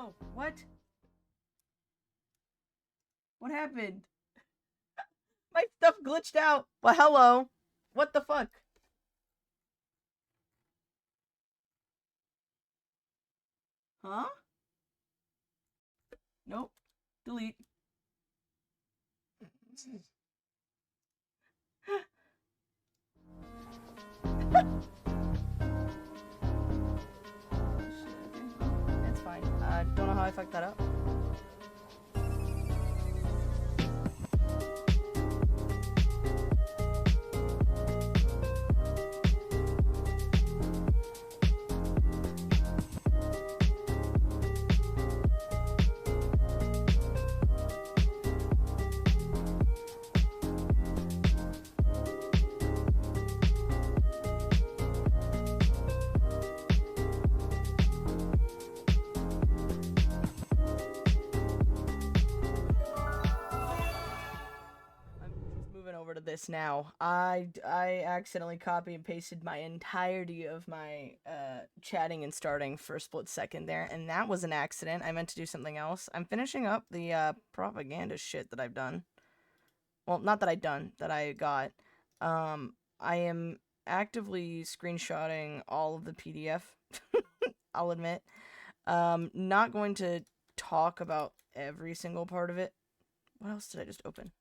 Hello. What? What happened? My stuff glitched out. Well, hello. What the fuck? Huh? Nope. Delete. It's fine. Don't know how I fucked that up. Over to this now. I accidentally copy and pasted my entirety of my chatting and starting for a split second there, and that was an accident. I meant to do something else. I'm finishing up the propaganda shit that I've done. Well, not that I've done, that I got. I am actively screenshotting all of the PDF. I'll admit. Not going to talk about every single part of it. What else did I just open?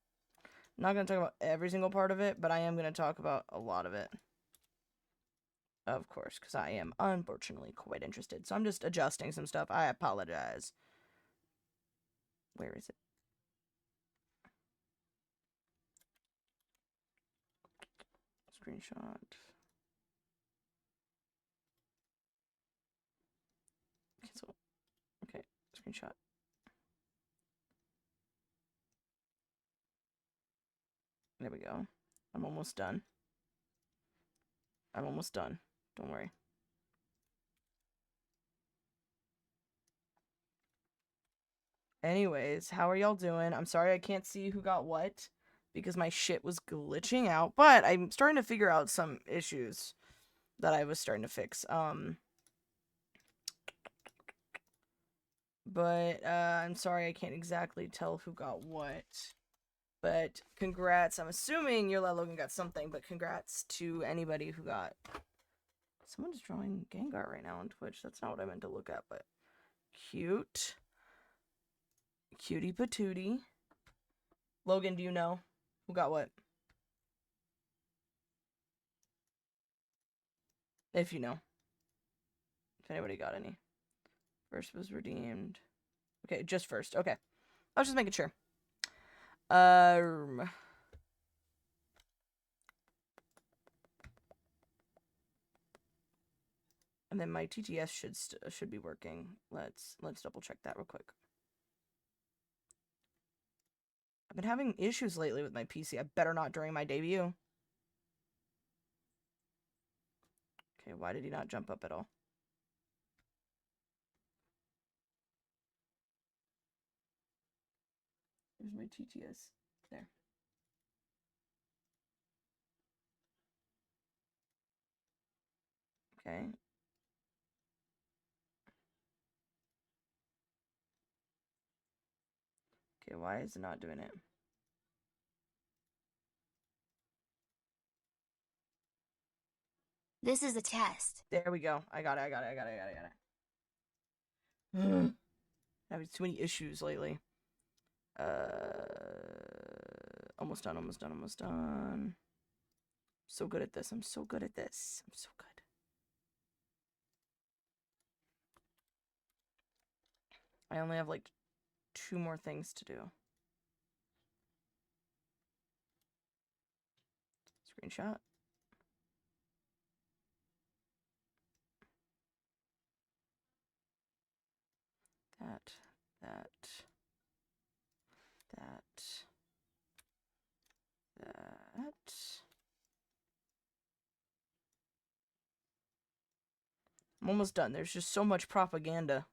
Not going to talk about every single part of it, but I am going to talk about a lot of it. Of course, because I am unfortunately quite interested. So I'm just adjusting some stuff. I apologize. Where is it? Screenshot. Cancel. Okay, screenshot. There we go. I'm almost done. I'm almost done. Don't worry. Anyways, how are y'all doing? I'm sorry I can't see who got what because my shit was glitching out, but I'm starting to figure out some issues that I was starting to fix. But I'm sorry I can't exactly tell who got what. But congrats. I'm assuming your Logan got something, but congrats to anybody who got. Someone's drawing Gengar right now on Twitch. That's not what I meant to look at, but cute. Cutie patootie. Logan, do you know who got what? If you know. If anybody got any. First was redeemed. Okay, just first. Okay. I was just making sure. And then my TTS should be working. Let's double check that real quick. I've been having issues lately with my PC. I better not during my debut. Okay, why did he not jump up at all? There's my TTS. There. Okay. Okay, why is it not doing it? This is a test. There we go. I got it. Having too many issues lately. Almost done. So good at this. I'm so good. I only have like 2 more things to do. Screenshot. That. I'm almost done. There's just so much propaganda.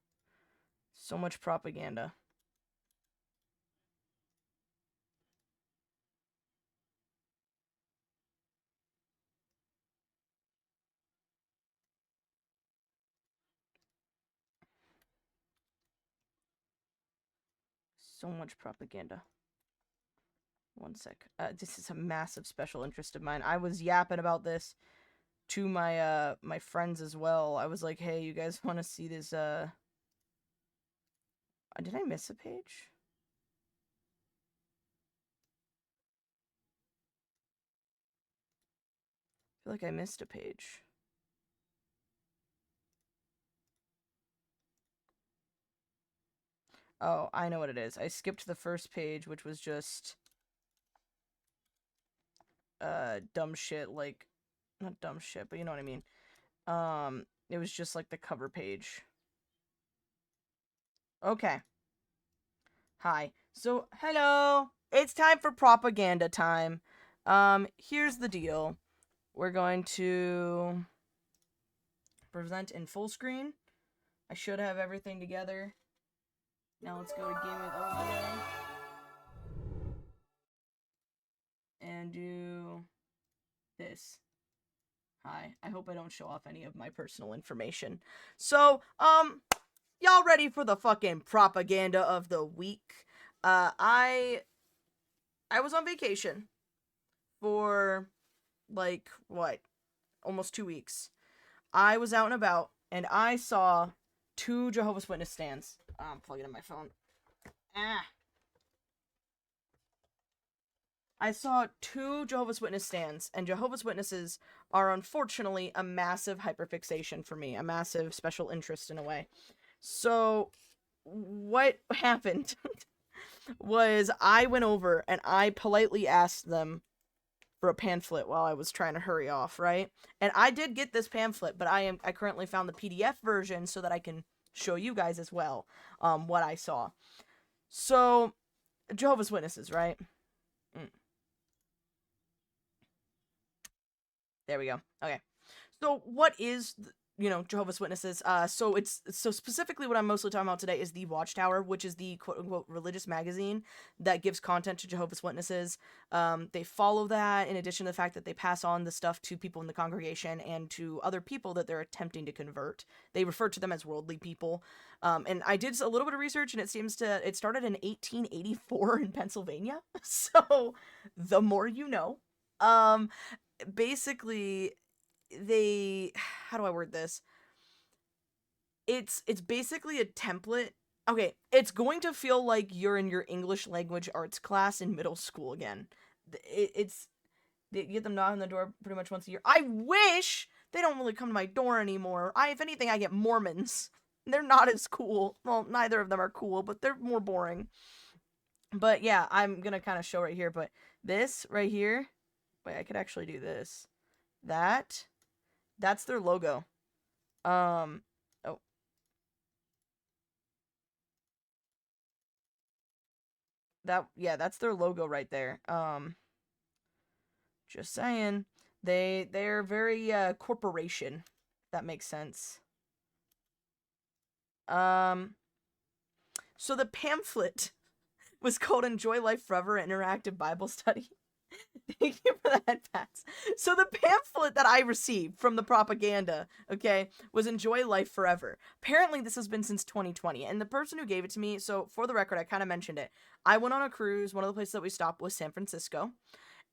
So much propaganda. One sec. This is a massive special interest of mine. I was yapping about this to my my friends as well. I was like, hey, you guys want to see this, did I miss a page? I feel like I missed a page. Oh, I know what it is. I skipped the first page, which was just dumb shit, like, not dumb shit, but you know what I mean. It was just like the cover page. Okay. Hi. So, hello. It's time for propaganda time. Here's the deal. We're going to present in full screen. I should have everything together. Now let's go to Game with Elden and do this. Hi. I hope I don't show off any of my personal information. So, y'all ready for the fucking propaganda of the week? I was on vacation for, like, what? Almost 2 weeks. I was out and about, and I saw 2 Jehovah's Witness stands. I'm plugging in my phone. I saw 2 Jehovah's Witness stands, and Jehovah's Witnesses are unfortunately a massive hyperfixation for me, a massive special interest in a way. So, what happened was I went over and I politely asked them for a pamphlet while I was trying to hurry off, right? And I did get this pamphlet, but I currently found the PDF version so that I can show you guys as well what I saw. So, Jehovah's Witnesses, right? There we go. Okay. So what is, Jehovah's Witnesses? So specifically what I'm mostly talking about today is the Watchtower, which is the quote-unquote religious magazine that gives content to Jehovah's Witnesses. They follow that in addition to the fact that they pass on the stuff to people in the congregation and to other people that they're attempting to convert. They refer to them as worldly people. And I did a little bit of research, and it started in 1884 in Pennsylvania. So the more you know. Basically, how do I word this? It's basically a template. Okay, it's going to feel like you're in your English language arts class in middle school again. They get them knocking on the door pretty much once a year. I wish they don't really come to my door anymore. If anything, I get Mormons. They're not as cool. Well, neither of them are cool, but they're more boring. But yeah, I'm gonna kind of show right here, but this right here, wait, I could actually do this. That's their logo. Oh. That's their logo right there. Just saying. They're very corporation, if that makes sense. So the pamphlet was called Enjoy Life Forever Interactive Bible Study. Thank you for that, Pats. So the pamphlet that I received from the propaganda, okay, was Enjoy Life Forever. Apparently this has been since 2020, and the person who gave it to me, so for the record, I kind of mentioned it. I went on a cruise. One of the places that we stopped was San Francisco,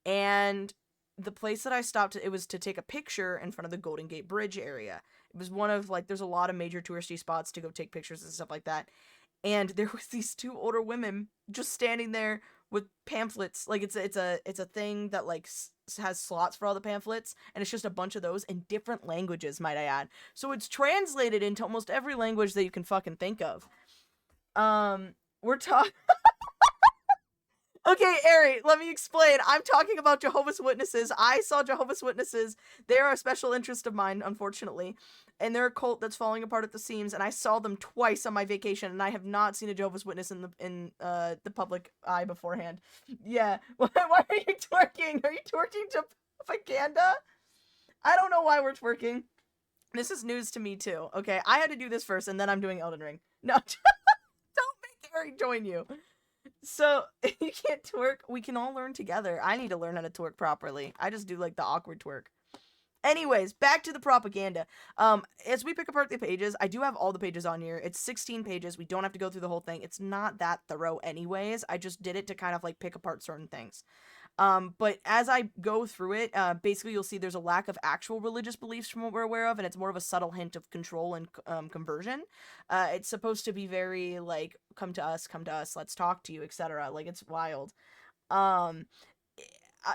and the place that I stopped, it was to take a picture in front of the Golden Gate Bridge area. It was one of, like, there's a lot of major touristy spots to go take pictures and stuff like that. And there was these 2 older women just standing there with pamphlets. Like, it's a thing that, like, has slots for all the pamphlets, and it's just a bunch of those in different languages, might I add. So it's translated into almost every language that you can fucking think of. We're talking... Okay, Ari, let me explain. I'm talking about Jehovah's Witnesses. I saw Jehovah's Witnesses. They are a special interest of mine, unfortunately. And they're a cult that's falling apart at the seams, and I saw them twice on my vacation, and I have not seen a Jehovah's Witness in the public eye beforehand. Yeah. Why are you twerking? Are you twerking to propaganda? I don't know why we're twerking. This is news to me, too. Okay, I had to do this first, and then I'm doing Elden Ring. No, don't make Ari join you. So, you can't twerk. We can all learn together. I need to learn how to twerk properly. I just do, like, the awkward twerk. Anyways, back to the propaganda. As we pick apart the pages, I do have all the pages on here. It's 16 pages. We don't have to go through the whole thing. It's not that thorough anyways. I just did it to kind of like pick apart certain things. But as I go through it, basically you'll see there's a lack of actual religious beliefs from what we're aware of, and it's more of a subtle hint of control and conversion. It's supposed to be very like, come to us, let's talk to you, etc. Like, it's wild. Um,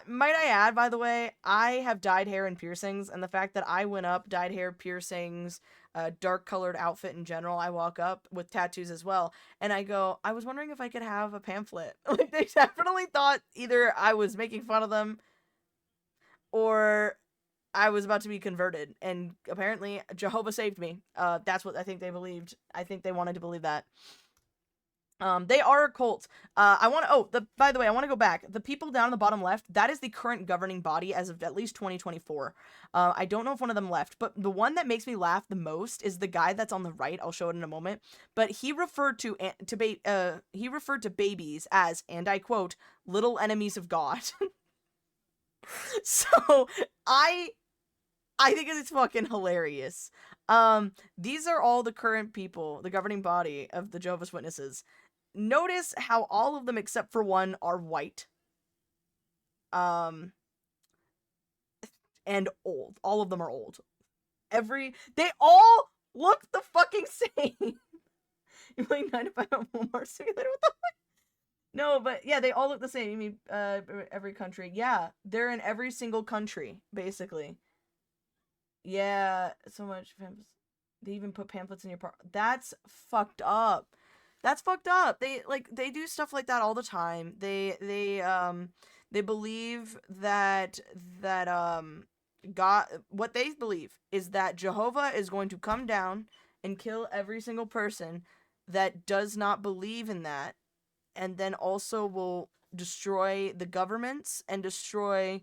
might I add, by the way, I have dyed hair and piercings, and the fact that I went up, dyed hair, piercings, dark colored outfit in general, I walk up with tattoos as well, and I go, I was wondering if I could have a pamphlet. Like, they definitely thought either I was making fun of them or I was about to be converted, and apparently Jehovah saved me. That's what I think they believed. I think they wanted to believe that. They are a cult. By the way, I want to go back. The people down on the bottom left, that is the current governing body as of at least 2024. I don't know if one of them left, but the one that makes me laugh the most is the guy that's on the right. I'll show it in a moment. But he referred to babies as, and I quote, little enemies of God. So, I think it's fucking hilarious. These are all the current people, the governing body of the Jehovah's Witnesses. Notice how all of them except for one are white. And old. All of them are old. They all look the fucking same. You're playing 9 to 5 on Walmart Simulator? What the fuck? No, but yeah, they all look the same. You mean, every country. Yeah, they're in every single country, basically. Yeah, so much pamphlets. They even put pamphlets in your park. That's fucked up. That's fucked up. They do stuff like that all the time. They believe that God, what they believe is that Jehovah is going to come down and kill every single person that does not believe in that, and then also will destroy the governments and destroy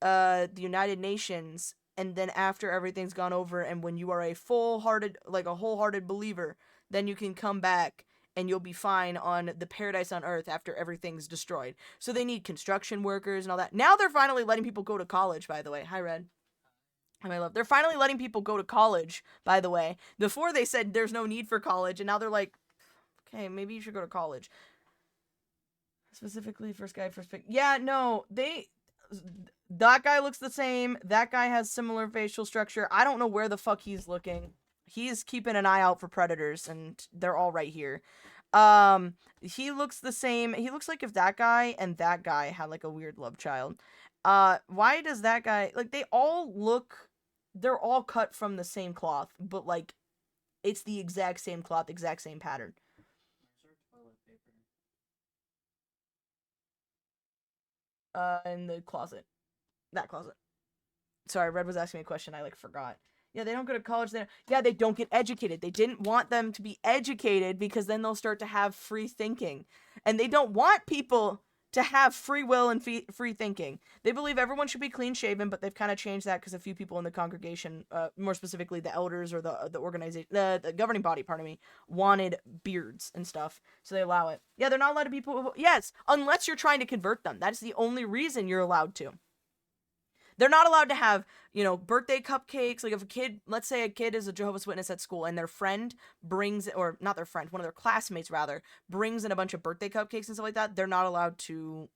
the United Nations. And then after everything's gone over, and when you are a wholehearted believer, then you can come back and you'll be fine on the paradise on earth after everything's destroyed. So they need construction workers and all that. Now they're finally letting people go to college, by the way. Hi, Red. Hi, my love. They're finally letting people go to college, by the way. Before they said there's no need for college, and now they're like, okay, maybe you should go to college. Specifically, first pick. Yeah, no, that guy looks the same. That guy has similar facial structure. I don't know where the fuck he's looking. He's keeping an eye out for predators, and they're all right here. He looks the same. He looks like if that guy and that guy had, like, a weird love child. Why does that guy... Like, they're all cut from the same cloth, but, like, it's the exact same cloth, exact same pattern. In the closet. That closet. Sorry, Red was asking me a question. I, forgot. Yeah, they don't go to college. They don't get educated. They didn't want them to be educated because then they'll start to have free thinking. And they don't want people to have free will and free thinking. They believe everyone should be clean-shaven, but they've kind of changed that because a few people in the congregation, more specifically the elders or the organization, the governing body, wanted beards and stuff, so they allow it. Yeah, they're not allowed to be people. Yes, unless you're trying to convert them. That's the only reason you're allowed to. They're not allowed to have, birthday cupcakes. Like, if let's say a kid is a Jehovah's Witness at school and their friend brings, or not their friend, one of their classmates rather, brings in a bunch of birthday cupcakes and stuff like that, they're not allowed to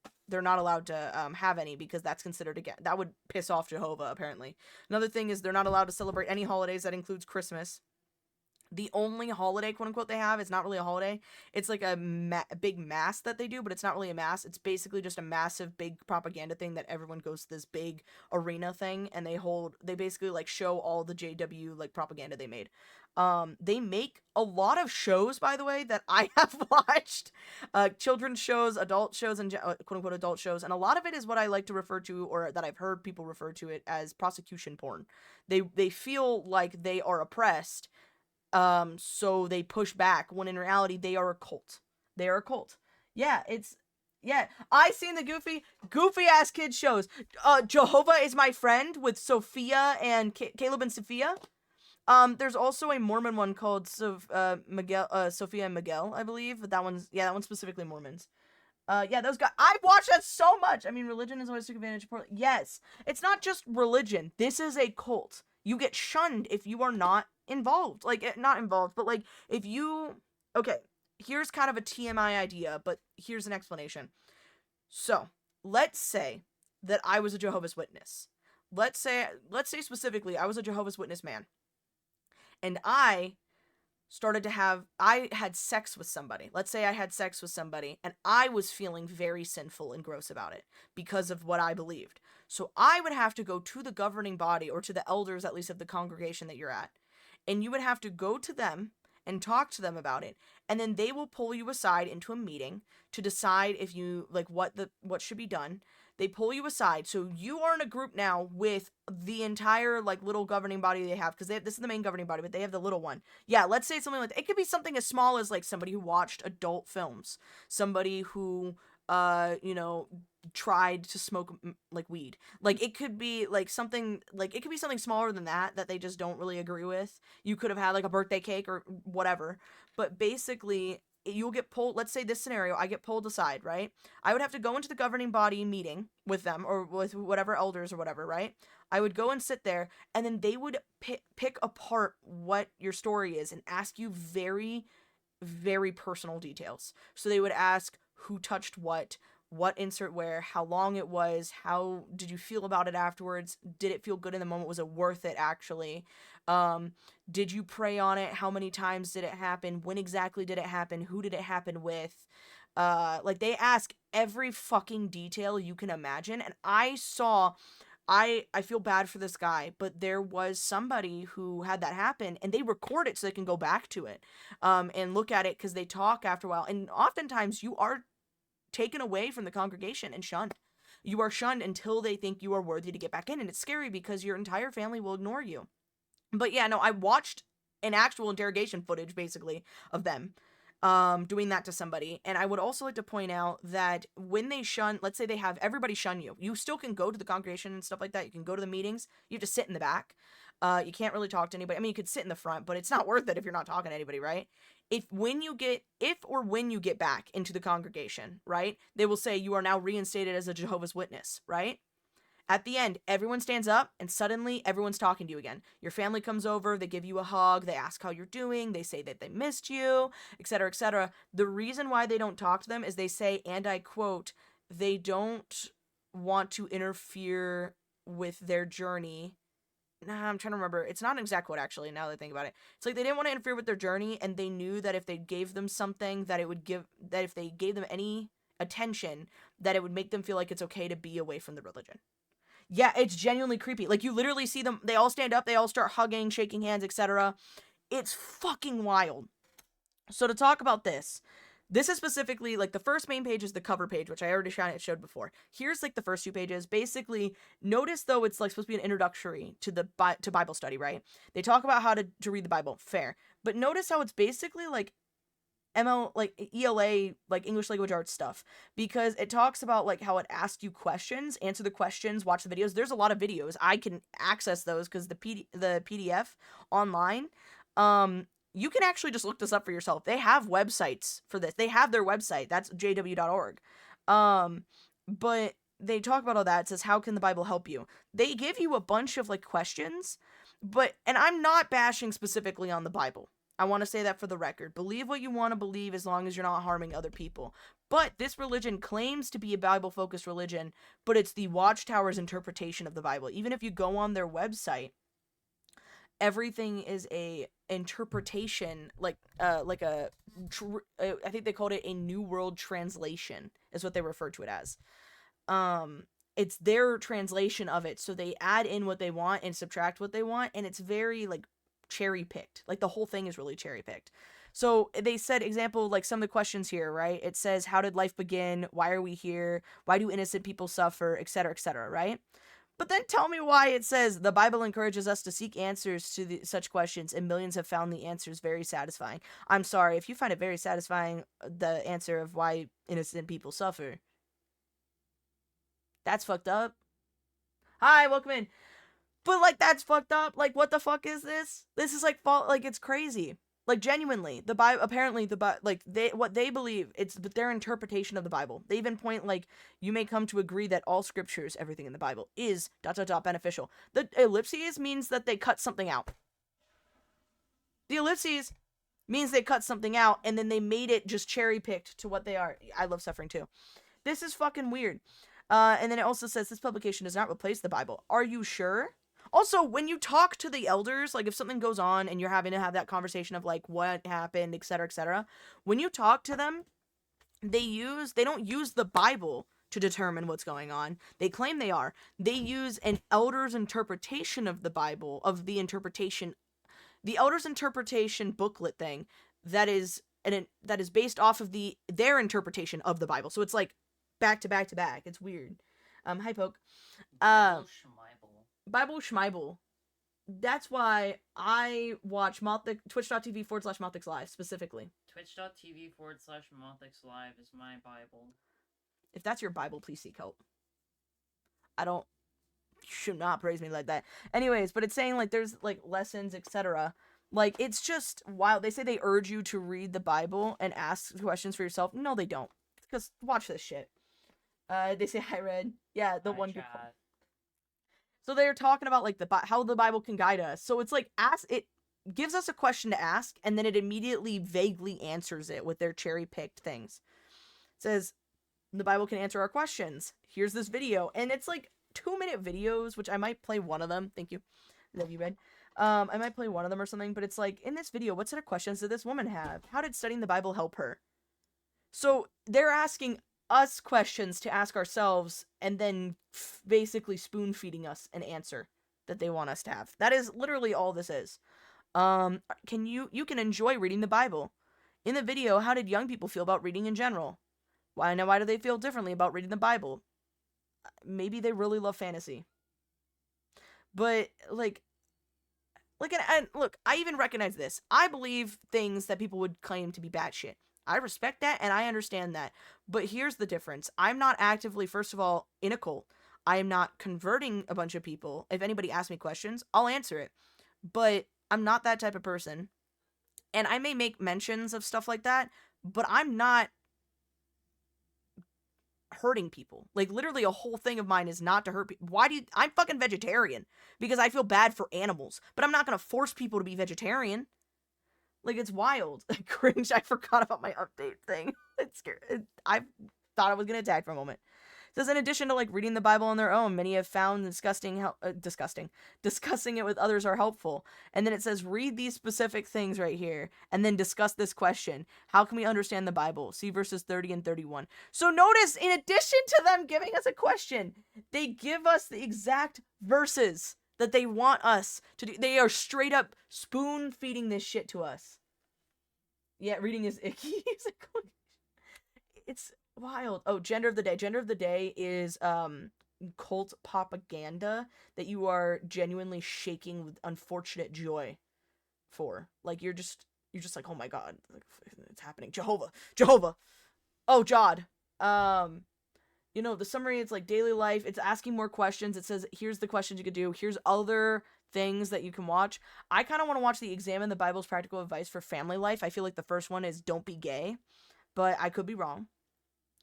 have any because that's considered, that would piss off Jehovah, apparently. Another thing is they're not allowed to celebrate any holidays. That includes Christmas. The only holiday, quote unquote, they have, it's not really a holiday. It's like a big mass that they do, but it's not really a mass. It's basically just a massive, big propaganda thing that everyone goes to this big arena thing, and they basically, show all the JW, propaganda they made. They make a lot of shows, by the way, that I have watched. Children's shows, adult shows, and quote-unquote adult shows. And a lot of it is what I like to refer to, or that I've heard people refer to it as prosecution porn. They feel like they are oppressed, so they push back, when in reality, they are a cult. They are a cult. Yeah, I seen the goofy-ass kids shows. Jehovah is My Friend with Sophia and Caleb and Sophia. There's also a Mormon one called Sophia and Miguel, I believe. But that one's specifically Mormons. Yeah, those guys. I watched that so much. I mean, religion is always took advantage of poor. Yes, it's not just religion. This is a cult. You get shunned if you are not involved. Like, not involved, but like if you. Okay, here's kind of a TMI idea, but here's an explanation. So, let's say that I was a Jehovah's Witness. Let's say specifically I was a Jehovah's Witness man, and I had sex with somebody. Let's say I had sex with somebody and I was feeling very sinful and gross about it because of what I believed. So I would have to go to the governing body, or to the elders, at least of the congregation that you're at. And you would have to go to them and talk to them about it. And then they will pull you aside into a meeting to decide if you like what should be done. They pull you aside. So you are in a group now with the entire like little governing body they have, because this is the main governing body, but they have the little one. Yeah, let's say something like that. It could be something as small as like somebody who watched adult films, somebody who tried to smoke like weed. Like it could be like something smaller than that they just don't really agree with. You could have had like a birthday cake or whatever. But basically, you'll get pulled. Let's say this scenario, I get pulled aside, right? I would have to go into the governing body meeting with them, or with whatever elders or whatever, right? I would go and sit there, and then they would pick apart what your story is and ask you very, very personal details. So they would ask who touched what insert where, how long it was, how did you feel about it afterwards, did it feel good in the moment, was it worth it actually, did you pray on it, how many times did it happen, when exactly did it happen, who did it happen with, like they ask every fucking detail you can imagine. And I feel bad for this guy, but there was somebody who had that happen, and they record it so they can go back to it, and look at it, because they talk after a while. And oftentimes you are taken away from the congregation and shunned. You are shunned until they think you are worthy to get back in, and it's scary because your entire family will ignore you. But yeah, no, I watched an actual interrogation footage, basically, of them doing that to somebody. And I would also like to point out that when they shun, let's say they have everybody shun you, you still can go to the congregation and stuff like that. You can go to the meetings. You have to sit in the back. You can't really talk to anybody. I mean, you could sit in the front, but it's not worth it if you're not talking to anybody, right? If when you get back into the congregation, right, they will say you are now reinstated as a Jehovah's Witness, right? At the end, everyone stands up, and suddenly everyone's talking to you again. Your family comes over, they give you a hug, they ask how you're doing, they say that they missed you, etc., etc. The reason why they don't talk to them is they say, and I quote, they don't want to interfere with their journey. Nah, I'm trying to remember. It's not an exact quote, actually, now that I think about it. It's like they didn't want to interfere with their journey, and they knew that if they gave them something, that if they gave them any attention, that it would make them feel like it's okay to be away from the religion. Yeah, it's genuinely creepy. Like, you literally see them, they all stand up, they all start hugging, shaking hands, etc. It's fucking wild. So to talk about this is specifically, like, the first main page is the cover page, which I already showed before. Here's, like, the first two pages. Basically, notice, though, it's, like, supposed to be an introductory to Bible study, right? They talk about how to read the Bible. Fair. But notice how it's basically, like, ELA, like English language arts stuff, because it talks about like how it asks you questions, answer the questions, watch the videos. There's a lot of videos. I can access those because the PDF online, you can actually just look this up for yourself. They have websites for this. They have their website. That's jw.org. But they talk about all that. It says, how can the Bible help you? They give you a bunch of like questions, and I'm not bashing specifically on the Bible. I want to say that for the record. Believe what you want to believe as long as you're not harming other people. But this religion claims to be a Bible-focused religion, but it's the Watchtower's interpretation of the Bible. Even if you go on their website, everything is a interpretation, I think they called it a New World Translation, is what they refer to it as. It's their translation of it, so they add in what they want and subtract what they want, and it's very, like, cherry picked. Like, the whole thing is really cherry picked. So they said, example, like some of the questions here, right? It says, how did life begin? Why are we here? Why do innocent people suffer? Etc., etc., right? But then tell me why it says the Bible encourages us to seek answers to such questions, and millions have found the answers very satisfying. I'm sorry, if you find it very satisfying, the answer of why innocent people suffer, that's fucked up. Hi, welcome in. But, like, that's fucked up. Like, what the fuck is this? This is, like, it's crazy. Like, genuinely, the Bible, apparently like, what they believe, it's their interpretation of the Bible. They even point, like, you may come to agree that all scriptures, everything in the Bible, is ... beneficial. The ellipses means that they cut something out. The ellipses means they cut something out, and then they made it just cherry-picked to what they are. I love suffering, too. This is fucking weird. And then it also says, this publication does not replace the Bible. Are you sure? Also, when you talk to the elders, like, if something goes on and you're having to have that conversation of, like, what happened, etc., when you talk to them, they don't use the Bible to determine what's going on. They claim they are. They use an elder's interpretation of the Bible, of the elder's interpretation booklet thing that is based off of their interpretation of the Bible. So it's like back to back to back. It's weird. Hi Poke. Bible Schmeibel. That's why I watch twitch.tv/Mothix Live specifically. Twitch.tv/Mothix Live is my Bible. If that's your Bible, please seek help. You should not praise me like that. Anyways, but it's saying, like, there's, like, lessons, etc. Like, it's just wild. They say they urge you to read the Bible and ask questions for yourself. No, they don't. Because watch this shit. They say, hi, Red. Yeah, the one good. So they're talking about, like, how the Bible can guide us. So it's like, it gives us a question to ask, and then it immediately vaguely answers it with their cherry-picked things. It says, the Bible can answer our questions. Here's this video. And it's, like, 2-minute videos, which I might play one of them. Thank you. Love you, Red. I might play one of them or something, but it's like, in this video, what set of questions did this woman have? How did studying the Bible help her? So they're asking us questions to ask ourselves, and then basically spoon-feeding us an answer that they want us to have. That is literally all this is. You can enjoy reading the Bible. In the video, how did young people feel about reading in general? Why do they feel differently about reading the Bible? Maybe they really love fantasy. But, like, and look, I even recognize this. I believe things that people would claim to be batshit. I respect that, and I understand that. But here's the difference. I'm not actively, first of all, in a cult. I am not converting a bunch of people. If anybody asks me questions, I'll answer it. But I'm not that type of person. And I may make mentions of stuff like that, but I'm not hurting people. Like, literally a whole thing of mine is not to hurt people. I'm fucking vegetarian because I feel bad for animals, but I'm not gonna force people to be vegetarian. Like, it's wild. Cringe, I forgot about my update thing. It's scary. I thought I was gonna attack for a moment. It says, in addition to, like, reading the Bible on their own, many have found discussing it with others are helpful. And then it says, read these specific things right here, and then discuss this question. How can we understand the Bible? See verses 30 and 31. So notice, in addition to them giving us a question, they give us the exact verses that they want us to do. They are straight up spoon-feeding this shit to us. Yeah, reading is icky. It's wild. Oh, gender of the day. Gender of the day is cult propaganda that you are genuinely shaking with unfortunate joy for. Like, you're just like, oh my god, it's happening. Jehovah. Oh, Jod. The summary, it's like daily life. It's asking more questions. It says, here's the questions you could do. Here's other things that you can watch. I kind of want to watch the Examine the Bible's Practical Advice for Family Life. I feel like the first one is Don't Be Gay, but I could be wrong.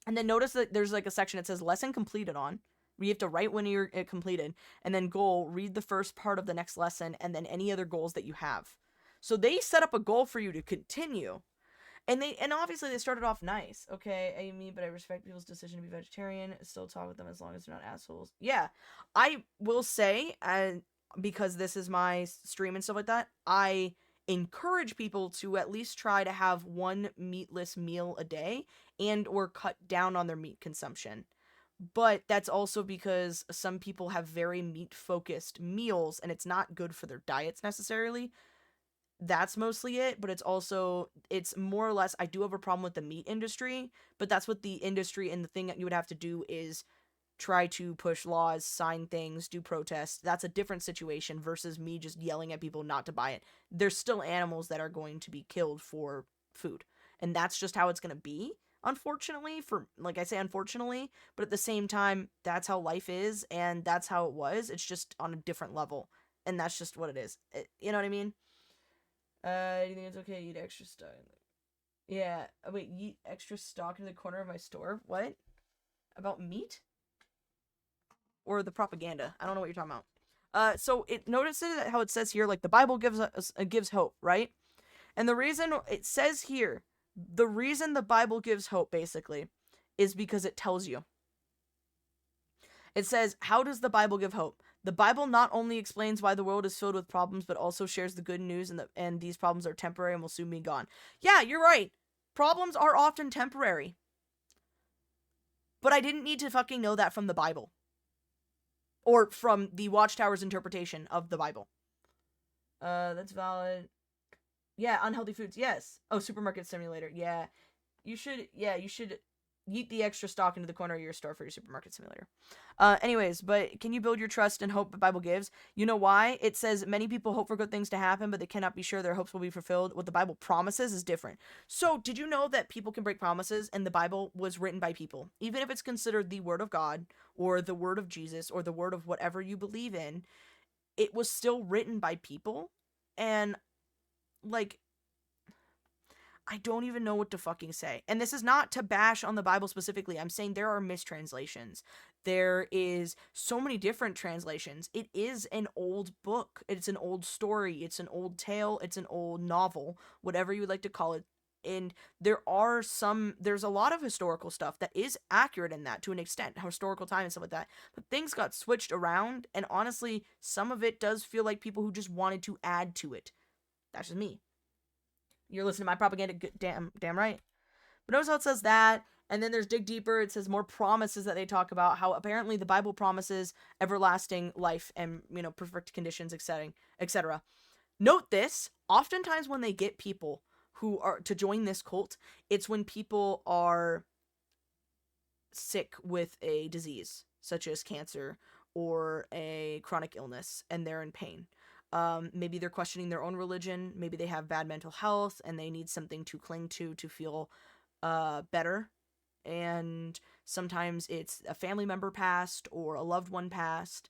And then notice that there's, like, a section that says lesson completed on. You have to write when you're completed. And then goal, read the first part of the next lesson, and then any other goals that you have. So they set up a goal for you to continue. And obviously they started off nice. Okay, Amy, but I respect people's decision to be vegetarian. Still talk with them as long as they're not assholes. Yeah, I will say, because this is my stream and stuff like that, I encourage people to at least try to have one meatless meal a day and or cut down on their meat consumption. But that's also because some people have very meat-focused meals, and it's not good for their diets necessarily. That's mostly it, but it's more or less, I do have a problem with the meat industry, but that's what the industry, and the thing that you would have to do is try to push laws, sign things, do protests. That's a different situation versus me just yelling at people not to buy it. There's still animals that are going to be killed for food, and that's just how it's going to be, unfortunately, like I say, unfortunately, but at the same time, that's how life is, and that's how it was. It's just on a different level, and that's just what it is. You know what I mean? Do you think it's okay to eat extra stock? Yeah. Oh, wait, eat extra stock in the corner of my store? What? About meat? Or the propaganda? I don't know what you're talking about. So it notices how it says here, like the Bible gives hope, right? And the reason it says here, the reason the Bible gives hope, basically, is because it tells you. It says, how does the Bible give hope? The Bible not only explains why the world is filled with problems, but also shares the good news, and these problems are temporary and will soon be gone. Yeah, you're right. Problems are often temporary. But I didn't need to fucking know that from the Bible. Or from the Watchtower's interpretation of the Bible. That's valid. Yeah, unhealthy foods, yes. Oh, supermarket simulator, yeah. You should eat the extra stock into the corner of your store for your supermarket simulator. Anyways, but can you build your trust and hope the Bible gives? You know why? It says many people hope for good things to happen, but they cannot be sure their hopes will be fulfilled. What the Bible promises is different. So, did you know that people can break promises, and the Bible was written by people? Even if it's considered the word of God, or the word of Jesus, or the word of whatever you believe in, it was still written by people. And, like, I don't even know what to fucking say. And this is not to bash on the Bible specifically. I'm saying there are mistranslations. There is so many different translations. It is an old book. It's an old story. It's an old tale. It's an old novel, whatever you would like to call it. And there's a lot of historical stuff that is accurate in that to an extent, historical time and stuff like that. But things got switched around, and honestly, some of it does feel like people who just wanted to add to it. That's just me. You're listening to my propaganda, damn right. But notice how it says that, and then there's dig deeper. It says more promises that they talk about how apparently the Bible promises everlasting life and perfect conditions, etc. Note this: oftentimes when they get people who are to join this cult, it's when people are sick with a disease such as cancer or a chronic illness, and they're in pain. Maybe they're questioning their own religion. Maybe they have bad mental health and they need something to cling to feel better. And sometimes it's a family member passed or a loved one passed.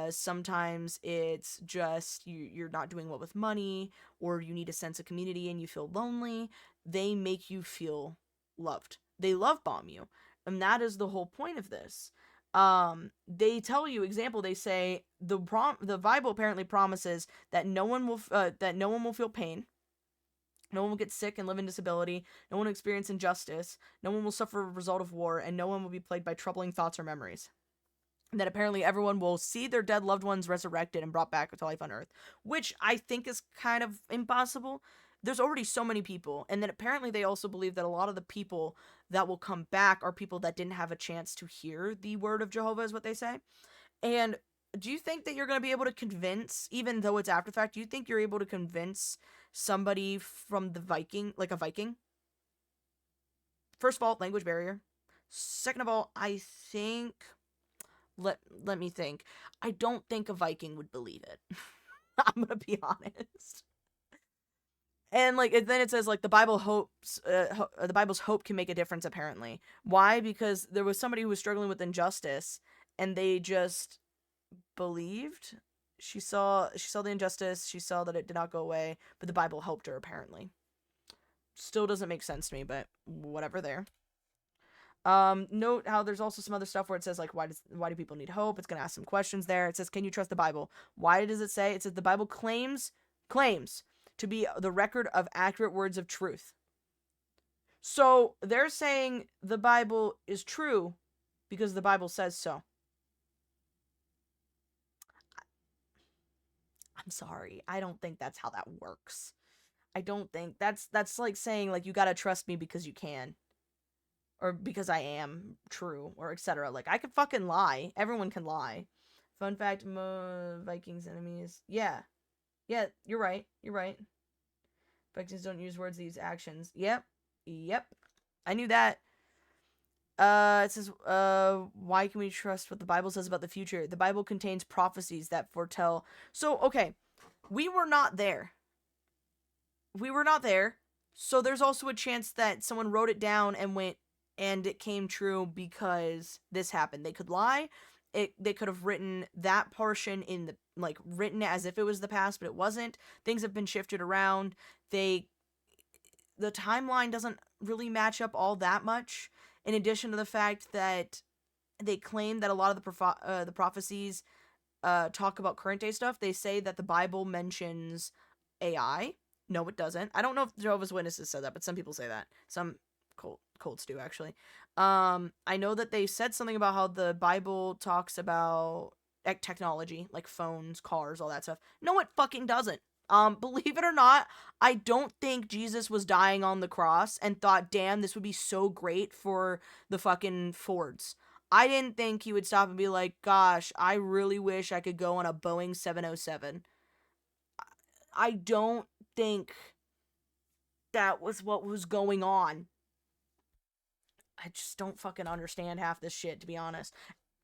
Sometimes it's just you're not doing well with money, or you need a sense of community and you feel lonely. They make you feel loved. They love bomb you. And that is the whole point of this. They tell you, they say the Bible apparently promises that no one will feel pain, no one will get sick and live in disability, no one will experience injustice, no one will suffer a result of war, and no one will be plagued by troubling thoughts or memories. And that apparently everyone will see their dead loved ones resurrected and brought back to life on Earth, which I think is kind of impossible. There's already so many people, and then apparently they also believe that a lot of the people that will come back are people that didn't have a chance to hear the word of Jehovah, is what they say. And do you think that you're going to be able to convince, even though it's after fact, do you think you're able to convince somebody from the Viking, like a Viking? First of all, language barrier. Second of all, I think, let me think. I don't think a Viking would believe it. I'm going to be honest. And then it says the Bible hopes, the Bible's hope can make a difference. Apparently, why? Because there was somebody who was struggling with injustice, and they just believed. She saw the injustice. She saw that it did not go away, but the Bible helped her. Apparently, still doesn't make sense to me, but whatever. There. Note how there's also some other stuff where it says why do people need hope? It's gonna ask some questions there. It says, can you trust the Bible? Why does it say? It says the Bible claims to be the record of accurate words of truth. So they're saying the Bible is true because the Bible says so. I'm sorry. I don't think that's how that works. I don't think that's like saying you gotta trust me because you can. Or because I am true, or etc. I could fucking lie. Everyone can lie. Fun fact, Vikings enemies. Yeah, you're right. Vikings don't use words, they use actions. Yep. I knew that. It says, why can we trust what the Bible says about the future? The Bible contains prophecies that foretell. So, okay, we were not there. So there's also a chance that someone wrote it down and it came true because this happened. They could lie, they could have written that portion in the, like, written as if it was the past, but it wasn't. Things have been shifted around. The timeline doesn't really match up all that much, in addition to the fact that they claim that a lot of the prophecies talk about current day stuff. They say that the Bible mentions AI. No, it doesn't. I don't know if Jehovah's Witnesses said that, but some people say that. Some cults do, actually. I know that they said something about how the Bible talks about technology, like phones, cars, all that stuff. No, it fucking doesn't. Believe it or not, I don't think Jesus was dying on the cross and thought, damn, this would be so great for the fucking Fords. I didn't think he would stop and be like, gosh, I really wish I could go on a Boeing 707. I don't think that was what was going on. I just don't fucking understand half this shit, to be honest.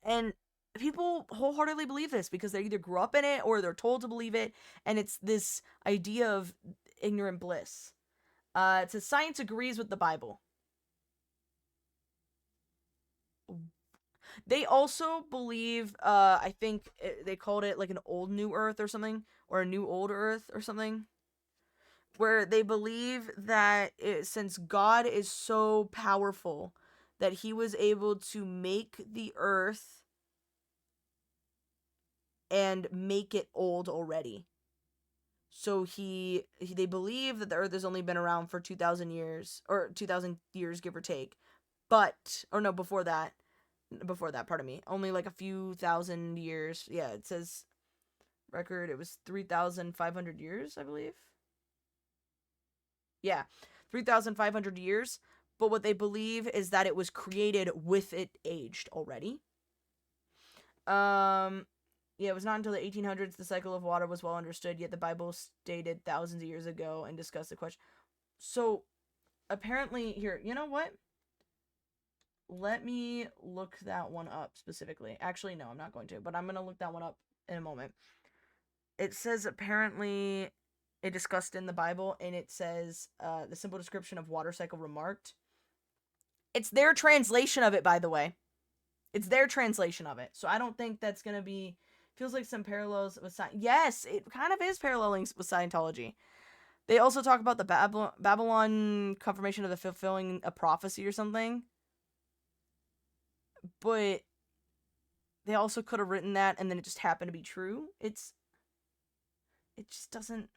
And people wholeheartedly believe this because they either grew up in it or they're told to believe it, and it's this idea of ignorant bliss. It says science agrees with the Bible. They also believe, I think they called it like an old new earth or something, or a new old earth or something, where they believe that since God is so powerful that he was able to make the earth and make it old already. So they believe that the earth has only been around for 2,000 years, or 2,000 years, give or take. But, or no, before that, pardon me, only like a few thousand years. Yeah, it says record, it was 3,500 years, I believe. Yeah, 3,500 years. But what they believe is that it was created with it aged already. Yeah, it was not until the 1800s the cycle of water was well understood, yet the Bible stated thousands of years ago and discussed the question. So, apparently, here, you know what? Let me look that one up specifically. Actually, no, I'm not going to, but I'm going to look that one up in a moment. It says apparently it discussed in the Bible, and it says the simple description of water cycle remarked. It's their translation of it, by the way. It's their translation of it. So I don't think that's going to be... Feels like some parallels with yes, it kind of is paralleling with Scientology. They also talk about the Babylon confirmation of the fulfilling a prophecy or something. But they also could have written that and then it just happened to be true. It just doesn't...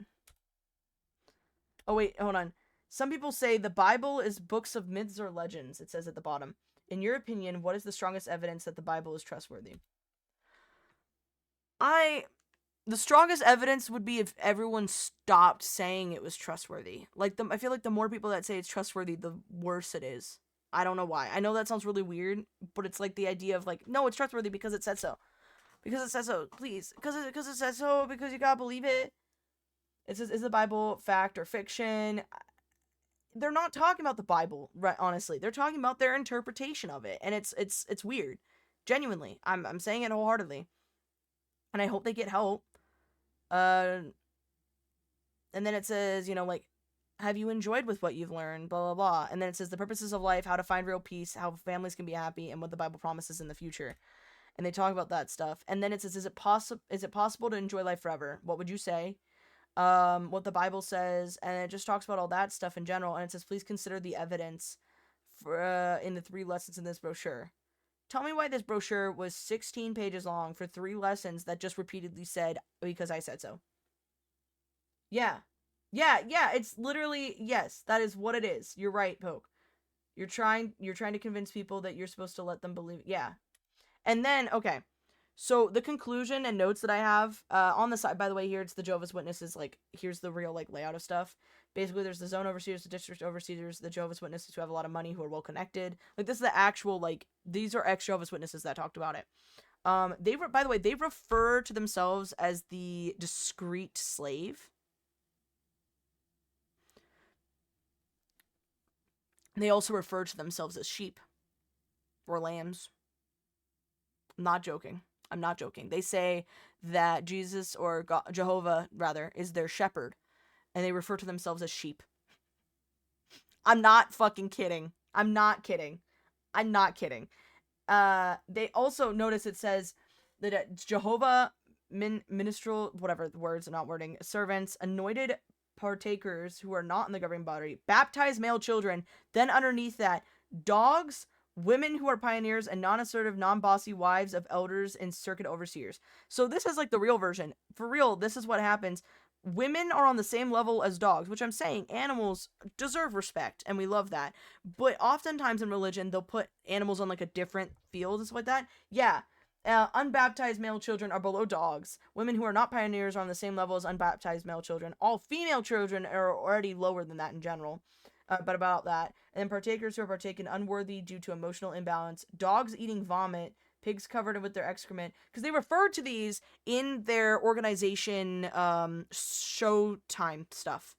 Oh, wait, hold on. Some people say the Bible is books of myths or legends, it says at the bottom. In your opinion, what is the strongest evidence that the Bible is trustworthy? The strongest evidence would be if everyone stopped saying it was trustworthy. I feel like the more people that say it's trustworthy, the worse it is. I don't know why. I know that sounds really weird, but it's like the idea of like, no, it's trustworthy because it said so. Because it says so, please. Because it says so, because you gotta believe it. It says, is the Bible fact or fiction? They're not talking about the Bible, right? Honestly, they're talking about their interpretation of it, and it's weird. Genuinely, I'm saying it wholeheartedly, and I hope they get help. And then it says, like, have you enjoyed with what you've learned? Blah, blah, blah. And then it says the purposes of life, how to find real peace, how families can be happy, and what the Bible promises in the future. And they talk about that stuff. And then it says, is it possible to enjoy life forever? What would you say? What the Bible says. And it just talks about all that stuff in general. And it says, please consider the evidence for in the 3 lessons in this brochure. Tell me why this brochure was 16 pages long for 3 lessons that just repeatedly said, because I said so. Yeah. It's literally, yes, that is what it is. You're right, Poke. You're trying to convince people that you're supposed to let them believe. Yeah. And then, okay. So the conclusion and notes that I have on the side, by the way, here it's the Jehovah's Witnesses, like, here's the real, like, layout of stuff. Basically, there's the zone overseers, the district overseers, the Jehovah's Witnesses who have a lot of money, who are well connected. Like, this is the actual, like, these are ex-Jehovah's Witnesses that talked about it. By the way, they refer to themselves as the discreet slave. They also refer to themselves as sheep or lambs. I'm not joking. They say that Jesus, or Jehovah, rather, is their shepherd, and they refer to themselves as sheep. I'm not fucking kidding. I'm not kidding. They also, notice it says, Jehovah ministerial, whatever the words, not wording, servants, anointed partakers who are not in the governing body, baptize male children. Then underneath that, dogs, women who are pioneers, and non-assertive, non-bossy wives of elders and circuit overseers. So this is like the real version. For real, this is what happens. Women are on the same level as dogs, which I'm saying animals deserve respect, and we love that. But oftentimes in religion, they'll put animals on like a different field and stuff like that. Yeah, unbaptized male children are below dogs. Women who are not pioneers are on the same level as unbaptized male children. All female children are already lower than that in general. But about that. And then partakers who are partaken unworthy due to emotional imbalance. Dogs eating vomit. Pigs covered with their excrement. Because they refer to these in their organization showtime stuff.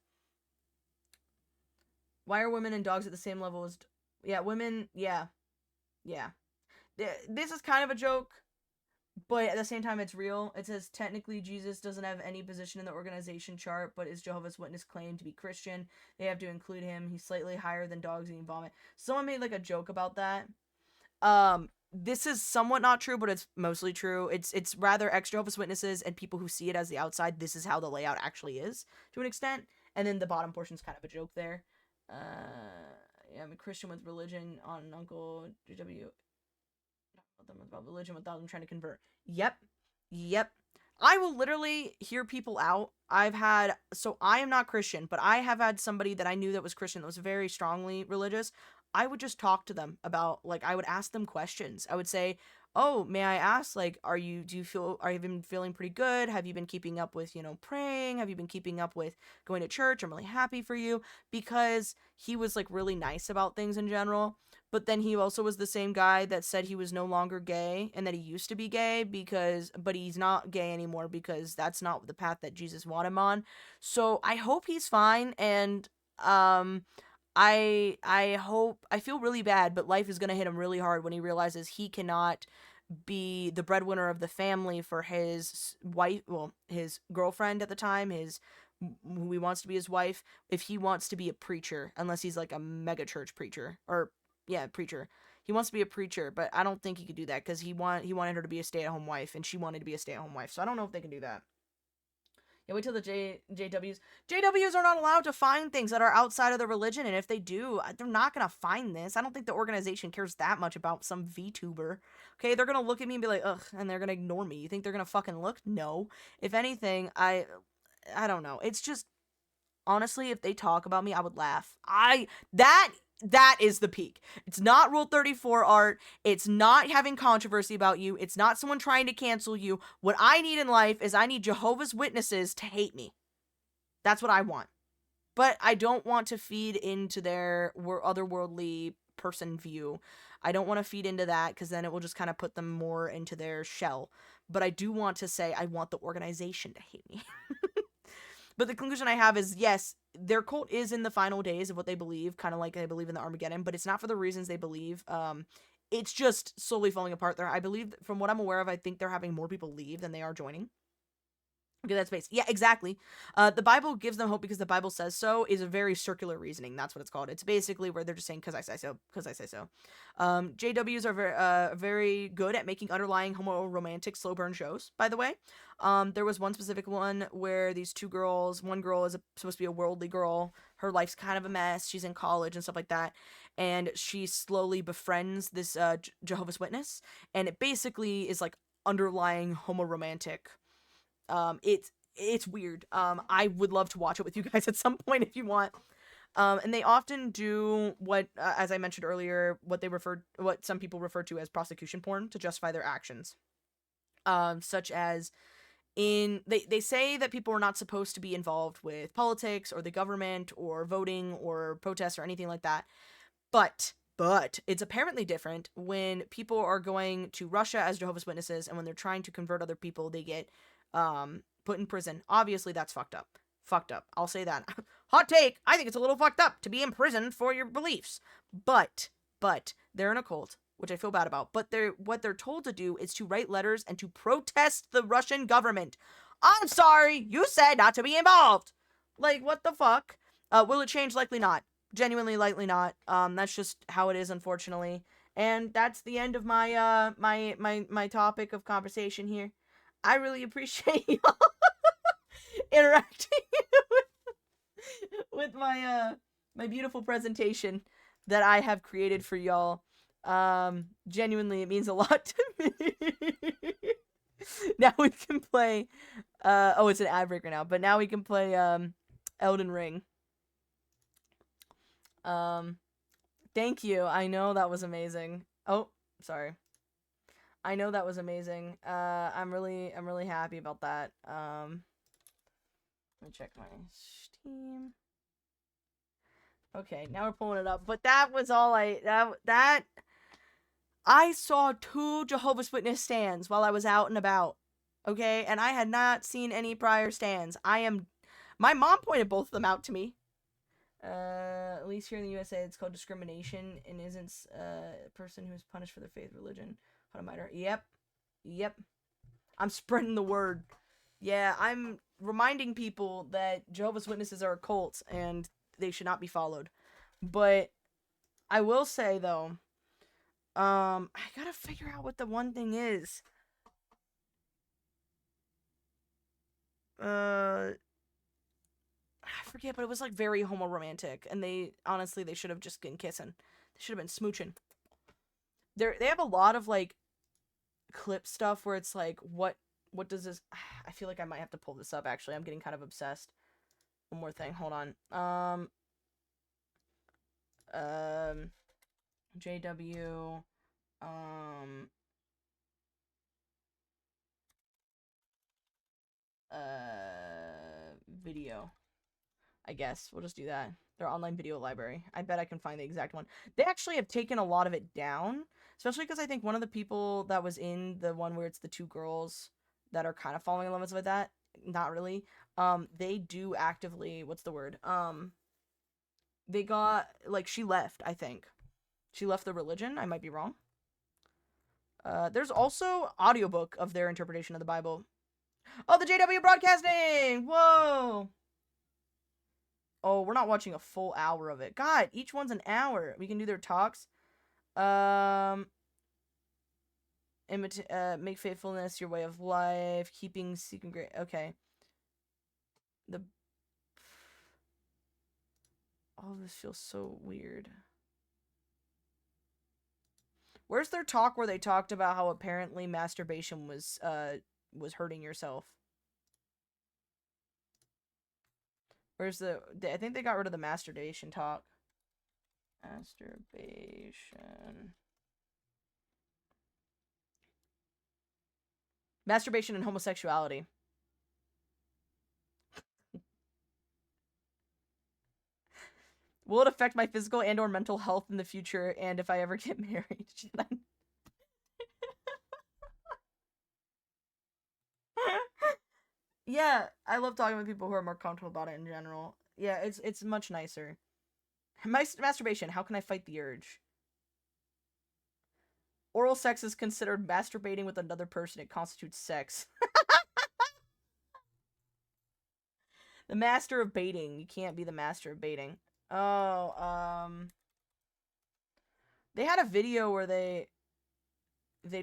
Why are women and dogs at the same level as... Yeah, women... Yeah. This is kind of a joke. But at the same time, it's real. It says, technically, Jesus doesn't have any position in the organization chart, but is Jehovah's Witness claimed to be Christian. They have to include him. He's slightly higher than dogs eating vomit. Someone made, like, a joke about that. This is somewhat not true, but it's mostly true. It's rather ex-Jehovah's Witnesses and people who see it as the outside. This is how the layout actually is, to an extent. And then the bottom portion's kind of a joke there. Yeah, I'm a Christian with religion on Uncle JW. About religion without them trying to convert. Yep. I will literally hear people out. So I am not Christian, but I have had somebody that I knew that was Christian that was very strongly religious. I would just talk to them about, like, I would ask them questions. I would say, oh, may I ask, like, are you been feeling pretty good? Have you been keeping up with, praying? Have you been keeping up with going to church? I'm really happy for you, because he was, like, really nice about things in general. But then he also was the same guy that said he was no longer gay and that he used to be gay but he's not gay anymore because that's not the path that Jesus wanted him on. So I hope he's fine, and I feel really bad, but life is going to hit him really hard when he realizes he cannot be the breadwinner of the family for his wife, his girlfriend at the time, who he wants to be his wife, if he wants to be a preacher, unless he's like a mega church preacher, preacher. He wants to be a preacher, but I don't think he could do that because he wanted her to be a stay-at-home wife, and she wanted to be a stay-at-home wife. So I don't know if they can do that. Yeah, wait till the JWs. JWs are not allowed to find things that are outside of the religion, and if they do, they're not gonna find this. I don't think the organization cares that much about some VTuber. Okay, they're gonna look at me and be like, ugh, and they're gonna ignore me. You think they're gonna fucking look? No. If anything, I don't know. It's just, honestly, if they talk about me, I would laugh. That is the peak. It's not Rule 34 art. It's not having controversy about you. It's not someone trying to cancel you. What I need in life is I need Jehovah's Witnesses to hate me. That's what I want. But I don't want to feed into their otherworldly person view. I don't want to feed into that because then it will just kind of put them more into their shell. But I do want to say I want the organization to hate me. But the conclusion I have is, yes, their cult is in the final days of what they believe, kind of like they believe in the Armageddon, but it's not for the reasons they believe. It's just slowly falling apart there. I believe, from what I'm aware of, I think they're having more people leave than they are joining. Okay, that space. Yeah, exactly. The Bible gives them hope because the Bible says so is a very circular reasoning. That's what it's called. It's basically where they're just saying, because I say so, because I say so. JWs are very good at making underlying homo-romantic slow burn shows, by the way. There was one specific one where these two girls, one girl is supposed to be a worldly girl. Her life's kind of a mess. She's in college and stuff like that. And she slowly befriends this Jehovah's Witness. And it basically is like underlying homo-romantic. It's weird. I would love to watch it with you guys at some point if you want. And they often do what, as I mentioned earlier, what some people refer to as prosecution porn to justify their actions. Such as they say that people are not supposed to be involved with politics or the government or voting or protests or anything like that. But it's apparently different when people are going to Russia as Jehovah's Witnesses, and when they're trying to convert other people, they get put in prison. Obviously, that's fucked up. I'll say that. Hot take. I think it's a little fucked up to be imprisoned for your beliefs. But they're in a cult, which I feel bad about. But what they're told to do is to write letters and to protest the Russian government. I'm sorry, you said not to be involved. Like, what the fuck? Will it change? Likely not. Genuinely, likely not. That's just how it is, unfortunately. And that's the end of my my topic of conversation here. I really appreciate y'all interacting with my beautiful presentation that I have created for y'all. Genuinely, it means a lot to me. Now we can play. Oh, it's an ad breaker now, but now we can play Elden Ring. Thank you. I know that was amazing. Oh, sorry. I know that was amazing. I'm really happy about that. Let me check my Steam. Okay, now we're pulling it up. But that was all that I saw 2 Jehovah's Witness stands while I was out and about. Okay, and I had not seen any prior stands. My mom pointed both of them out to me. At least here in the USA, it's called discrimination and isn't a person who is punished for their faith, religion. Yep. I'm spreading the word. Yeah, I'm reminding people that Jehovah's Witnesses are a cult and they should not be followed. But I will say though, I gotta figure out what the one thing is. I forget, but it was like very homoromantic, and they should have just been kissing. They should have been smooching. They have a lot of like clip stuff where it's like, what does this? I feel like I might have to pull this up. Actually, I'm getting kind of obsessed. One more thing, hold on. JW, video. I guess we'll just do that. Their online video library. I bet I can find the exact one. They actually have taken a lot of it down, especially because I think one of the people that was in the one where it's the 2 girls that are kind of falling in love with that, not really. They do actively, what's the word? They got, like, she left, I think. She left the religion. I might be wrong. There's also audiobook of their interpretation of the Bible. Oh, the JW Broadcasting! Whoa! Oh, we're not watching a full hour of it. God, each one's an hour. We can do their talks. Make faithfulness your way of life. Keeping seeking great. Okay. All this feels so weird. Where's their talk where they talked about how apparently masturbation was hurting yourself? Where's I think they got rid of the masturbation talk. Masturbation and homosexuality. Will it affect my physical and or mental health in the future, and if I ever get married? Yeah, I love talking with people who are more comfortable about it in general. Yeah, it's much nicer. Masturbation, how can I fight the urge? Oral sex is considered masturbating with another person. It constitutes sex. The master of baiting. You can't be the master of baiting. Oh, they had a video where they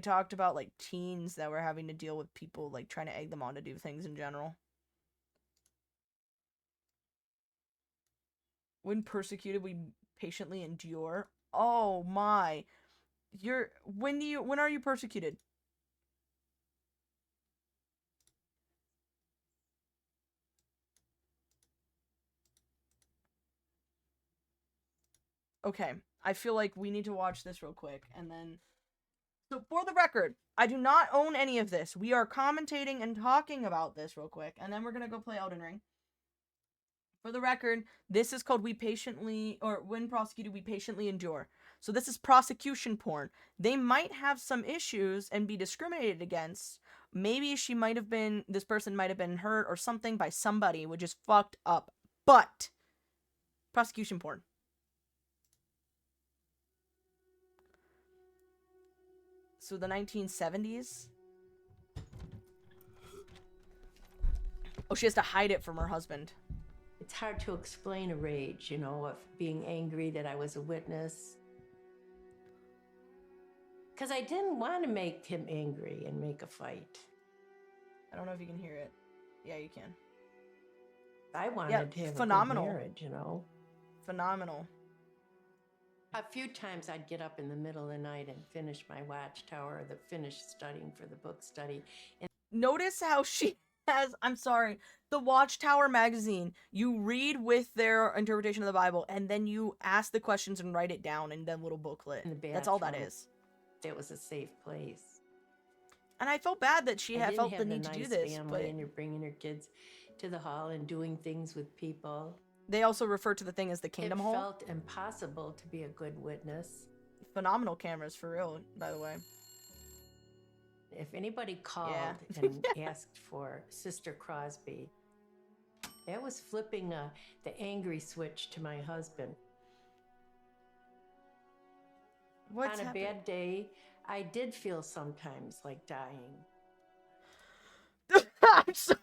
talked about like teens that were having to deal with people like trying to egg them on to do things in general. When persecuted, we patiently endure. Oh my. When are you persecuted? Okay, I feel like we need to watch this real quick, and then... So, for the record, I do not own any of this. We are commentating and talking about this real quick, and then we're gonna go play Elden Ring. For the record, this is called when prosecuted, we patiently endure. So this is prosecution porn. They might have some issues and be discriminated against. Maybe this person might have been hurt or something by somebody, which is fucked up. But, prosecution porn. So the 1970s? Oh, she has to hide it from her husband. It's hard to explain a rage, of being angry that I was a witness. Because I didn't want to make him angry and make a fight. I don't know if you can hear it. Yeah, you can. I wanted to have phenomenal. a good marriage, you know. Phenomenal. A few times I'd get up in the middle of the night and finish my Watchtower, or finish studying for the book study. And notice how she has, I'm sorry, the Watchtower magazine. You read with their interpretation of the Bible, and then you ask the questions and write it down in that little booklet. That's all that is. It was a safe place. And I felt bad that she had felt the need to do this. Family, and you're bringing your kids to the hall and doing things with people. They also refer to the thing as the Kingdom Hall. It felt impossible to be a good witness. Phenomenal cameras, for real, by the way. If anybody called and asked for Sister Crosby, that was flipping the angry switch to my husband. What's on a happening? bad day, I did feel sometimes like dying. I'm sorry.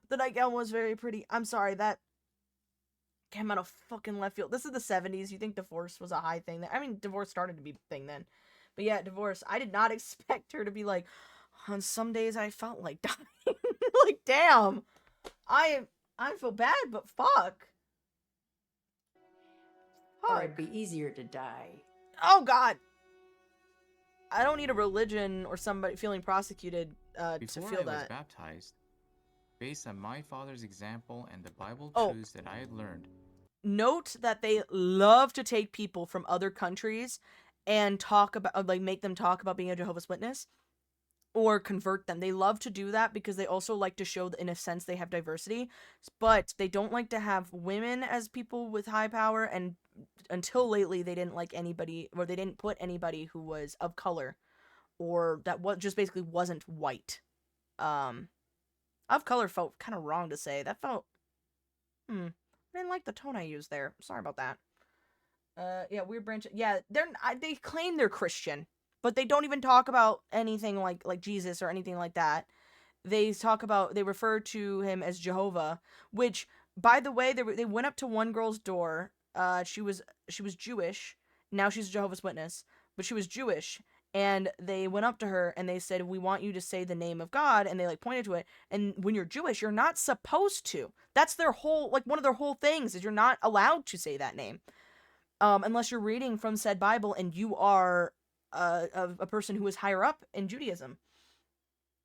The nightgown was very pretty. I'm sorry, that came out of fucking left field. This is the 70s. You think divorce was a high thing? I mean, divorce started to be a thing then. But yeah, divorce. I did not expect her to be like, on some days I felt like dying. Like, damn. I feel bad, but fuck. Or it'd be easier to die. Oh, God. I don't need a religion or somebody feeling prosecuted to feel that. Before I was baptized, based on my father's example and the Bible truths that I had learned. Note that they love to take people from other countries and talk about, like, make them talk about being a Jehovah's Witness or convert them. They love to do that because they also like to show that, in a sense, they have diversity, but they don't like to have women as people with high power, and until lately, they didn't like anybody, or they didn't put anybody who was of color or that just basically wasn't white. Of color felt kind of wrong to say. That felt, I didn't like the tone I used there. Sorry about that. Yeah, weird branch. Yeah, they claim they're Christian, but they don't even talk about anything like Jesus or anything like that. They refer to him as Jehovah, which, by the way, they went up to one girl's door. She was Jewish. Now she's a Jehovah's Witness, but she was Jewish. And they went up to her and they said, "We want you to say the name of God." And they like pointed to it. And when you're Jewish, you're not supposed to. That's their whole, like, one of their whole things is you're not allowed to say that name. Unless you're reading from said Bible and you are a person who is higher up in Judaism.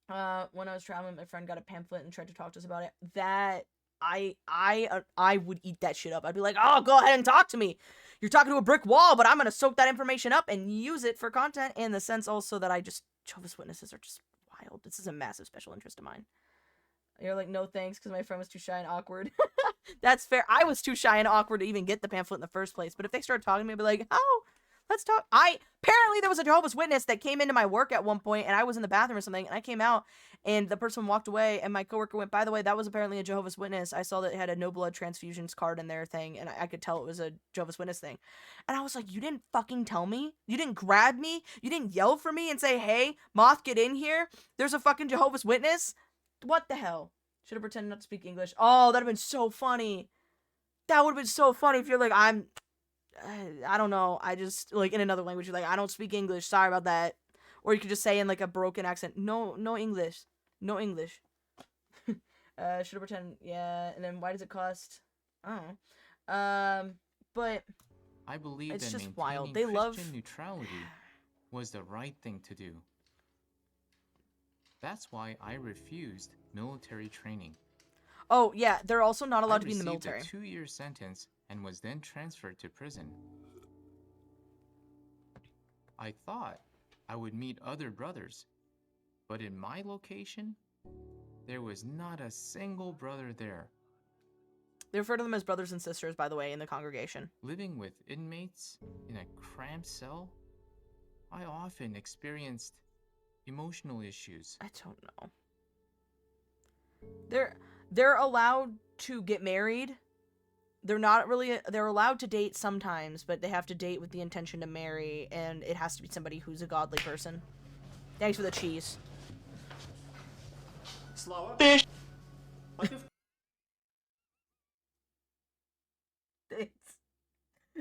When I was traveling, my friend got a pamphlet and tried to talk to us about it. That I would eat that shit up. I'd be like, "Oh, go ahead and talk to me. You're talking to a brick wall, but I'm gonna soak that information up and use it for content." In the sense also that Jehovah's Witnesses are just wild. This is a massive special interest of mine. You're like, "No thanks," because my friend was too shy and awkward. That's fair. I was too shy and awkward to even get the pamphlet in the first place. But if they started talking to me, I'd be like, "Oh, let's talk." Apparently there was a Jehovah's Witness that came into my work at one point, and I was in the bathroom or something, and I came out, and the person walked away, and my coworker went, "By the way, that was apparently a Jehovah's Witness. I saw that it had a no blood transfusions card in their thing, and I could tell it was a Jehovah's Witness thing." And I was like, "You didn't fucking tell me? You didn't grab me? You didn't yell for me and say, 'Hey, Moth, get in here. There's a fucking Jehovah's Witness'? What the hell?" Should have pretended not to speak English. Oh, that'd have been so funny. That would have been so funny if you're like, I don't know, I just, like, in another language, you're like, "I don't speak English, sorry about that." Or you could just say in, like, a broken accent, no English. No English. Should have pretended, yeah, and then why does it cost? I don't know. But I believe it's that just maintaining wild. They Christian love neutrality was the right thing to do. That's why I refused military training. Oh, yeah, they're also not allowed to be in the received military. a 2-year sentence and was then transferred to prison. I thought I would meet other brothers, but in my location, there was not a single brother there. They refer to them as brothers and sisters, by the way, in the congregation. Living with inmates in a cramped cell, I often experienced emotional issues. I don't know. They're allowed to get married. They're allowed to date sometimes, but they have to date with the intention to marry, and it has to be somebody who's a godly person. Thanks for the cheese. Slower. Thanks.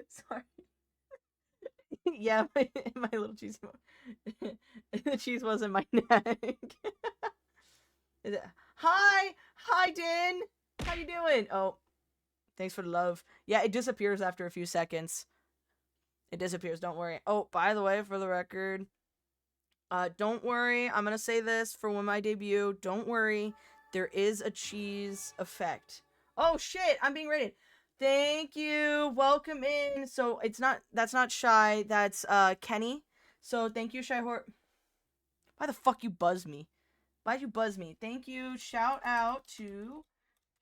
Sorry. Yeah, my little cheese. The cheese was in my neck. Hi, Din. How you doing? Oh, thanks for the love. Yeah, it disappears after a few seconds. It disappears. Don't worry. Oh, by the way, for the record, don't worry. I'm gonna say this for when I debut. Don't worry. There is a cheese effect. Oh shit! I'm being rated. Thank you. Welcome in. So that's not Shy. That's Kenny. So thank you, Shy Hort. Why the fuck you buzz me? Why'd you buzz me? Thank you. Shout out to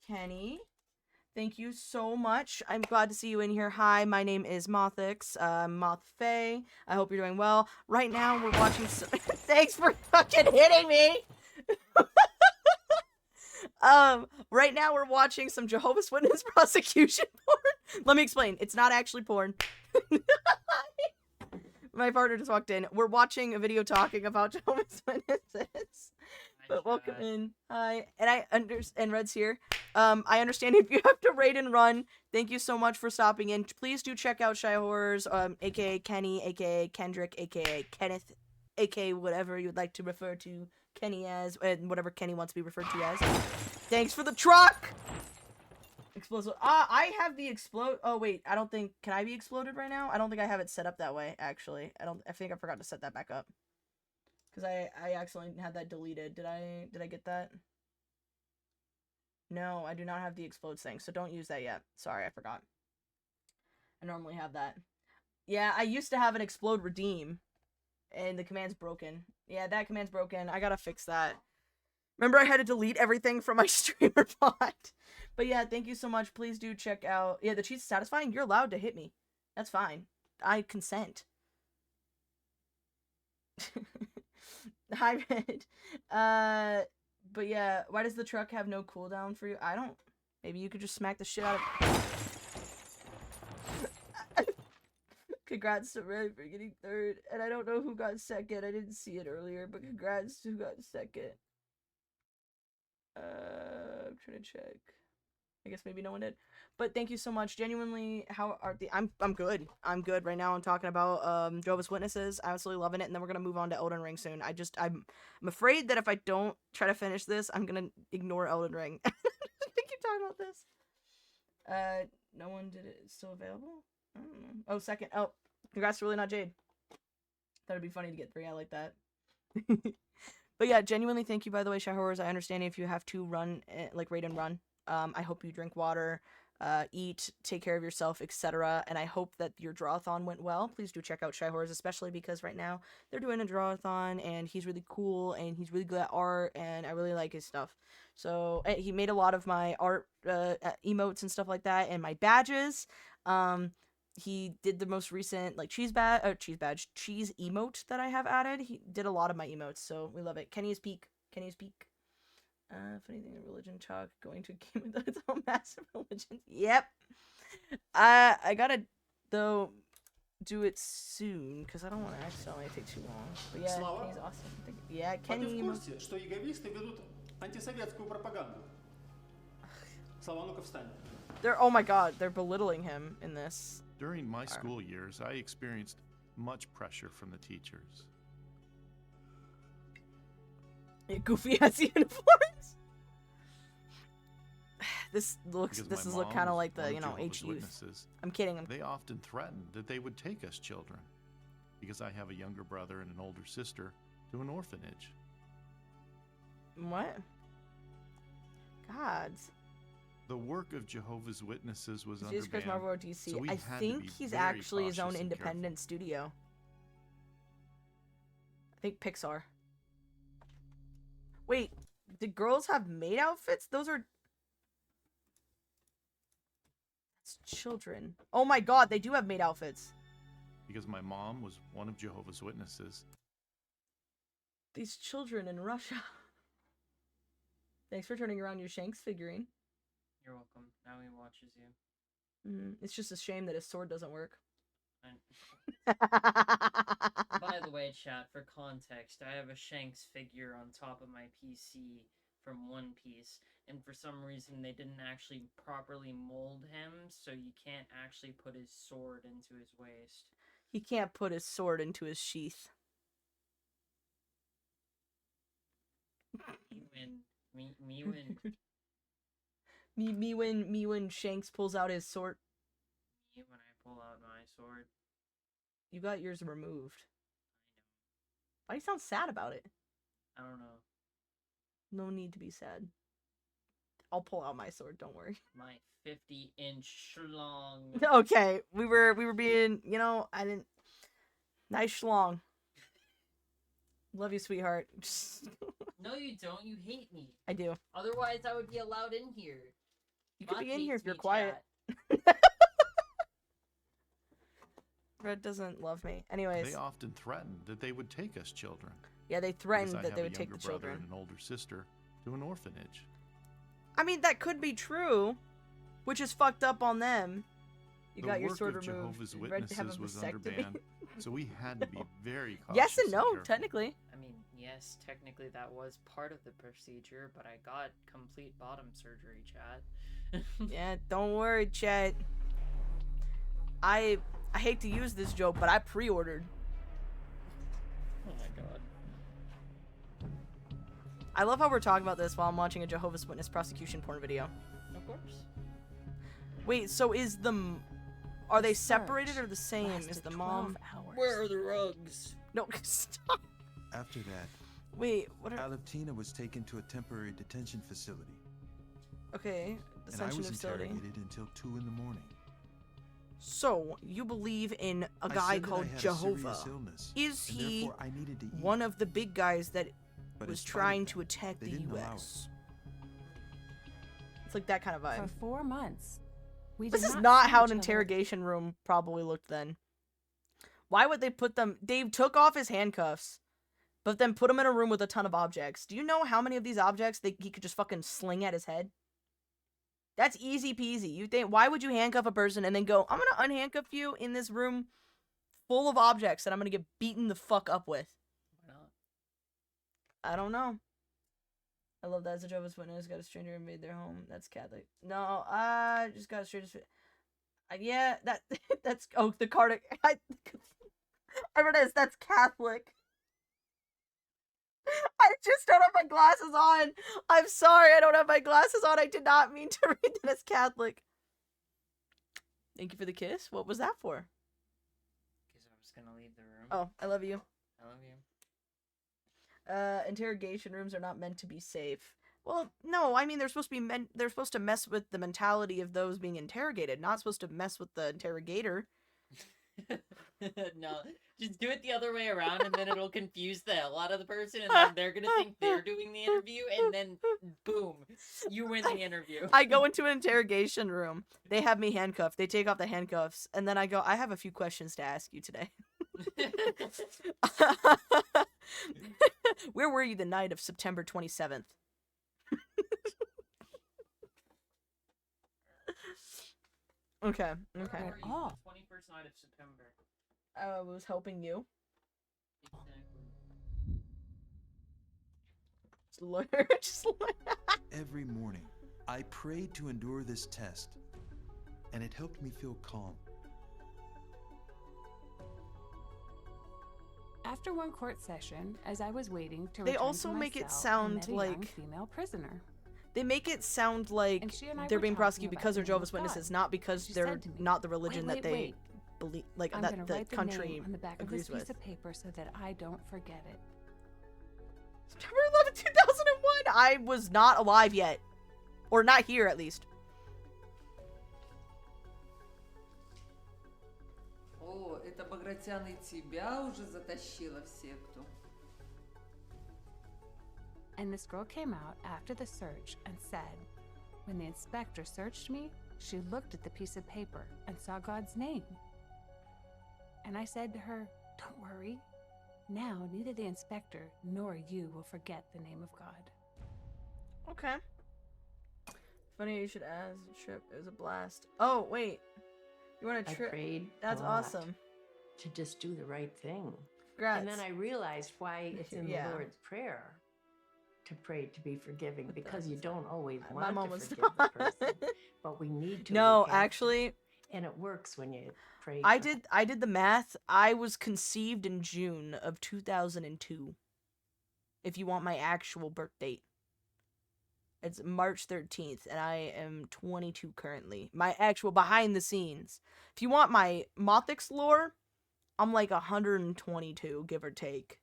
Kenny. Thank you so much. I'm glad to see you in here. Hi, my name is Mothix, Moth Faye. I hope you're doing well. Right now, we're watching some... Thanks for fucking hitting me! Right now, we're watching some Jehovah's Witness prosecution porn. Let me explain. It's not actually porn. My partner just walked in. We're watching a video talking about Jehovah's Witnesses. But welcome in. Hi. And Red's here. I understand if you have to raid and run. Thank you so much for stopping in. Please do check out Shy Horrors, aka Kenny, aka Kendrick, aka Kenneth, aka whatever you would like to refer to Kenny as, and whatever Kenny wants to be referred to as. Thanks for the truck! Explosive. I have the explode. Oh, wait. I don't think. Can I be exploded right now? I don't think I have it set up that way, actually. I think I forgot to set that back up. Because I accidentally had that deleted. Did I get that? No, I do not have the explode thing, so don't use that yet. Sorry, I forgot. I normally have that. Yeah, I used to have an explode redeem, and the command's broken. Yeah, that command's broken. I gotta fix that. Remember, I had to delete everything from my streamer bot. But yeah, thank you so much. Please do check out... Yeah, the cheat's satisfying. You're allowed to hit me. That's fine. I consent. Hi, Red. But yeah, why does the truck have no cooldown for you? I don't... Maybe you could just smack the shit out of... Congrats to Red for getting third. And I don't know who got second. I didn't see it earlier, but congrats to who got second. I'm trying to check. I guess maybe no one did. But thank you so much. Genuinely, how are the... I'm good. I'm good. Right now I'm talking about Jehovah's Witnesses. I'm absolutely loving it, and then we're gonna move on to Elden Ring soon. I'm afraid that if I don't try to finish this, I'm gonna ignore Elden Ring. I keep talking about this. No one did it. It's still available? I don't know. Oh, second. Oh, congrats to Really Not Jade. Thought it'd be funny to get 3 out like that. But yeah, genuinely thank you, by the way, Shy Horrors. I understand if you have to run, like, raid and run. I hope you drink water, eat, take care of yourself, etc. And I hope that your drawathon went well. Please do check out Shy Horrors, especially because right now they're doing a drawathon, and he's really cool, and he's really good at art, and I really like his stuff. So he made a lot of my art emotes and stuff like that, and my badges. He did the most recent, like, cheese emote that I have added. He did a lot of my emotes, so we love it. Kenny's Peak. Funny thing, religion talk, going to a game with its own massive religion. Yep. I gotta, though, do it soon, because I don't want to accidentally take too long. But yeah, Слава? Kenny's awesome. Yeah, А ты Kenny... в курсе, что яговисты ведут антисоветскую пропаганду? Слава, ну-ка встань. Oh my god, they're belittling him in this. During my school years, I experienced much pressure from the teachers. Yeah, Goofy has uniforms. This looks kind of like the, you know, HU. I'm kidding. They often threatened that they would take us children because I have a younger brother and an older sister to an orphanage. What? Gods. The work of Jehovah's Witnesses was under Jesus Christ, ban, Marvel or DC. so we I had to think be he's very actually his own cautious and independent studio. I think Pixar. Wait, did girls have maid outfits? Those are... That's children. Oh my god, they do have maid outfits. Because my mom was one of Jehovah's Witnesses. These children in Russia. Thanks for turning around your Shanks figurine. You're welcome. Now he watches you. It's just a shame that his sword doesn't work. By the way, chat, for context, I have a Shanks figure on top of my PC from One Piece, and for some reason they didn't actually properly mold him, so you can't actually put his sword into his waist. He can't put his sword into his sheath. Me win. Me win. Me when Shanks pulls out his sword. Me when I pull out my sword. You got yours removed. Why do you sound sad about it? I don't know. No need to be sad. I'll pull out my sword, don't worry. My 50-inch schlong. Okay, we were being, you know, I didn't. Nice schlong. Love you, sweetheart. No, you don't. You hate me. I do. Otherwise, I would be allowed in here. You could Bot be in here hates if you're me, quiet. chat. Red doesn't love me. Anyways, They often threatened that they would take us children. yeah, they because threatened I that have they a would take the younger brother children. and an older sister to an orphanage. I mean, that could be true, which is fucked up on them. You The got your work sword of removed. Jehovah's Red to have a Witnesses was under vasectomy. ban, so we had to be very cautious. Yes and no, careful. technically. I mean, yes, technically that was part of the procedure, but I got complete bottom surgery, chat. Yeah, don't worry, Chet. I hate to use this joke, but I pre-ordered. Oh my god. I love how we're talking about this while I'm watching a Jehovah's Witness prosecution porn video. Of course. Wait, so are they The separated search or the same? Is lasted the 12 mom? hours. Where are the rugs? No, stop. After that, Wait, what are? Albertina was taken to a temporary detention facility, Okay, and I detention was facility. interrogated until 2 in the morning. So you believe in a I guy said that I called had a Jehovah? serious illness, Is and he therefore I needed to eat. one of the big guys that But was in spite of trying that, to attack they the didn't allow it. U.S.? It's like that kind of vibe. For 4 months. We This did is not not see how each an other. interrogation room probably looked then. Why would they put them? Dave took off his handcuffs, but then put him in a room with a ton of objects. Do you know how many of these objects he could just fucking sling at his head? That's easy peasy. You think, why would you handcuff a person and then go, I'm gonna unhandcuff you in this room full of objects that I'm gonna get beaten the fuck up with? Why not? I don't know. I love that. As a Jehovah's Witness, got a stranger invade their home. That's Catholic. No, I just got a stranger. Yeah, that's the card. I read this. That's Catholic. I just don't have my glasses on. I'm sorry, I don't have my glasses on. I did not mean to read that as Catholic. Thank you for the kiss. What was that for? Because I was gonna leave the room. Oh, I love you. I love you. Interrogation rooms are not meant to be safe. Well, no, I mean they're supposed to be they're supposed to mess with the mentality of those being interrogated, not supposed to mess with the interrogator. No, just do it the other way around, and then it'll confuse the hell out of the person, and then they're gonna think they're doing the interview, and then boom, you win the interview. I go into an interrogation room. They have me handcuffed. They take off the handcuffs, and then I go, I have a few questions to ask you today. Where were you the night of September 27th? Okay. Where Okay. were you off. the 21st night of September? I was helping you. Exactly. Just lawyer. Just lawyer. Every morning, I prayed to endure this test, and it helped me feel calm. After one court session, as I was waiting to They return also to my make it cell, I sound met a young like- female prisoner. They make it sound like And she and I they're were being talking prosecuted about because they're the name of Jehovah's Witnesses, God. not because She they're said to me, not the religion wait, that they wait. believe, like I'm that gonna the write the country name on the back of agrees this piece with. of paper so that I don't forget it. September 11th, 2001. I was not alive yet, or not here at least. О, это Багратян и тебя уже затащила в секту. And this girl came out after the search and said, when the inspector searched me, she looked at the piece of paper and saw God's name. And I said to her, don't worry. Now, neither the inspector nor you will forget the name of God. Okay. Funny you should ask. Trip. It was a blast. Oh wait, you want to I trip? prayed That's a lot awesome. to just do the right thing. Congrats. And then I realized why it's in Yeah. the Lord's Prayer to pray to be forgiven, because you don't always My want mom to was forgive not. the person, but we need to. No, we have to. actually, And it works when you pray. I did the math. I was conceived in June of 2002. If you want my actual birth date. It's March 13th, and I am 22 currently. My actual behind the scenes. If you want my Mothix lore, I'm like 122, give or take.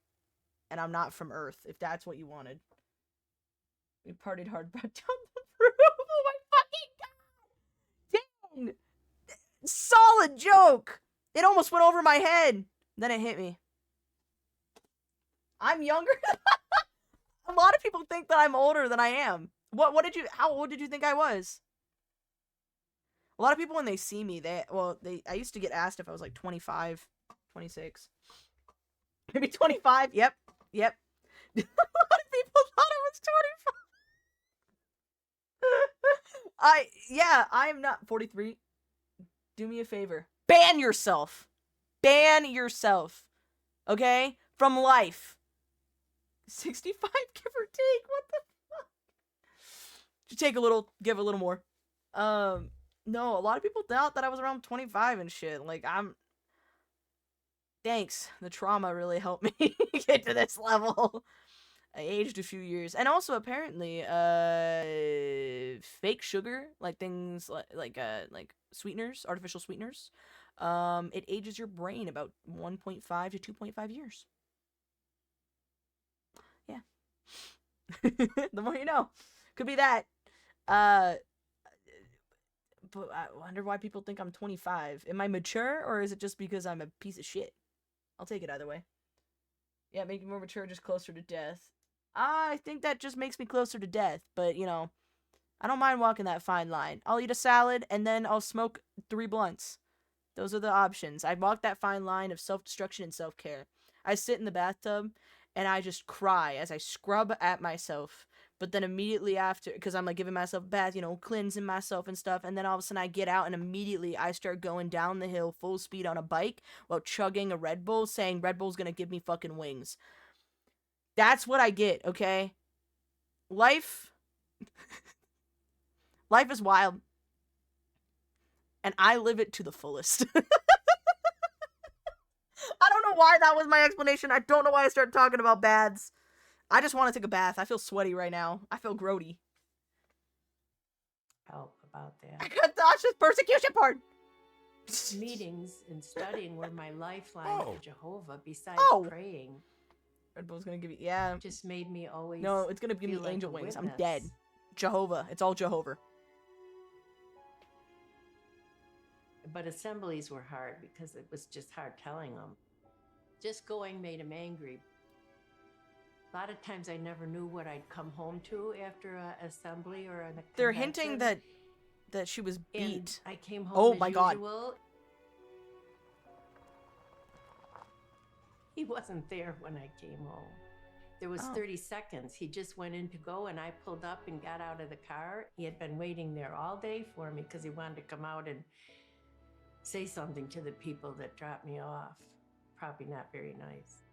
And I'm not from Earth, if that's what you wanted. We partied hard back down the roof. Oh my fucking god! Dang! Solid joke! It almost went over my head. Then it hit me. I'm younger. A lot of people think that I'm older than I am. How old did you think I was? A lot of people when they see me, I used to get asked if I was like 25, 26. Maybe 25. Yep. A lot of people thought I was 25. I am not 43. Do me a favor. Ban yourself. Ban yourself. Okay? From life. 65, give or take. What the fuck? Just take a little, give a little more. No, a lot of people doubt that I was around 25 and shit. Like, thanks. The trauma really helped me get to this level. I aged a few years. And also, apparently, fake sugar, like things like sweeteners, artificial sweeteners, it ages your brain about 1.5 to 2.5 years. Yeah. The more you know. Could be that. But I wonder why people think I'm 25. Am I mature, or is it just because I'm a piece of shit? I'll take it either way. Yeah, make me more mature, just closer to death. I think that just makes me closer to death, but, you know, I don't mind walking that fine line. I'll eat a salad, and then I'll smoke 3 blunts. Those are the options. I walk that fine line of self-destruction and self-care. I sit in the bathtub, and I just cry as I scrub at myself. But then immediately after, because I'm like giving myself a bath, you know, cleansing myself and stuff. And then all of a sudden I get out and immediately I start going down the hill full speed on a bike while chugging a Red Bull, saying Red Bull's gonna give me fucking wings. That's what I get, okay? Life is wild. And I live it to the fullest. I don't know why that was my explanation. I don't know why I started talking about baths. I just want to take a bath. I feel sweaty right now. I feel grody. Help about that. I got Dasha's persecution part. Meetings and studying were my lifeline to Jehovah besides praying. Red Bull's gonna give you, yeah. Just made me always. No, it's gonna give me like angel a wings. I'm witness. dead. Jehovah. It's all Jehovah. But assemblies were hard because it was just hard telling them. Just going made him angry. A lot of times I never knew what I'd come home to after an assembly or a convention. They're hinting that she was beat. And I came home Oh as my god. usual. He wasn't there when I came home. There was 30 seconds. He just went in to go, and I pulled up and got out of the car. He had been waiting there all day for me because he wanted to come out and say something to the people that dropped me off. Probably not very nice.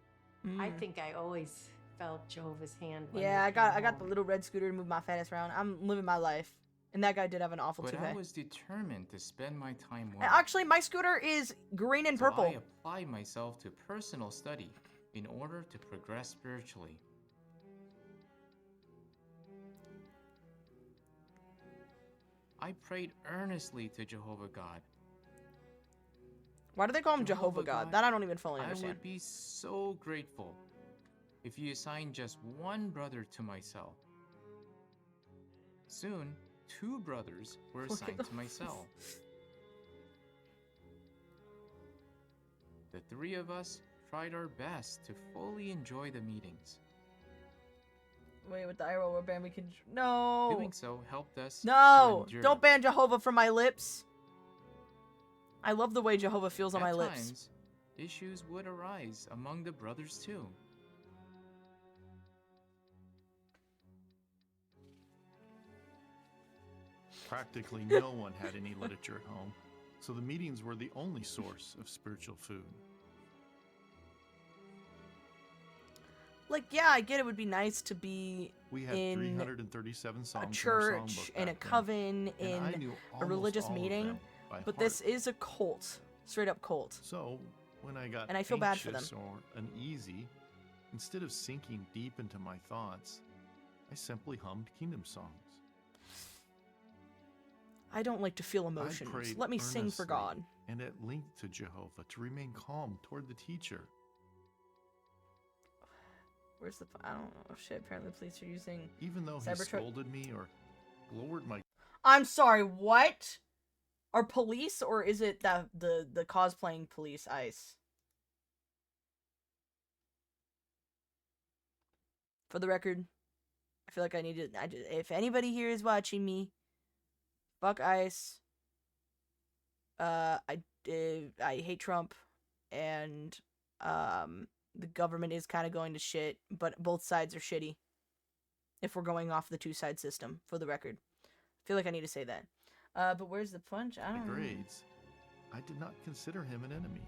I think I always felt Jehovah's hand. When Yeah, I got the little red scooter to move my fat ass around. I'm living my life. And that guy did have an awful But toupee. I was determined to spend my time well. Actually, my scooter is green and purple. So I applied myself to personal study in order to progress spiritually. I prayed earnestly to Jehovah God. Why do they call him Jehovah God? That I don't even fully I understand. would be so grateful if you assigned just one brother to my cell. Soon, 2 brothers were assigned to my cell. The 3 of us tried our best to fully enjoy the meetings. Wait, with the eye roll band we can... No! Doing so helped us to No! endure. Don't ban Jehovah from my lips! I love the way Jehovah feels on my At lips. times, issues would arise among the brothers too. Practically no one had any literature at home, so the meetings were the only source of spiritual food. Like, yeah, I get it would be nice to be We had in 337 songs a in our church, songbook in a back then, coven, and I in knew a religious almost all of meeting, them by But heart. this is a cult. Straight up cult. So, when I got And I feel bad for them. anxious or uneasy, instead of sinking deep into my thoughts, I simply hummed kingdom songs. I don't like to feel I emotions. prayed Let me sing for earnestly God. and at length to Jehovah to remain calm toward the teacher. Where's the... I don't know. Shit, apparently the police are using... Even though he Cybertruck- scolded me or lowered my I'm sorry, what? Are police, or is it the cosplaying police ICE? For the record, I feel like I need to... if anybody here is watching me, fuck ICE. I hate Trump, and the government is kind of going to shit, but both sides are shitty. If we're going off the two-side system, for the record. I feel like I need to say that. But where's the punch? I don't know. grades, I did not consider him an enemy.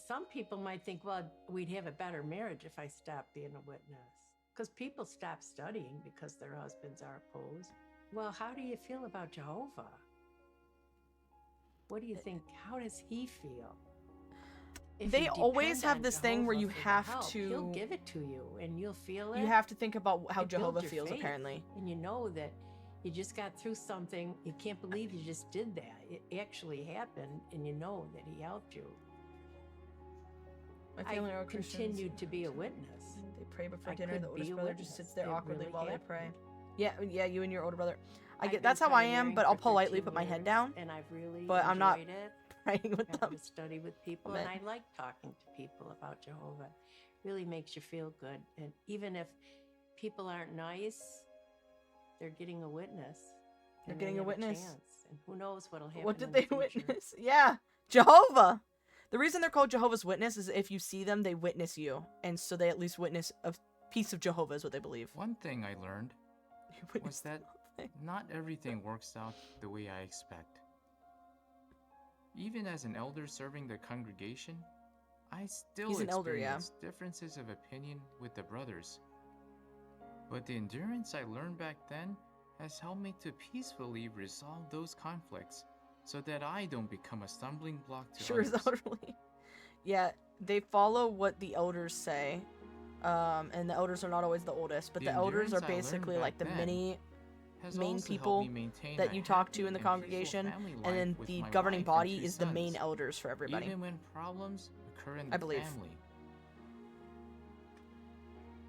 Some people might think, well, we'd have a better marriage if I stopped being a witness. Because people stop studying because their husbands are opposed. Well, how do you feel about Jehovah? What do you think? How does he feel? If They you always depend have on this thing where Jehovah you for the have help, to- He'll give it to you, and you'll feel it. You have to think about how It builds Jehovah your feels, faith, apparently. And you know that you just got through something. You can't believe you just did that. It actually happened, and you know that he helped you. My I family are Christians. continued to be a witness. They pray before I dinner. could The oldest be a brother witness. just sits there It awkwardly really while they pray. happened. Yeah, you and your older brother. I I've get been that's how I am, pioneering but I'll for politely 13 put my head years, down, and I've really but I'm not enjoyed it. praying with Having them. to study with people, Amen. and I like talking to people about Jehovah. Really makes you feel good, and even if people aren't nice, they're getting a witness. They're and getting they a have witness. chance, and who knows what'll happen? What did in they the future. witness? Yeah, Jehovah. The reason they're called Jehovah's Witness is if you see them, they witness you, and so they at least witness a piece of Jehovah is what they believe. One thing I learned You was witness the that whole thing. not everything works out the way I expect. Even as an elder serving the congregation, I still He's an elder, yeah. experience differences of opinion with the brothers. But the endurance I learned back then has helped me to peacefully resolve those conflicts so that I don't become a stumbling block to Sure is others. elderly. Yeah, they follow what the elders say, and the elders are not always the oldest, but The the elders are endurance I learned basically back like the then many Has main also helped people me maintain that a you talk to happy in the and peaceful congregation, family and then life with the my governing wife and body 2 is the main sons, elders for everybody. even when problems occur in I the believe. family.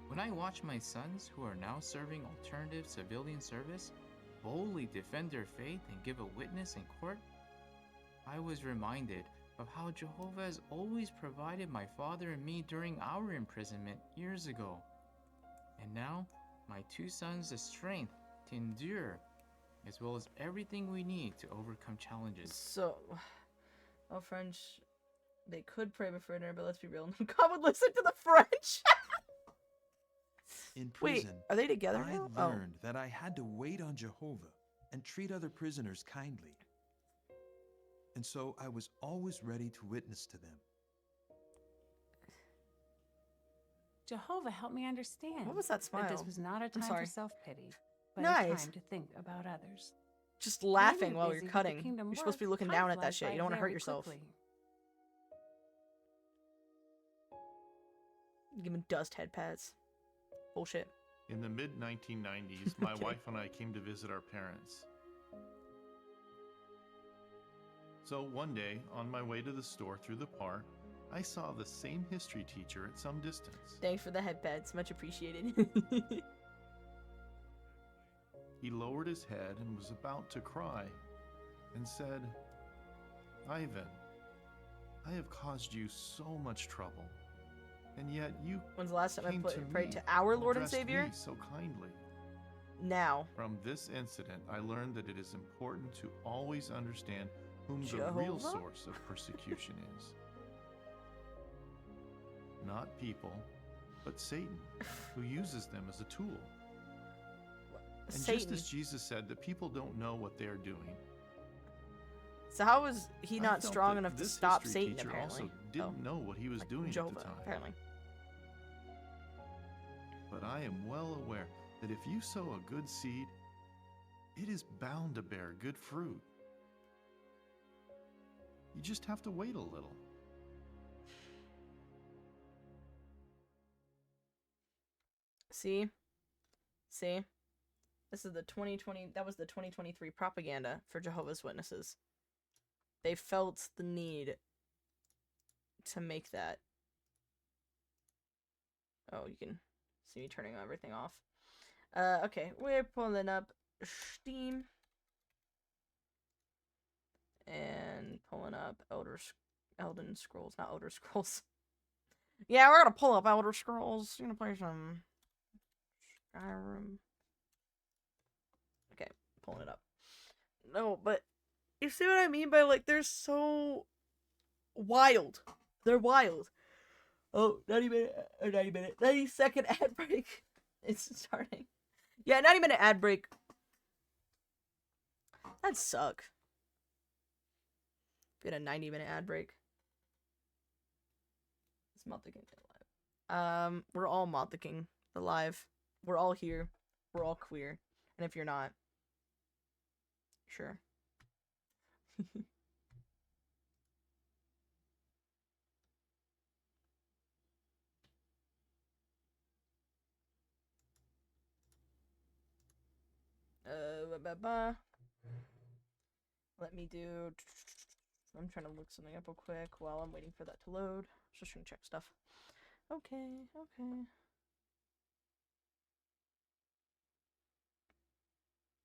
When I watch my sons, who are now serving alternative civilian service, boldly defend their faith and give a witness in court, I was reminded of how Jehovah has always provided my father and me during our imprisonment years ago. And now, my 2 sons the strength to endure, as well as everything we need to overcome challenges. So, well, French, they could pray before dinner, but let's be real, no God would listen to the French. In Wait, prison, are they together I now? learned that I had to wait on Jehovah and treat other prisoners kindly. And so I was always ready to witness to them. Jehovah helped me understand What was that that this smile? was not a time sorry. for self-pity, but Nice. a time to think about others. Just When laughing you're while busy you're with the cutting. kingdom You're supposed to be work, looking time down at that flies shit. by You don't want to hurt very yourself. quickly. Give him dust head pads. Bullshit. In the mid 1990s, my Okay. wife and I came to visit our parents. So one day, on my way to the store through the park, I saw the same history teacher at some distance. Thanks for the head pads. Much appreciated. He lowered his head and was about to cry and said, "Ivan, I have caused you so much trouble, and yet you When's the last time I came to prayed me to our Lord and addressed Savior? me so kindly." Now. From this incident, I learned that it is important to always understand whom the real Jehovah? source of persecution is. Not people, but Satan, who uses them as a tool. And just Satan. as Jesus said that people don't know what they're doing, So how was he I not felt strong that enough to this stop history Satan, teacher apparently? also didn't know what he was Like doing Jehovah, at the time. apparently. but I am well aware that if you sow a good seed, it is bound to bear good fruit. You just have to wait a little. See? See? This is the 2020, that was the 2023 propaganda for Jehovah's Witnesses. They felt the need to make that. Oh, you can see me turning everything off. Okay, we're pulling up Steam. And pulling up Elden Scrolls, not Elder Scrolls. Yeah, we're gonna pull up Elder Scrolls. We're gonna play some Skyrim. Okay, pulling it up. No, but you see what I mean by, like, they're so wild. They're wild. Oh, 90-second ad break. It's starting. Yeah, 90-minute ad break. That'd suck. Get a 90-minute ad break. It's Mod the King live. We're all Mod the King the live. We're all here. We're all queer. And if you're not, sure. Let me do. I'm trying to look something up real quick while I'm waiting for that to load. Just trying to check stuff. Okay, okay.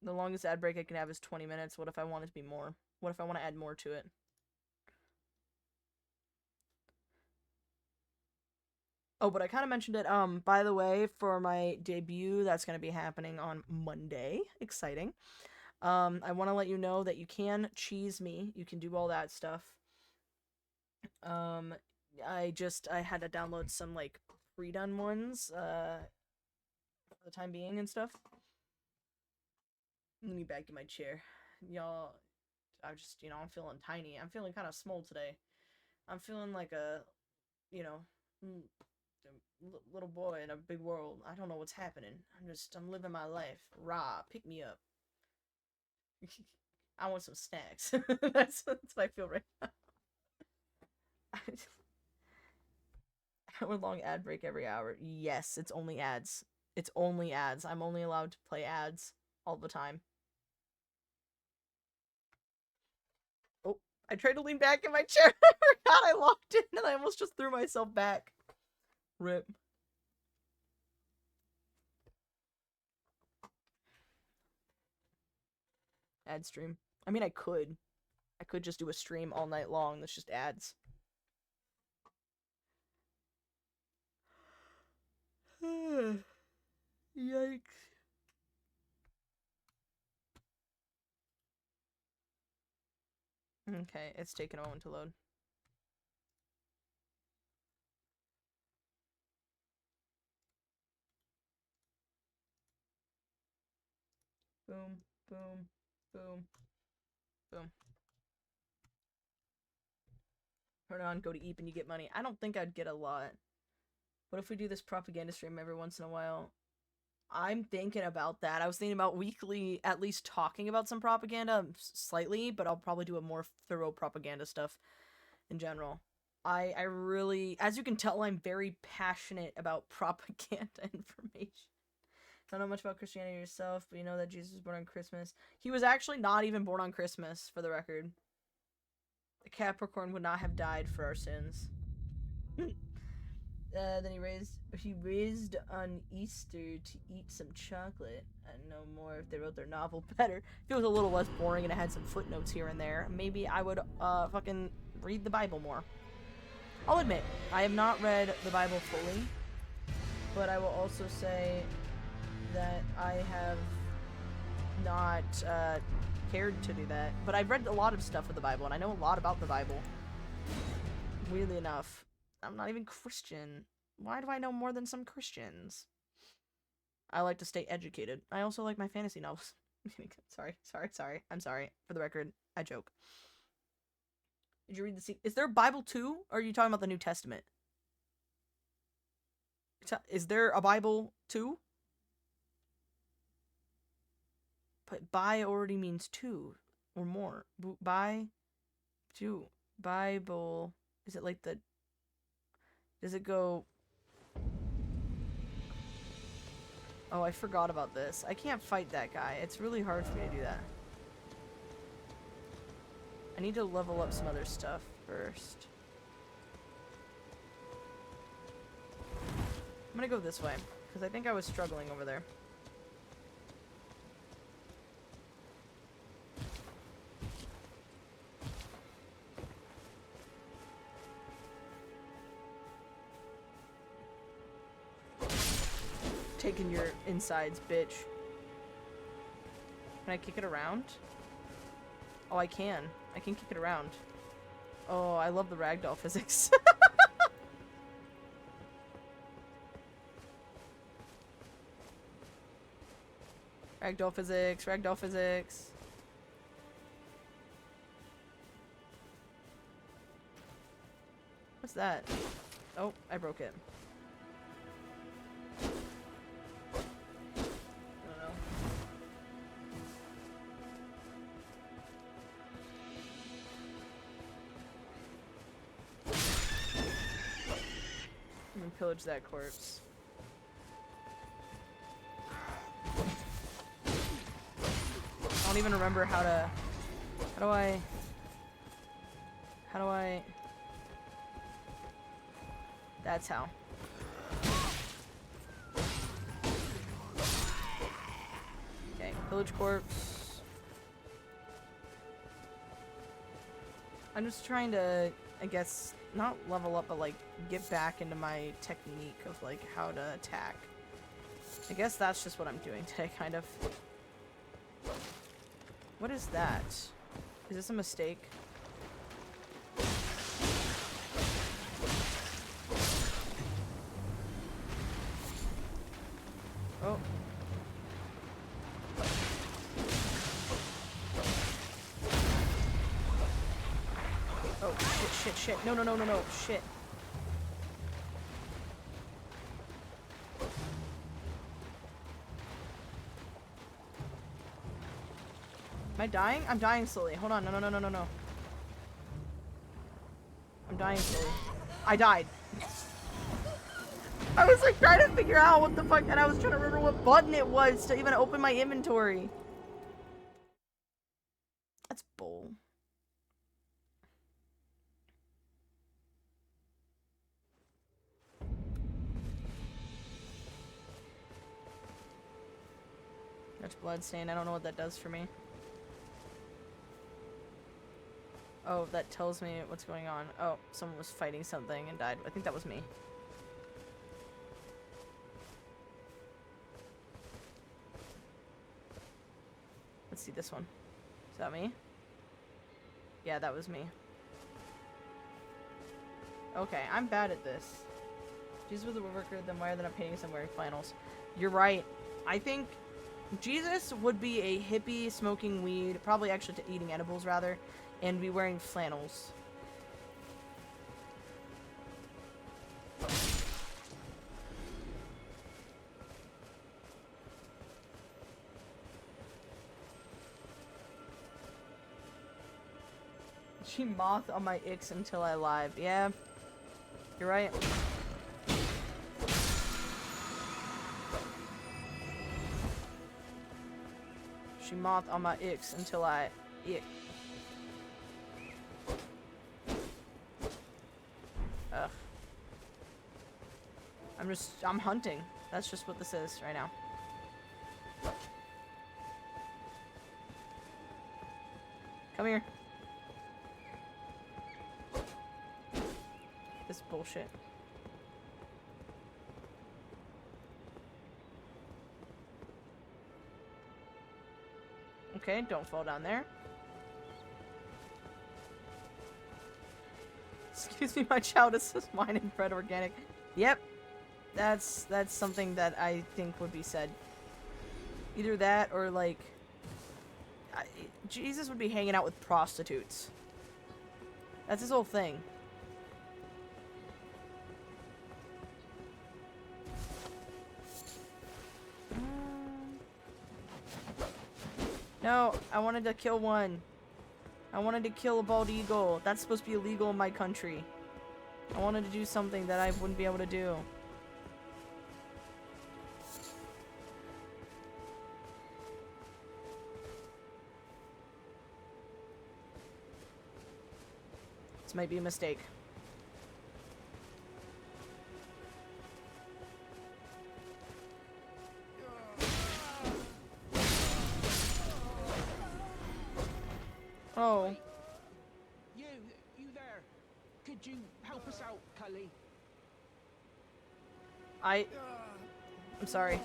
The longest ad break I can have is 20 minutes. What if I want it to be more? What if I want to add more to it? Oh, but I kind of mentioned it. By the way, for my debut, that's going to be happening on Monday. Exciting. I want to let you know that you can cheese me. You can do all that stuff. I had to download some, like, pre-done ones, for the time being and stuff. Let me back in my chair. Y'all, I'm feeling tiny. I'm feeling kind of small today. I'm feeling like a, little boy in a big world. I don't know what's happening. I'm living my life. Rah, pick me up. I want some snacks. That's what I feel right now. Hour-long ad break every hour. Yes, it's only ads. It's only ads. I'm only allowed to play ads all the time. Oh, I tried to lean back in my chair. I forgot I locked in and I almost just threw myself back. Rip. Ad stream. I mean, I could. I could just do a stream all night long that's just ads. Yikes. Okay, it's taking a moment to load. Boom, boom, boom, boom. Turn on, go to Eep and you get money. I don't think I'd get a lot. What if we do this propaganda stream every once in a while? I'm thinking about that. I was thinking about weekly, at least talking about some propaganda, slightly, but I'll probably do a more thorough propaganda stuff in general. I really, as you can tell, I'm very passionate about propaganda information. Don't know much about Christianity yourself, but you know that Jesus was born on Christmas. He was actually not even born on Christmas, for the record. The Capricorn would not have died for our sins. Then he raised on Easter to eat some chocolate. I know more if they wrote their novel better. If it was a little less boring and it had some footnotes here and there, maybe I would fucking read the Bible more. I'll admit, I have not read the Bible fully, but I will also say that I have not cared to do that. But I've read a lot of stuff with the Bible, and I know a lot about the Bible. Weirdly enough. I'm not even Christian. Why do I know more than some Christians? I like to stay educated. I also like my fantasy novels. Sorry. I'm sorry. For the record, I joke. Did you read is there a Bible too? Or are you talking about the New Testament? Is there a Bible too? But bi already means two or more. Bi, two, Bible. Is it like the... Does it go... Oh, I forgot about this. I can't fight that guy. It's really hard for me to do that. I need to level up some other stuff first. I'm gonna go this way, because I think I was struggling over there. Taking your insides, bitch. Can I kick it around? Oh, I can. I can kick it around. Oh, I love the ragdoll physics. Ragdoll physics, ragdoll physics. What's that? Oh, I broke it. Pillage that corpse. I don't even remember how to... How do I... That's how. Okay, pillage corpse. I'm just trying to, I guess, not level up, but like get back into my technique of like how to attack. I guess that's just what I'm doing today, kind of. What is that? Is this a mistake? Oh. Oh, shit. No, shit. Am I dying? I'm dying slowly. Hold on, no. I'm dying slowly. I died. I was like trying to figure out what the fuck, and I was trying to remember what button it was to even open my inventory. That's bull. That's bloodstain. I don't know what that does for me. Oh, that tells me what's going on. Oh, someone was fighting something and died. I think that was me. Let's see this one. Is that me? Yeah, that was me. Okay, I'm bad at this. Jesus was a woodworker, then why are they not painting some wearing flannels? You're right. I think Jesus would be a hippie smoking weed, probably actually eating edibles rather, and be wearing flannels. She moth on my icks until I live. Yeah, you're right. She moth on my icks until I ick. Ugh. I'm hunting. That's just what this is right now. Come here. This bullshit. Okay, don't fall down there. Excuse me, my child, is this wine and bread organic? Yep. That's something that I think would be said. Either that or like... Jesus would be hanging out with prostitutes. That's his whole thing. No, I wanted to kill one. I wanted to kill a bald eagle. That's supposed to be illegal in my country. I wanted to do something that I wouldn't be able to do. This might be a mistake. Oh. You there? Could you help us out, Cully? I'm sorry.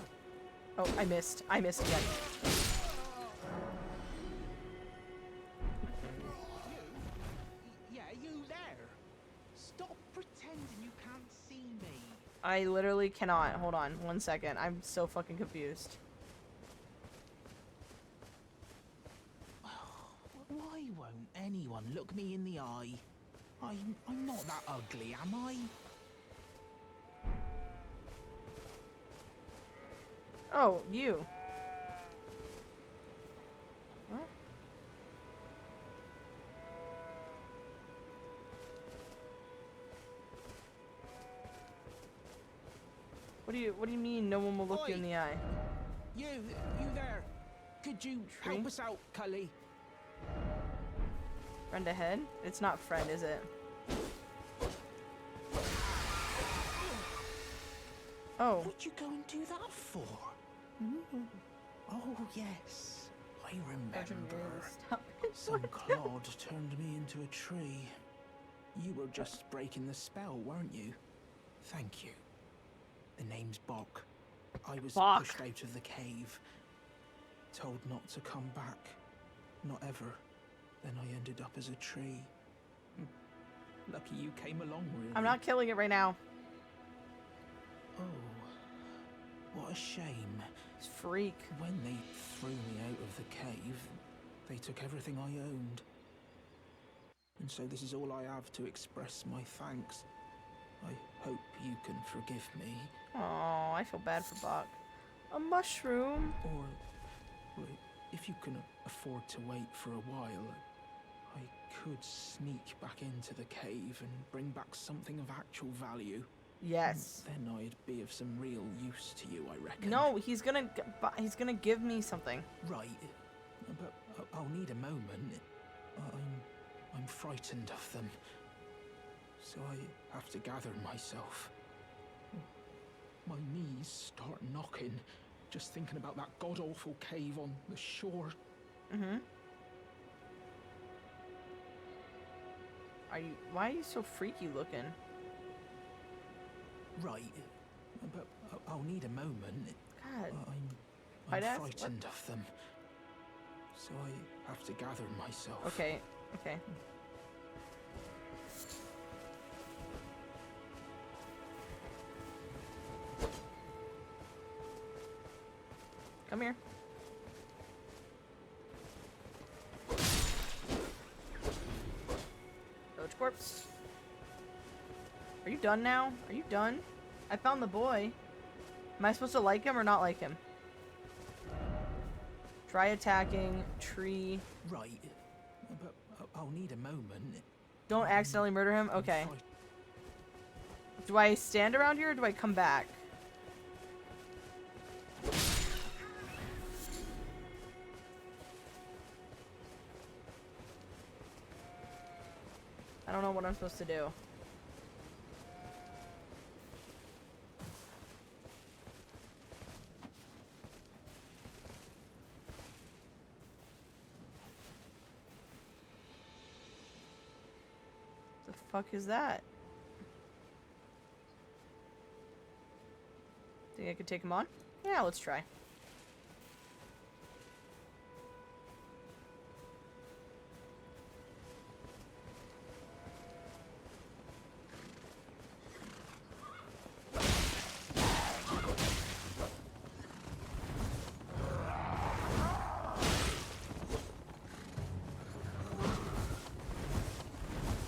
Oh, I missed. I missed again. Yeah, you there? Stop pretending you can't see me. I literally cannot. Hold on 1 second. I'm so fucking confused. Why won't anyone look me in the eye? I'm not that ugly, am I? Oh, you. What? What do you mean no one will look you in the eye? You there? Could you Tree? help us out, Cully? Friend ahead? It's not friend, is it? Oh. Would you go and do that for? Oh, yes. I remember. Some clod turned me into a tree. You were just breaking the spell, weren't you? Thank you. The name's Bok. I was Bok. pushed out of the cave. Told not to come back. Not ever. Then I ended up as a tree. Lucky you came along, really. I'm not killing it right now. Oh, what a shame. It's freak. When they threw me out of the cave, they took everything I owned. And so this is all I have to express my thanks. I hope you can forgive me. Oh, I feel bad for Bok. A mushroom? Or, well, if you can afford to wait for a while, I could sneak back into the cave and bring back something of actual value. Yes. Then I'd be of some real use to you, I reckon. No, he's gonna give me something. Right, but I'll need a moment. I'm frightened of them, so I have to gather myself. My knees start knocking, just thinking about that god-awful cave on the shore. Mm-hmm. Why are you so freaky looking? Right, but I'll need a moment. God. I'm frightened of them, so I have to gather myself. Okay, okay. Come here. Roach corpse. Are you done now? Are you done? I found the boy. Am I supposed to like him or not like him? Try attacking. Tree. Right, but I'll need a moment. Don't accidentally murder him? Okay. Do I stand around here or do I come back? I don't know what I'm supposed to do. The fuck is that? Think I could take him on? Yeah, let's try.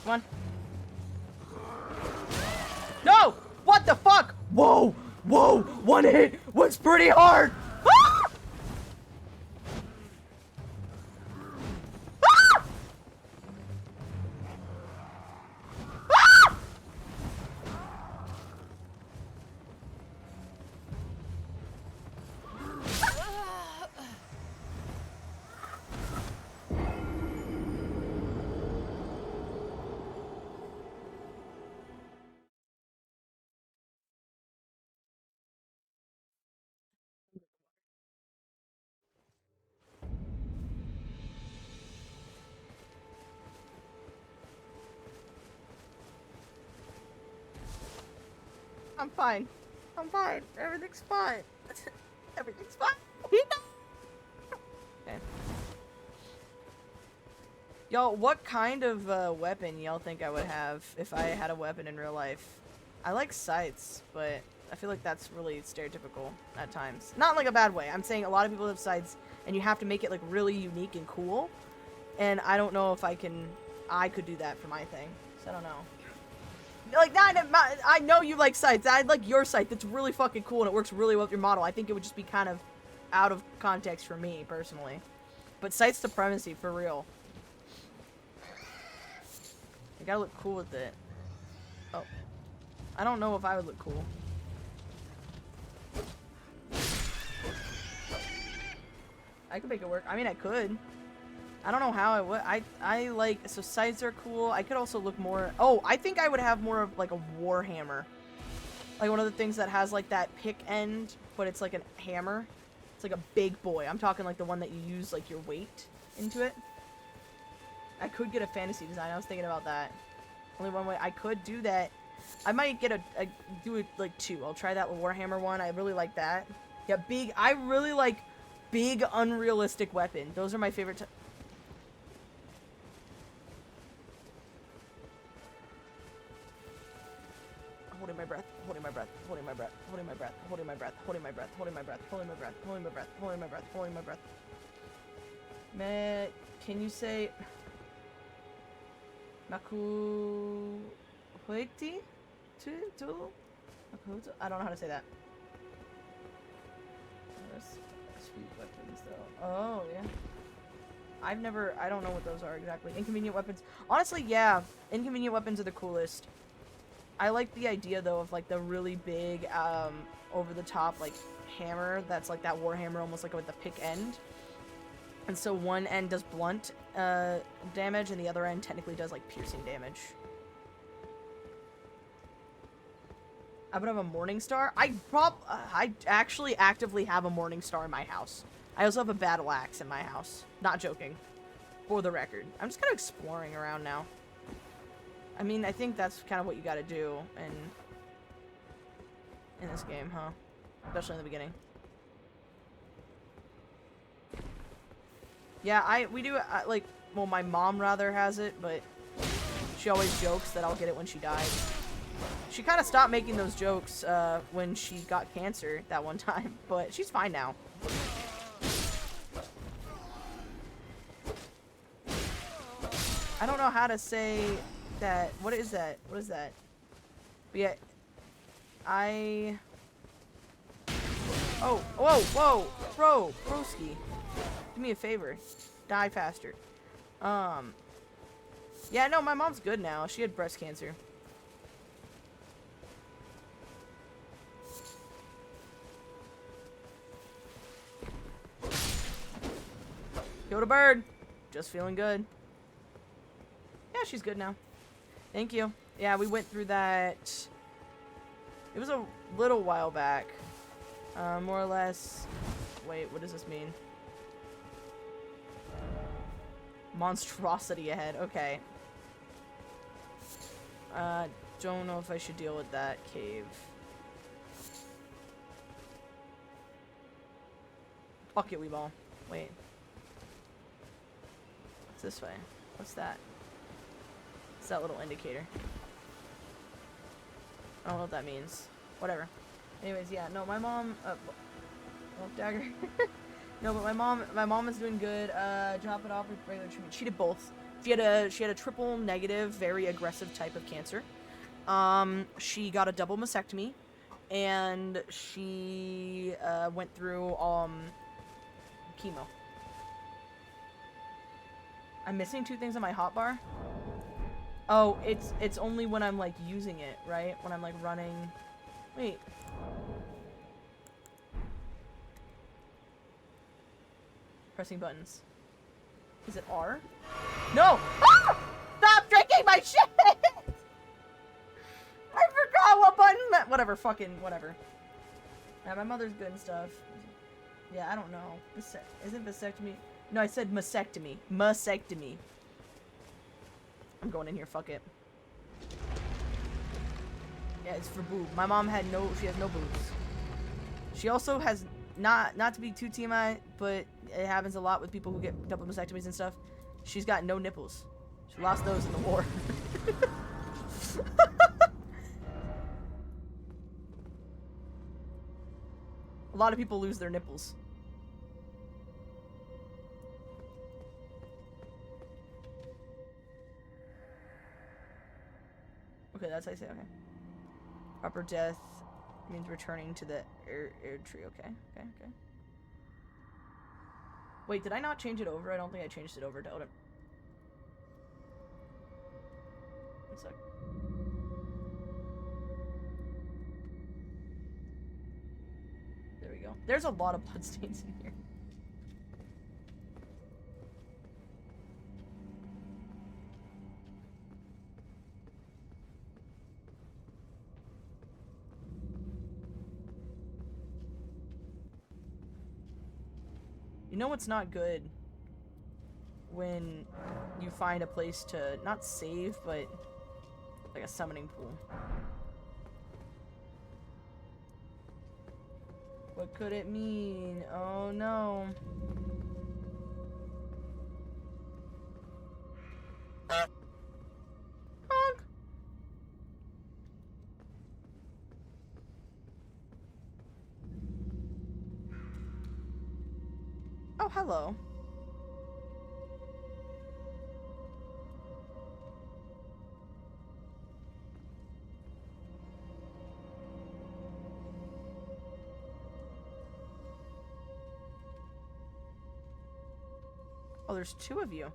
Come on. No! What the fuck? Whoa! Whoa! One hit was pretty hard! Ah! I'm fine. I'm fine. Everything's fine. Everything's fine. Okay. Y'all, what kind of weapon y'all think I would have if I had a weapon in real life? I like scythes, but I feel like that's really stereotypical at times. Not in like a bad way. I'm saying a lot of people have scythes, and you have to make it like really unique and cool. And I don't know if I could do that for my thing. So I don't know. Like, I know you like scythes. I like your scythe. That's really fucking cool, and it works really well with your model. I think it would just be kind of out of context for me, personally. But scythe supremacy, for real. You gotta look cool with it. Oh. I don't know if I would look cool. I could make it work. I mean, I could. I don't know how I would. I like, so scythes are cool. I could also look more, oh, I think I would have more of like a warhammer. Like one of the things that has like that pick end, but it's like a hammer. It's like a big boy. I'm talking like the one that you use like your weight into it. I could get a fantasy design. I was thinking about that. Only one way. I could do that. I might get do it like 2. I'll try that Warhammer one. I really like that. Yeah, big. I really like big, unrealistic weapon. Those are my favorite. Holding my breath. Holding my breath. Holding my breath. Holding my breath. Holding my breath. Holding my breath. Holding my breath. Holding my breath. Holding my breath. Holding my breath. Holding my breath. Man, can you say Maku Hoiti? I don't know how to say that. Sweet weapons though. Oh yeah. I don't know what those are exactly. Inconvenient weapons. Honestly, yeah. Inconvenient weapons are the coolest. I like the idea though of like the really big over the top like hammer that's like that warhammer almost like with the pick end. And so one end does blunt damage and the other end technically does like piercing damage. I would have a morning star. I actually actively have a morning star in my house. I also have a battle axe in my house. Not joking. For the record. I'm just kind of exploring around now. I mean, I think that's kind of what you gotta do in this game, huh? Especially in the beginning. Yeah, we do, like, well, my mom rather has it, but she always jokes that I'll get it when she dies. She kind of stopped making those jokes when she got cancer that one time, but she's fine now. I don't know how to say that. What is that? What is that? But yeah, oh, whoa, whoa, broski. Do me a favor. Die faster. Yeah, no, my mom's good now. She had breast cancer. Killed a bird. Just feeling good. Yeah, she's good now. Thank you. Yeah, we went through that. It was a little while back. More or less. Wait, what does this mean? Monstrosity ahead. Okay. Don't know if I should deal with that cave. Fuck it, Weeball. Wait. It's this way. What's that? It's that little indicator. I don't know what that means. Whatever. Anyways, yeah, no, my mom, oh, dagger. No, but my mom is doing good. Drop it off with regular treatment. She did both. She had a triple negative, very aggressive type of cancer. She got a double mastectomy, and she went through chemo. I'm missing 2 things on my hotbar. Oh, it's only when I'm like using it, right? When I'm like running. Wait. Pressing buttons. Is it R? No! Ah! Stop drinking my shit! I forgot what button meant. Whatever, fucking whatever. Yeah, my mother's good and stuff. Yeah, I don't know. Isn't vasectomy? No, I said mastectomy. Mastectomy. I'm going in here, fuck it. Yeah, it's for boob. My mom had no, she has no boobs. She also has, not to be too TMI, but it happens a lot with people who get double mastectomies and stuff. She's got no nipples. She lost those in the war. A lot of people lose their nipples. Okay, that's how I say okay. Proper death means returning to the air tree. Okay, okay, okay. Wait, did I not change it over? I don't think I changed it over to Elden. One sec. There we go. There's a lot of bloodstains in here. You know what's not good? When you find a place to not save, but like a summoning pool. What could it mean? Oh no. Honk. Oh, hello. Oh, there's two of you.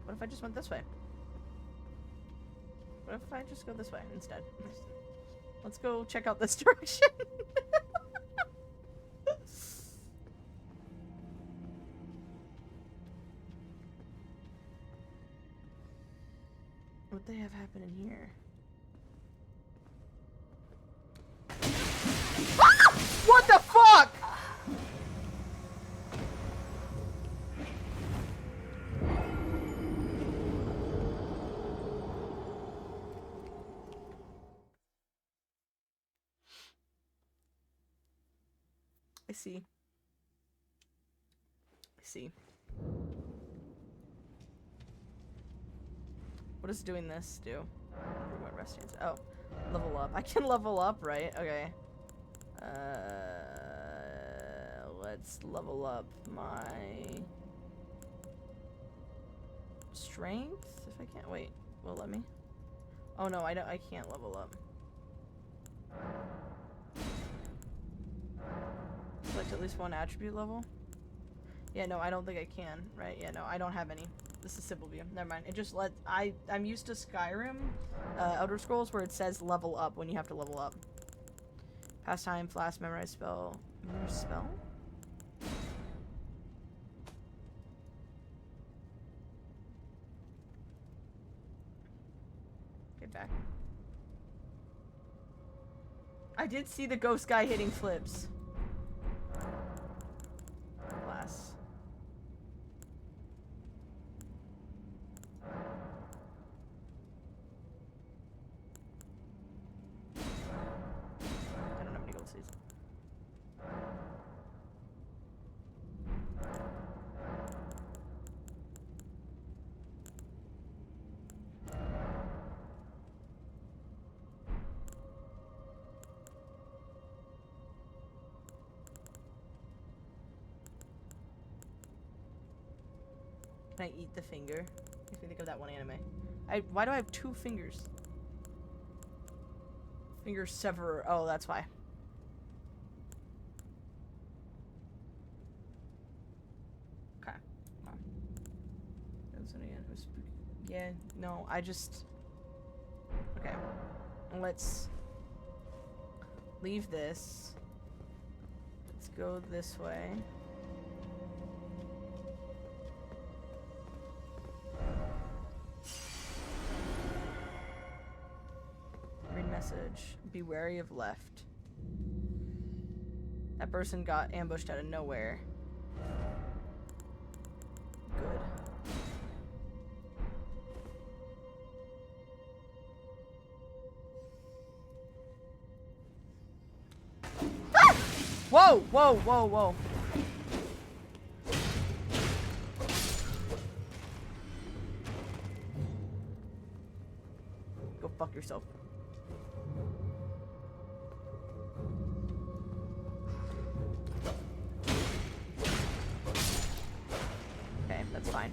What if I just went this way? What if I just go this way instead? Let's go check out this direction. What they have happening here? Ah! What the fuck? I see. I see. What does doing this do? What rest chance? Oh, level up. I can level up, right? Okay. Let's level up my strength. If I can't wait, will it let me? Oh no, I don't. I can't level up. Select at least one attribute level. Yeah, no, I don't think I can. Right? Yeah, no, I don't have any. This is simple view. Never mind. It just let I'm used to Skyrim, Elder Scrolls, where it says level up when you have to level up. Pastime, flash, memorize spell. Memorize spell? Get back. I did see the ghost guy hitting flips. Glass. I don't have any gold seeds. Can I eat the finger? Makes me think of that one anime. Why do I have two fingers? Finger severer. Oh, that's why. Okay. Yeah, no, I just... Okay. Let's leave this. Let's go this way. Read message. Be wary of left. That person got ambushed out of nowhere. Whoa, whoa, whoa, whoa. Go fuck yourself. Okay, that's fine.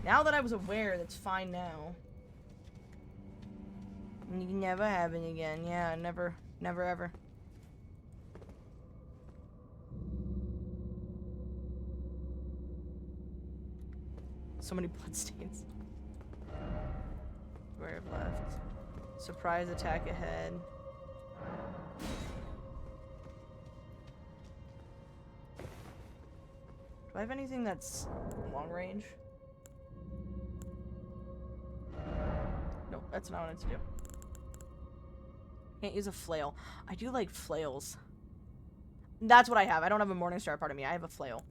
Now that I was aware, that's fine now. You can never happen again. Yeah, never, never ever. So many bloodstains. Where I've left. Surprise attack ahead. Do I have anything that's long range? Nope, that's not what I wanted to do. Can't use a flail. I do like flails. That's what I have. I don't have a Morningstar part of me. I have a flail.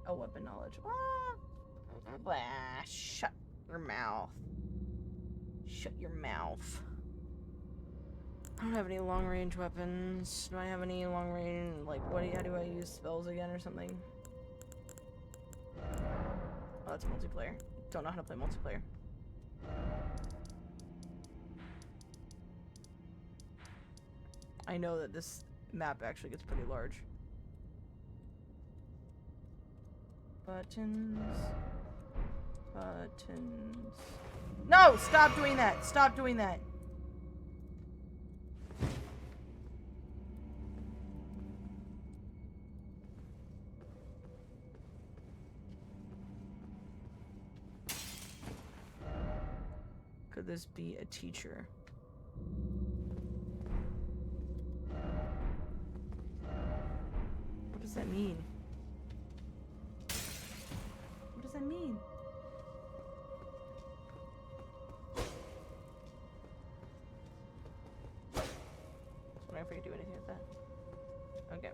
Oh, weapon knowledge. Blah, shut your mouth. Shut your mouth. I don't have any long-range weapons. Do I have any long-range, like, how do I use spells again or something? Oh, that's multiplayer. Don't know how to play multiplayer. I know that this map actually gets pretty large. Buttons. Buttons. No! Stop doing that! Stop doing that! Could this be a teacher? What does that mean? What does that mean? I was wondering if I could do anything with that. Okay.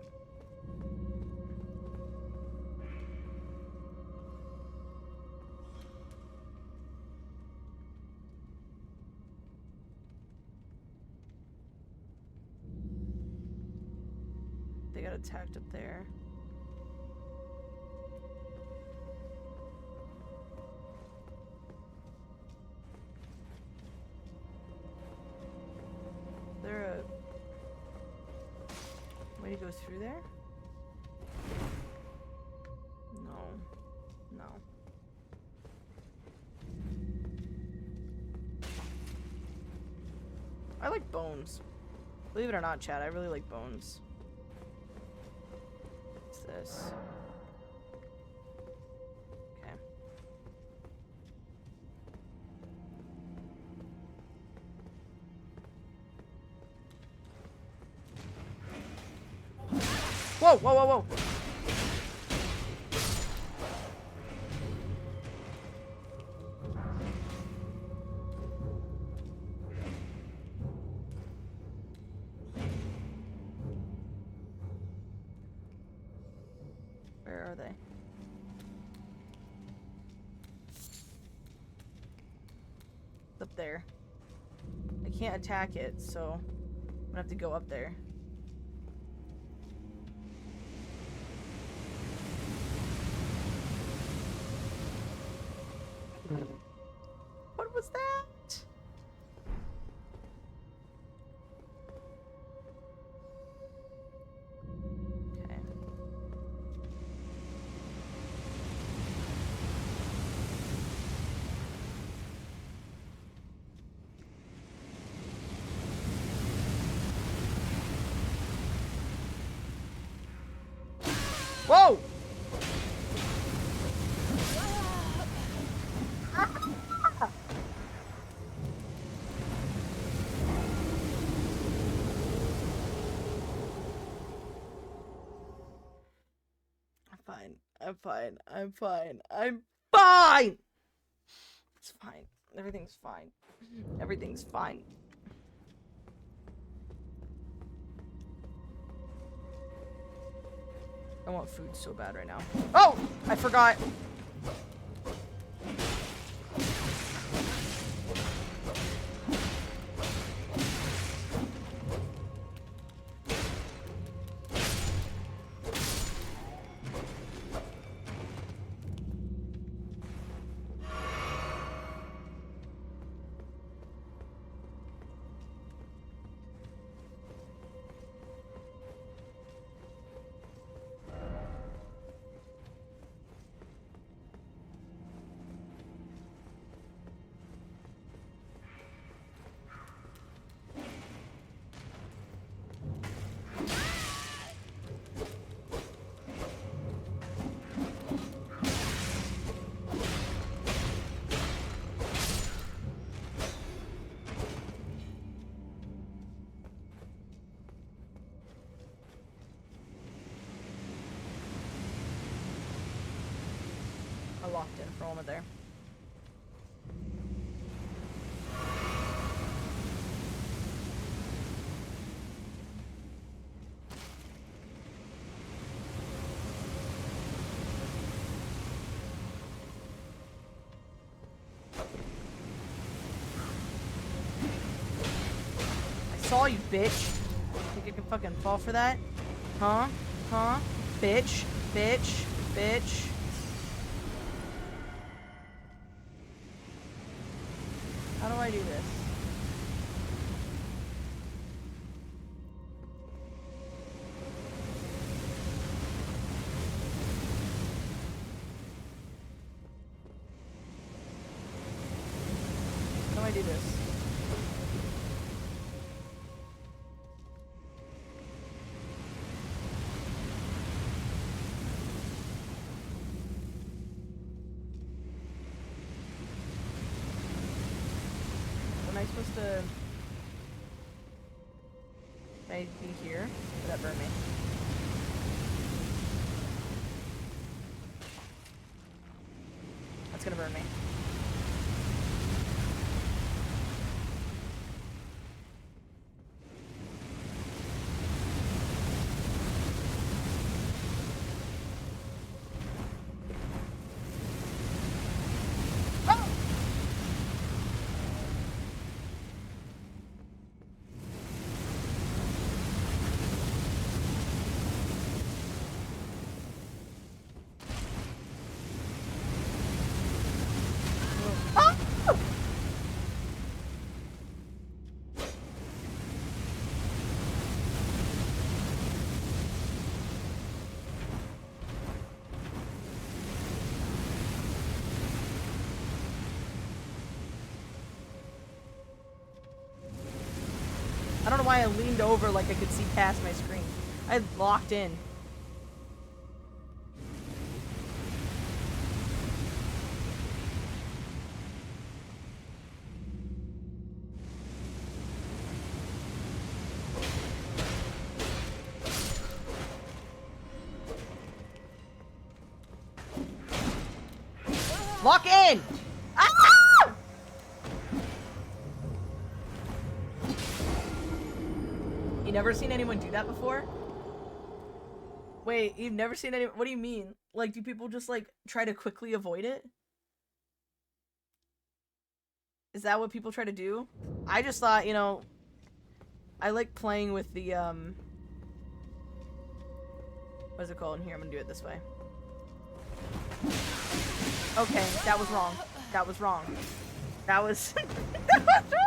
They got attacked up there. Is there a way to go through there? No. No. I like bones. Believe it or not, chat, I really like bones. What's this? Okay. Whoa, whoa, whoa, whoa! Where are they? It's up there. I can't attack it, so I'm gonna have to go up there. What was that? Okay. Whoa! I'm fine. I'm fine. I'm fine! It's fine. Everything's fine. Everything's fine. I want food so bad right now. Oh! I forgot! I locked in for a moment there. I saw you, bitch. Think you can fucking fall for that? Huh? Huh? Bitch. Bitch. Bitch. How do I do this? How do I do this? Am I supposed to... Can I be here? Would that burn me? That's gonna burn me. I don't know why I leaned over like I could see past my screen. I locked in. Lock in! Ah! You never seen anyone do that before? Wait, you've never seen anyone? What do you mean? Like, do people just, like, try to quickly avoid it? Is that what people try to do? I just thought, you know, I like playing with the, what's it called? Here, I'm gonna do it this way. Okay, that was wrong. That was wrong. That was... that was wrong!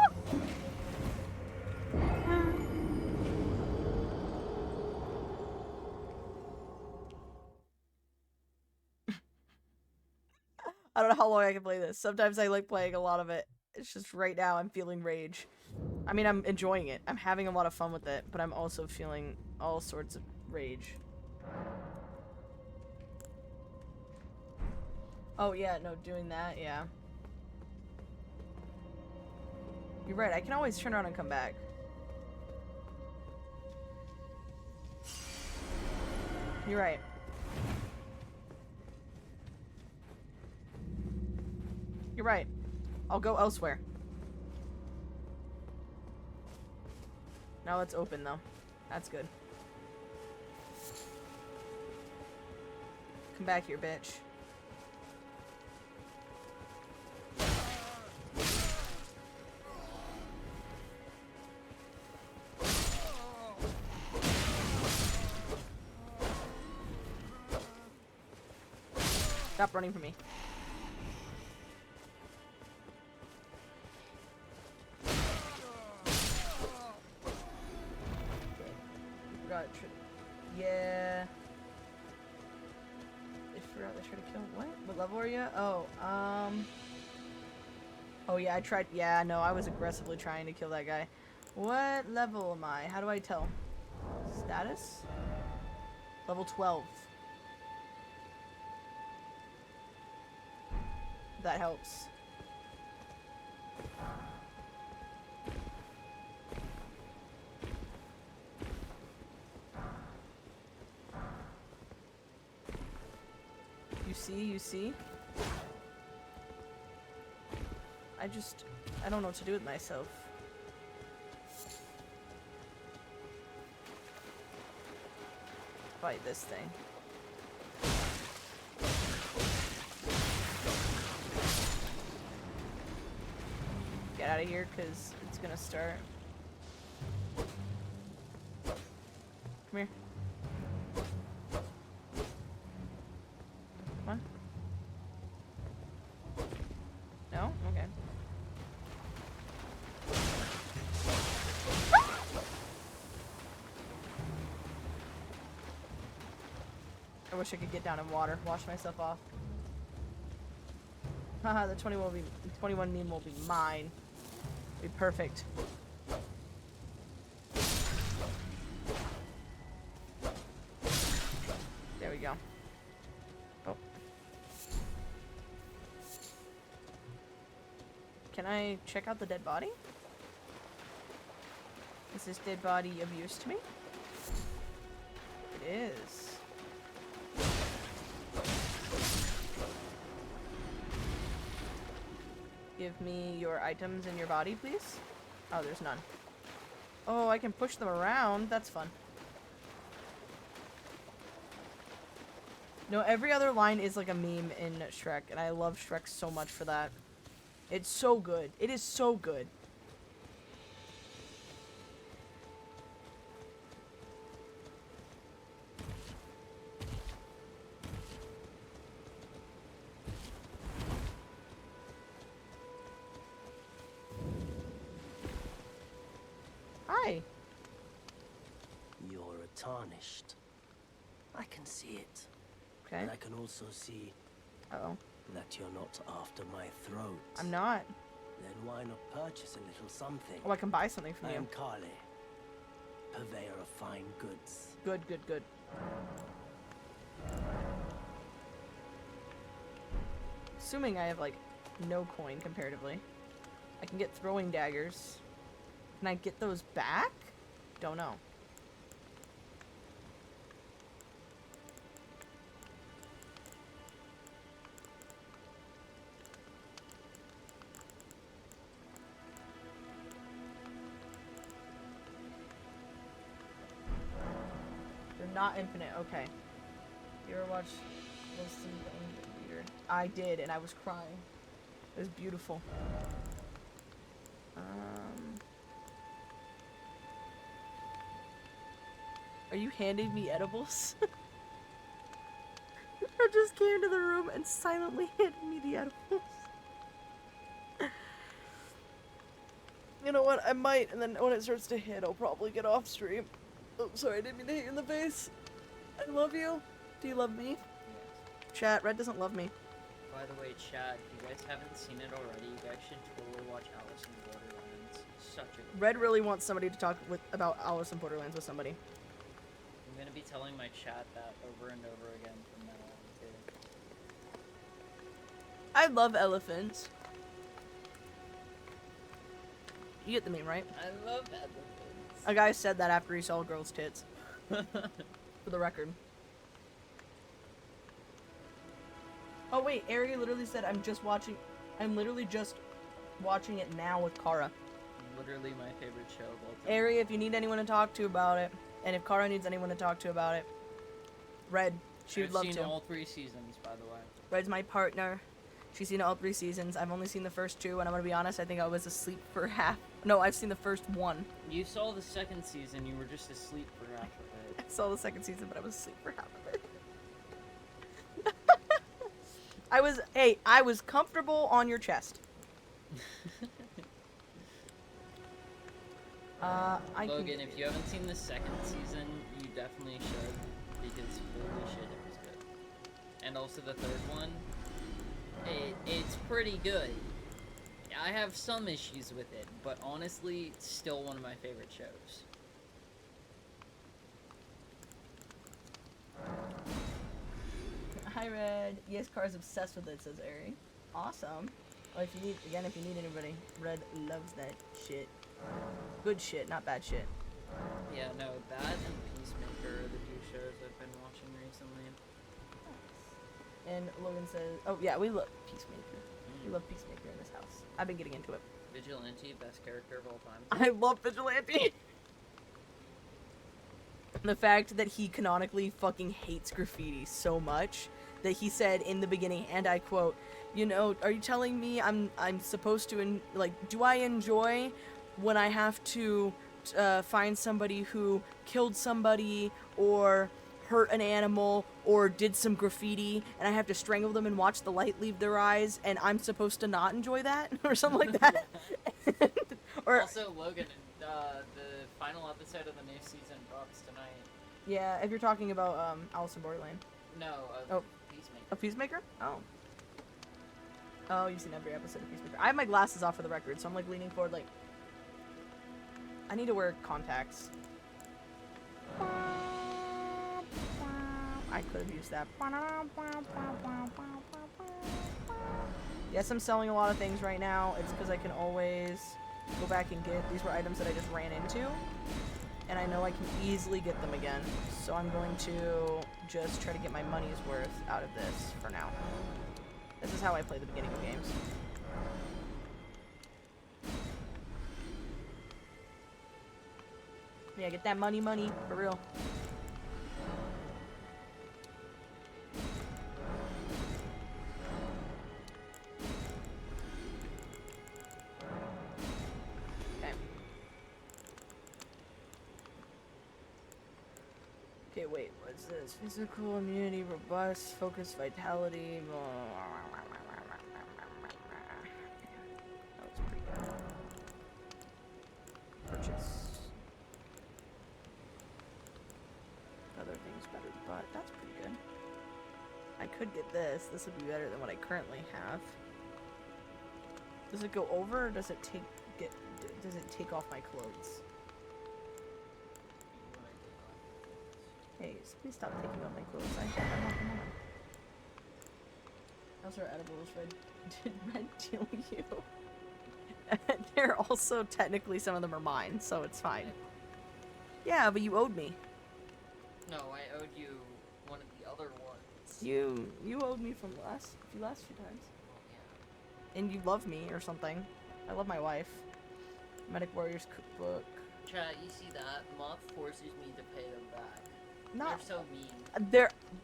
I don't know how long I can play this. Sometimes I like playing a lot of it. It's just right now I'm feeling rage. I mean, I'm enjoying it. I'm having a lot of fun with it, but I'm also feeling all sorts of rage. Oh yeah, no, doing that, yeah. You're right, I can always turn around and come back. You're right. You're right. I'll go elsewhere. Now it's open though. That's good. Come back here, bitch. Stop running from me. Forgot. Yeah. I forgot to try to kill. What level are you? Oh, oh yeah, I tried. Yeah, no, I was aggressively trying to kill that guy. What level am I? How do I tell? Status? Level 12. That helps. You see? I don't know what to do with myself. Fight this thing. Get out of here, because it's gonna start. Come here. Come on. No? Okay. I wish I could get down in water, wash myself off. Haha, the 21 meme will be mine. Be perfect. There we go. Oh. Can I check out the dead body? Is this dead body of use to me? It is. Give me your items in your body, please. Oh, there's none. Oh, I can push them around. That's fun. No, every other line is like a meme in Shrek, and I love Shrek so much for that. It's so good. It is so good. Hi. You're tarnished. I can see it. Okay. And I can also see Uh-oh. that you're not after my throat. I'm not. Then why not purchase a little something? Oh, I can buy something from I you. am Kale, purveyor of fine goods. Good, good, good. Assuming I have, like, no coin comparatively. I can get throwing daggers. Can I get those back? Don't know. They're not infinite. Okay. You ever watched Wilson the Leader? I did, and I was crying. It was beautiful. Are you handing me edibles? I just came to the room and silently handed me the edibles. You know what? I might, and then when it starts to hit, I'll probably get off stream. Oh, sorry, I didn't mean to hit you in the face. I love you. Do you love me? Yes. Chat, Red doesn't love me. By the way, chat, if you guys haven't seen it already, you guys should totally watch Alice in Borderlands. Such a good Red really wants somebody to talk about Alice in Borderlands with somebody. I'm gonna be telling my chat that over and over again from now on, too. I love elephants. You get the meme, right? I love elephants. A guy said that after he saw a girl's tits. For the record. Oh wait, Ari literally said I'm literally just watching it now with Kara. Literally my favorite show of all time. Ari, if you need anyone to talk to about it, and if Kara needs anyone to talk to about it, Red, She would I've love seen to. all 3 seasons, by the way. Red's my partner. She's seen all 3 seasons. I've only seen the first 2, and I'm gonna be honest, I think I was asleep for half. No, I've seen the first 1. You saw the 2nd season, you were just asleep for half of it. I saw the 2nd season, but I was asleep for half of it. I was comfortable on your chest. Logan, if you haven't seen the 2nd season, you definitely should, because holy shit, it was good. And also the 3rd one, it's pretty good. I have some issues with it, but honestly, it's still one of my favorite shows. Hi, Red. Yes, Car's obsessed with it, says Ari. Awesome. Well, if you need anybody, Red loves that shit. Good shit, not bad shit. Yeah, no, that and Peacemaker are the 2 shows I've been watching recently. And Logan says, oh yeah, we love Peacemaker. We love Peacemaker in this house. I've been getting into it. Vigilante, best character of all time. I love Vigilante. The fact that he canonically fucking hates graffiti so much that he said in the beginning, and I quote, you know, are you telling me I'm supposed to, do I enjoy when I have to find somebody who killed somebody or hurt an animal or did some graffiti and I have to strangle them and watch the light leave their eyes and I'm supposed to not enjoy that or something like that? Or also, Logan, the final episode of the new season drops tonight. yeah, if you're talking about Alice in Borderland. No, Oh. Peacemaker. A Peacemaker? Oh. Oh, you've seen every episode of Peacemaker. I have my glasses off for the record, so I'm like leaning forward like I need to wear contacts. I could have used that. Yes, I'm selling a lot of things right now. It's because I can always go back and get. These were items that I just ran into. And I know I can easily get them again. So I'm going to just try to get my money's worth out of this for now. This is how I play the beginning of games. Yeah, get that money, for real. Okay. Okay, wait, what's this? Physical immunity, robust, focus, vitality. That looks pretty good. Purchase. Other things better, but that's pretty good. I could get this. This would be better than what I currently have. Does it go over, or does it take off my clothes? Hey, please stop taking off my clothes. I want them on. Those are edibles, Red. Did Red deal you? They're also technically, some of them are mine, so it's fine. Yeah, but you owed me. No, I owed you one of the other ones. You owed me from last few times. Oh, yeah. And you love me or something. I love my wife. Medic Warriors cookbook. Chat, you see that? Moth forces me to pay them back. Not They're so mean.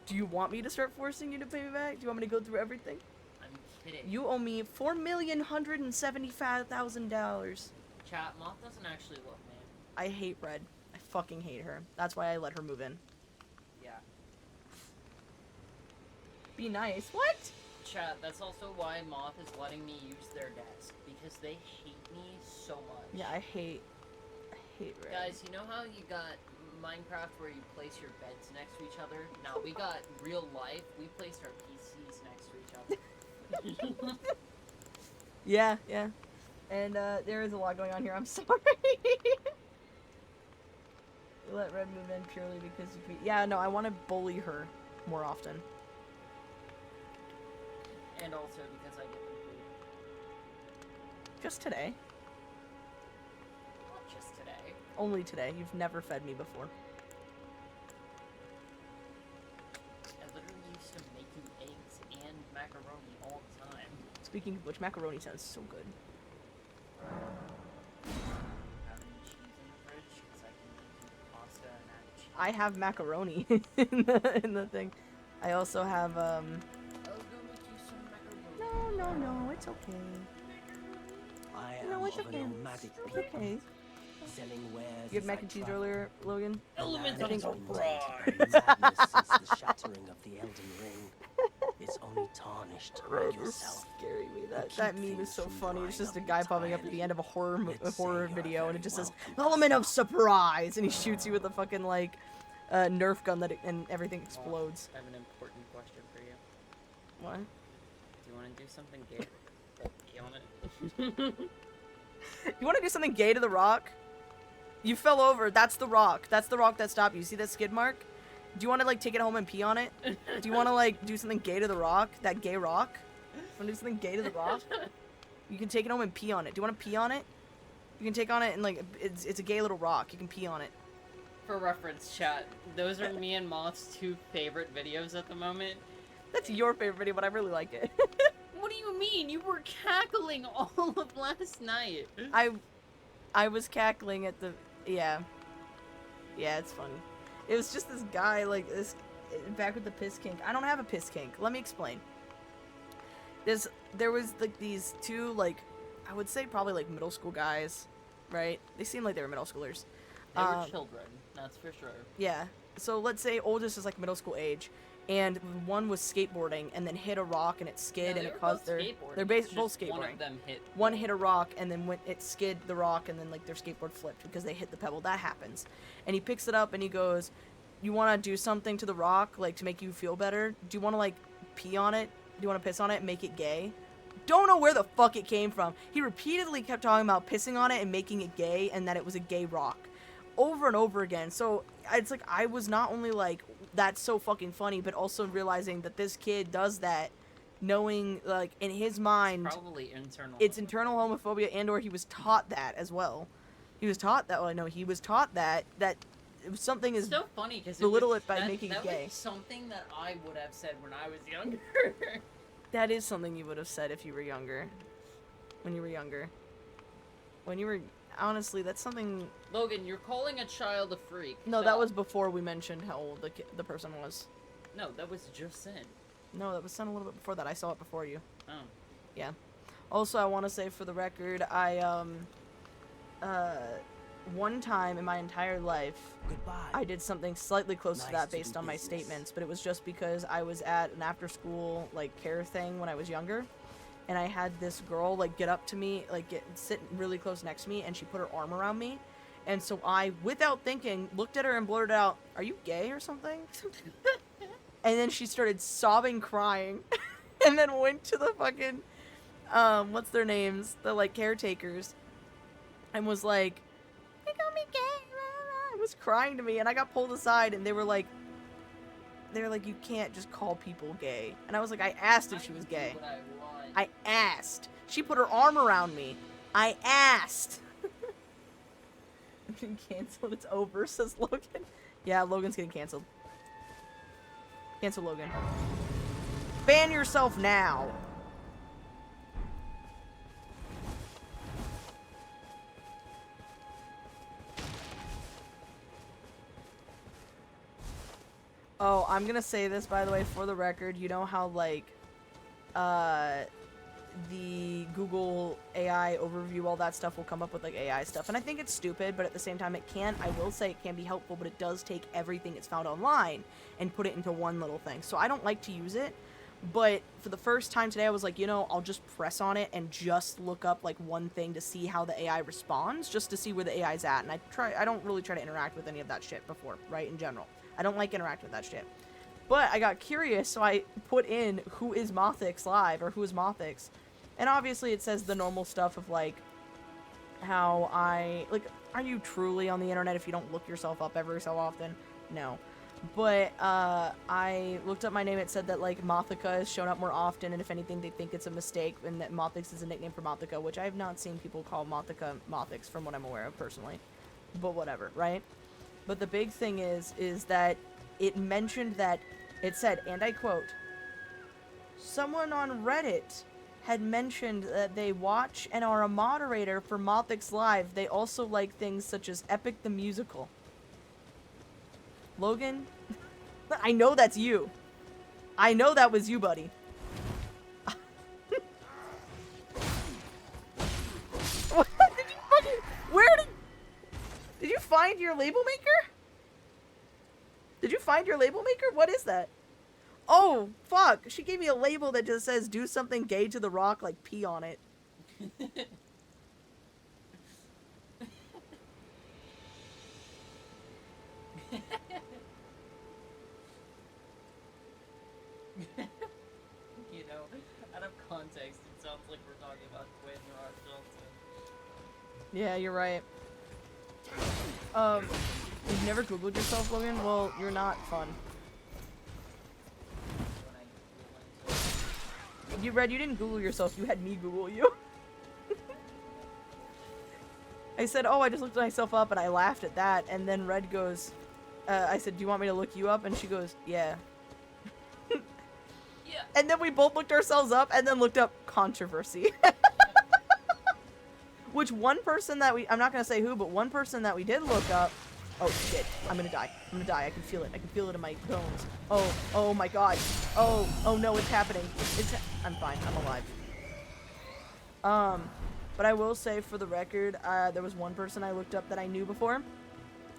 Do you want me to start forcing you to pay me back? Do you want me to go through everything? I'm kidding. You owe me $4,175,000. Chat, Moth doesn't actually love me. I hate Red. I fucking hate her. That's why I let her move in. Yeah. Be nice. What? Chat, that's also why Moth is letting me use their desk, because they hate me so much. Yeah, I hate Red. Guys, you know how you got Minecraft where you place your beds next to each other? Now we got real life, we placed our PCs next to each other. Yeah. And there is a lot going on here. I'm sorry. We let Red move in purely because yeah, no, I want to bully her more often. And also because I get them food. Just today. Not just today. Only today. You've never fed me before. I literally used to make you eggs and macaroni all the time. Speaking of which, macaroni sounds so good. Having cheese in the fridge because I can make you pasta and add cheese. I have macaroni in the thing. I also have I'll go make you some macaroni. No, it's okay. I No, am it's of okay. a nomadic It's people, okay. selling wares You had as mac I and cheese travel. earlier, Logan? Elements The of land has been surprise. tainted by madness since the shattering of the Elden Ring. It's only tarnished by Bro, this is yourself. scary me. You That keep meme is things so from funny. It's drying just a up guy popping up at the entirely. end of a Let's horror say you're video, and very it just says welcome, "element of surprise," and he shoots you with a fucking like Nerf gun and everything Oh, explodes. I have an important question for you. What? Do you want to do something gay? Gay on it? You want to do something gay to the rock? You fell over. That's the rock. That's the rock that stopped you. See that skid mark? Do you want to like take it home and pee on it? Do you want to like do something gay to the rock? That gay rock? Want to do something gay to the rock? You can take it home and pee on it. Do you want to pee on it? You can take on it and like it's a gay little rock. You can pee on it. For reference, chat, those are me and Moth's 2 favorite videos at the moment. That's your favorite video, but I really like it. What do you mean? You were cackling all of last night. I was cackling at the yeah, it's funny. It was just this guy like this back with the piss kink. I don't have a piss kink. Let me explain. There was like these 2 like I would say probably like middle school guys, right? They seemed like they were middle schoolers. They were children, that's for sure. Yeah. So let's say oldest is like middle school age, and one was skateboarding and then hit a rock and it skid and it caused their both skateboarding. One of them hit. One hit a rock and then it skid the rock and then like their skateboard flipped because they hit the pebble. That happens. And he picks it up and he goes, "You want to do something to the rock like to make you feel better? Do you want to like pee on it? Do you want to piss on it and make it gay?" Don't know where the fuck it came from. He repeatedly kept talking about pissing on it and making it gay and that it was a gay rock. Over and over again. So it's like I was not only like that's so fucking funny, but also realizing that this kid does that knowing like in his mind Probably internal. it's internal homophobia, and or he was taught that as well. He was taught that. Well, no, he was taught that something is so funny because belittle it by making it gay. That was something that I would have said when I was younger. That is something you would have said if you were younger. When you were younger. When you were honestly, that's something. Logan, you're calling a child a freak. No, Stop. that was before we mentioned how old the person was. No, that was just then. No, that was sent a little bit before that. I saw it before you. Oh. Yeah. Also, I want to say for the record, I one time in my entire life, I did something slightly close to that based on my statements, but it was just because I was at an after-school like care thing when I was younger, and I had this girl like get up to me, like sit really close next to me, and she put her arm around me, and so I, without thinking, looked at her and blurted out, "Are you gay or something?" And then she started sobbing, crying, and then went to the fucking what's their names, the like caretakers, and was like, "They call me gay," and was crying to me, and I got pulled aside, and they were like, "You can't just call people gay," and I was like, "I asked if she was gay. I asked." She put her arm around me. I asked. I'm getting canceled. It's over, says Logan. Yeah, Logan's getting canceled. Cancel Logan. Ban yourself now. Oh, I'm gonna say this, by the way, for the record. You know how, like, the Google AI overview, all that stuff will come up with, like, AI stuff. And I think it's stupid, but at the same time, I will say it can be helpful, but it does take everything it's found online and put it into one little thing. So I don't like to use it, but for the first time today, I was like, you know, I'll just press on it and just look up, like, one thing to see how the AI responds, just to see where the AI's at. And I don't really try to interact with any of that shit before, right, in general. I don't like interacting with that shit. But I got curious, so I put in who is Mothix live, or who is Mothix. And obviously it says the normal stuff of, like, how are you truly on the internet if you don't look yourself up every so often? No. But, I looked up my name, it said that, like, Mothica has shown up more often, and if anything, they think it's a mistake, and that Mothix is a nickname for Mothica, which I have not seen people call Mothica Mothix, from what I'm aware of, personally. But whatever, right? But the big thing is that it mentioned that, it said, and I quote, "Someone on Reddit had mentioned that they watch and are a moderator for Mothix Live. They also like things such as Epic the Musical." Logan, I know that's you. I know that was you, buddy. What? Did you fucking... Where did you find your label maker? Did you find your label maker? What is that? Oh, fuck. She gave me a label that just says, do something gay to the rock, like pee on it. You know, out of context, it sounds like we're talking about Quinn or ourselves. Yeah, you're right. You've never Googled yourself, Logan? Well, you're not fun. You didn't Google yourself, you had me Google you. I said, oh, I just looked myself up, and I laughed at that, and then Red goes, I said, do you want me to look you up? And she goes, yeah. Yeah. And then we both looked ourselves up, and then looked up controversy. Which one person that I'm not gonna say who, but one person that we did look up, oh shit, I'm gonna die. I'm gonna die, I can feel it in my bones. Oh my god. Oh no, it's happening. I'm fine, I'm alive. But I will say for the record, there was one person I looked up that I knew before,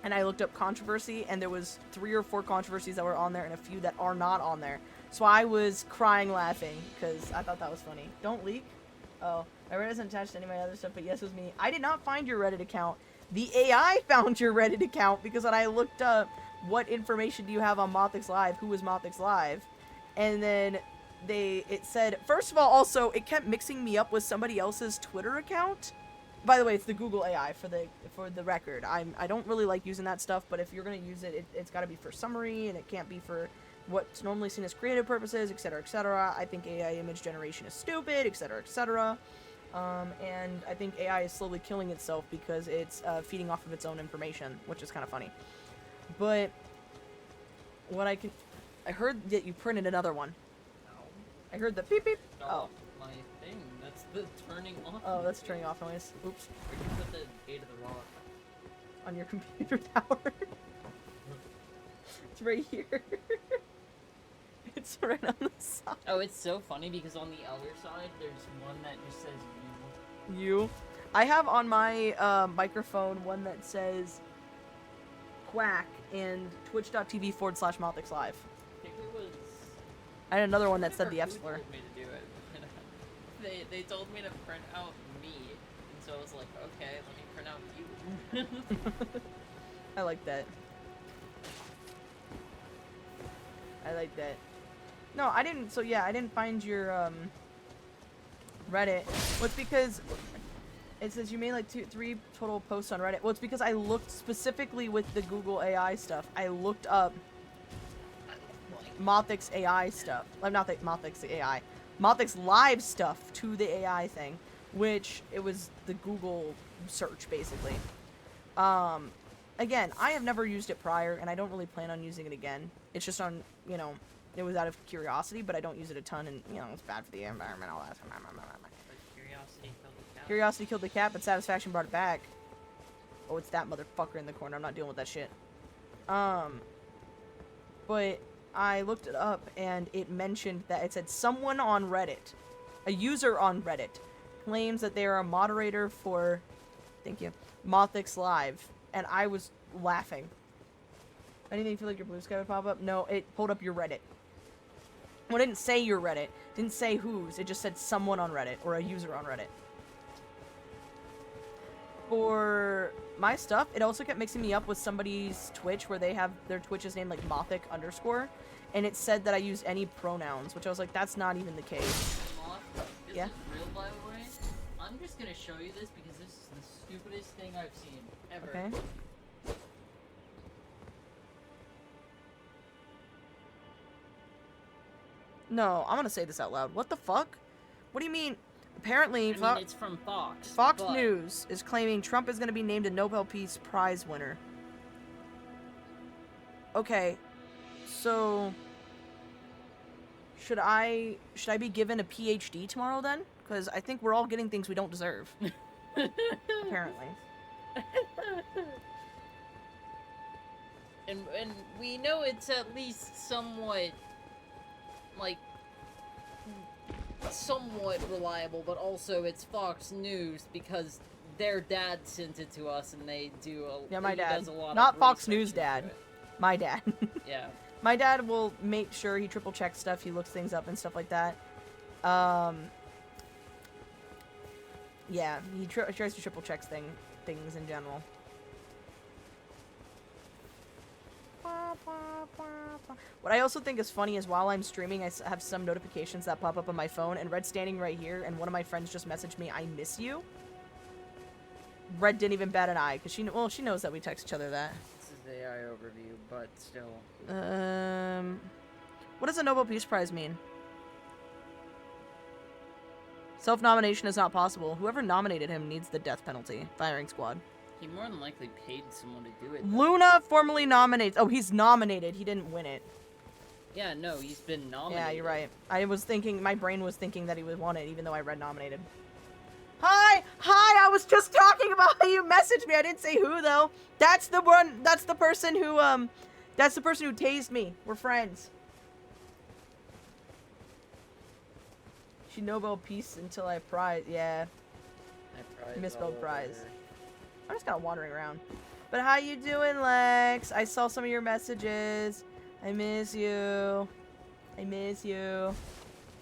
and I looked up controversy, and there was 3 or 4 controversies that were on there, and a few that are not on there. So I was crying laughing, because I thought that was funny. Don't leak? Oh, my Reddit isn't attached to any of my other stuff, but yes, it was me. I did not find your Reddit account. The AI found your Reddit account, because when I looked up what information do you have on Mothix Live, who was Mothix Live, and then it said, first of all, also, it kept mixing me up with somebody else's Twitter account. By the way, it's the Google AI for the record. I don't really like using that stuff, but if you're gonna use it, it's gotta be for summary, and it can't be for what's normally seen as creative purposes, etc., etc. I think AI image generation is stupid, etc., etc. And I think AI is slowly killing itself because it's feeding off of its own information, which is kind of funny. But what I heard that you printed another one. I heard the beep beep. Oh. My thing. That's the turning off. Oh, that's turning off noise. Oops. Where you put the gate of the rock? On your computer tower. It's right here. It's right on the side. Oh, it's so funny because on the other side, there's one that just says you. You. I have on my microphone one that says Quack and twitch.tv/Mothix Live. I think it was... I had another one that said the F slur. Told me to do it. They told me to print out me, and so I was like, okay, let me print out you. I like that. I like that. No, I didn't. So yeah, I didn't find your Reddit. Well, it's because it says you made like 3 total posts on Reddit. Well, it's because I looked specifically with the Google AI stuff. I looked up Mothix AI stuff. Not the Mothix AI. Mothix Live stuff to the AI thing, which it was the Google search basically. Again, I have never used it prior, and I don't really plan on using it again. It's just on, you know, it was out of curiosity, but I don't use it a ton, and, you know, it's bad for the environment, all that. Curiosity killed the cat, but satisfaction brought it back. Oh, it's that motherfucker in the corner. I'm not dealing with that shit. But I looked it up, and it mentioned that it said someone on Reddit, a user on Reddit, claims that they are a moderator for, thank you, Mothix Live, and I was laughing. Anything feel like your blue sky would pop up? No, it pulled up your Reddit. Well, it didn't say your Reddit. It didn't say whose. It just said someone on Reddit, or a user on Reddit. For my stuff, it also kept mixing me up with somebody's Twitch where they have their Twitch is named like Mothic_, and it said that I use any pronouns, which I was like, that's not even the case. This Yeah? is real, by the way. I'm just gonna show you this because this is the stupidest thing I've seen ever. Okay. No, I'm gonna say this out loud. What the fuck? What do you mean? Apparently, I mean, it's from Fox. Fox but... News is claiming Trump is going to be named a Nobel Peace Prize winner. Okay, so should I be given a PhD tomorrow then? Because I think we're all getting things we don't deserve. Apparently. And we know it's at least somewhat like, somewhat reliable, but also it's Fox News because their dad sent it to us, and they do a Yeah, my he dad. does a lot Not of Fox research News into dad. it. My dad. Yeah. My dad will make sure he triple checks stuff, he looks things up and stuff like that. Yeah, he tries to triple check things in general. What I also think is funny is while I'm streaming, I have some notifications that pop up on my phone, and Red's standing right here, and one of my friends just messaged me, "I miss you." Red didn't even bat an eye, because she knows that we text each other that. This is the AI overview, but still. What does a Nobel Peace Prize mean? Self-nomination is not possible. Whoever nominated him needs the death penalty. Firing squad. He more than likely paid someone to do it. Luna formally nominates. Oh, he's nominated. He didn't win it. Yeah, no, he's been nominated. Yeah, you're right. I was thinking, my brain was thinking that he would want it, even though I read nominated. Hi! I was just talking about how you messaged me. I didn't say who, though. That's the person who tased me. We're friends. She Nobel Peace until I prize. Yeah. Misspelled prize. I'm just kind of wandering around. But how you doing, Lex? I saw some of your messages. I miss you. I miss you.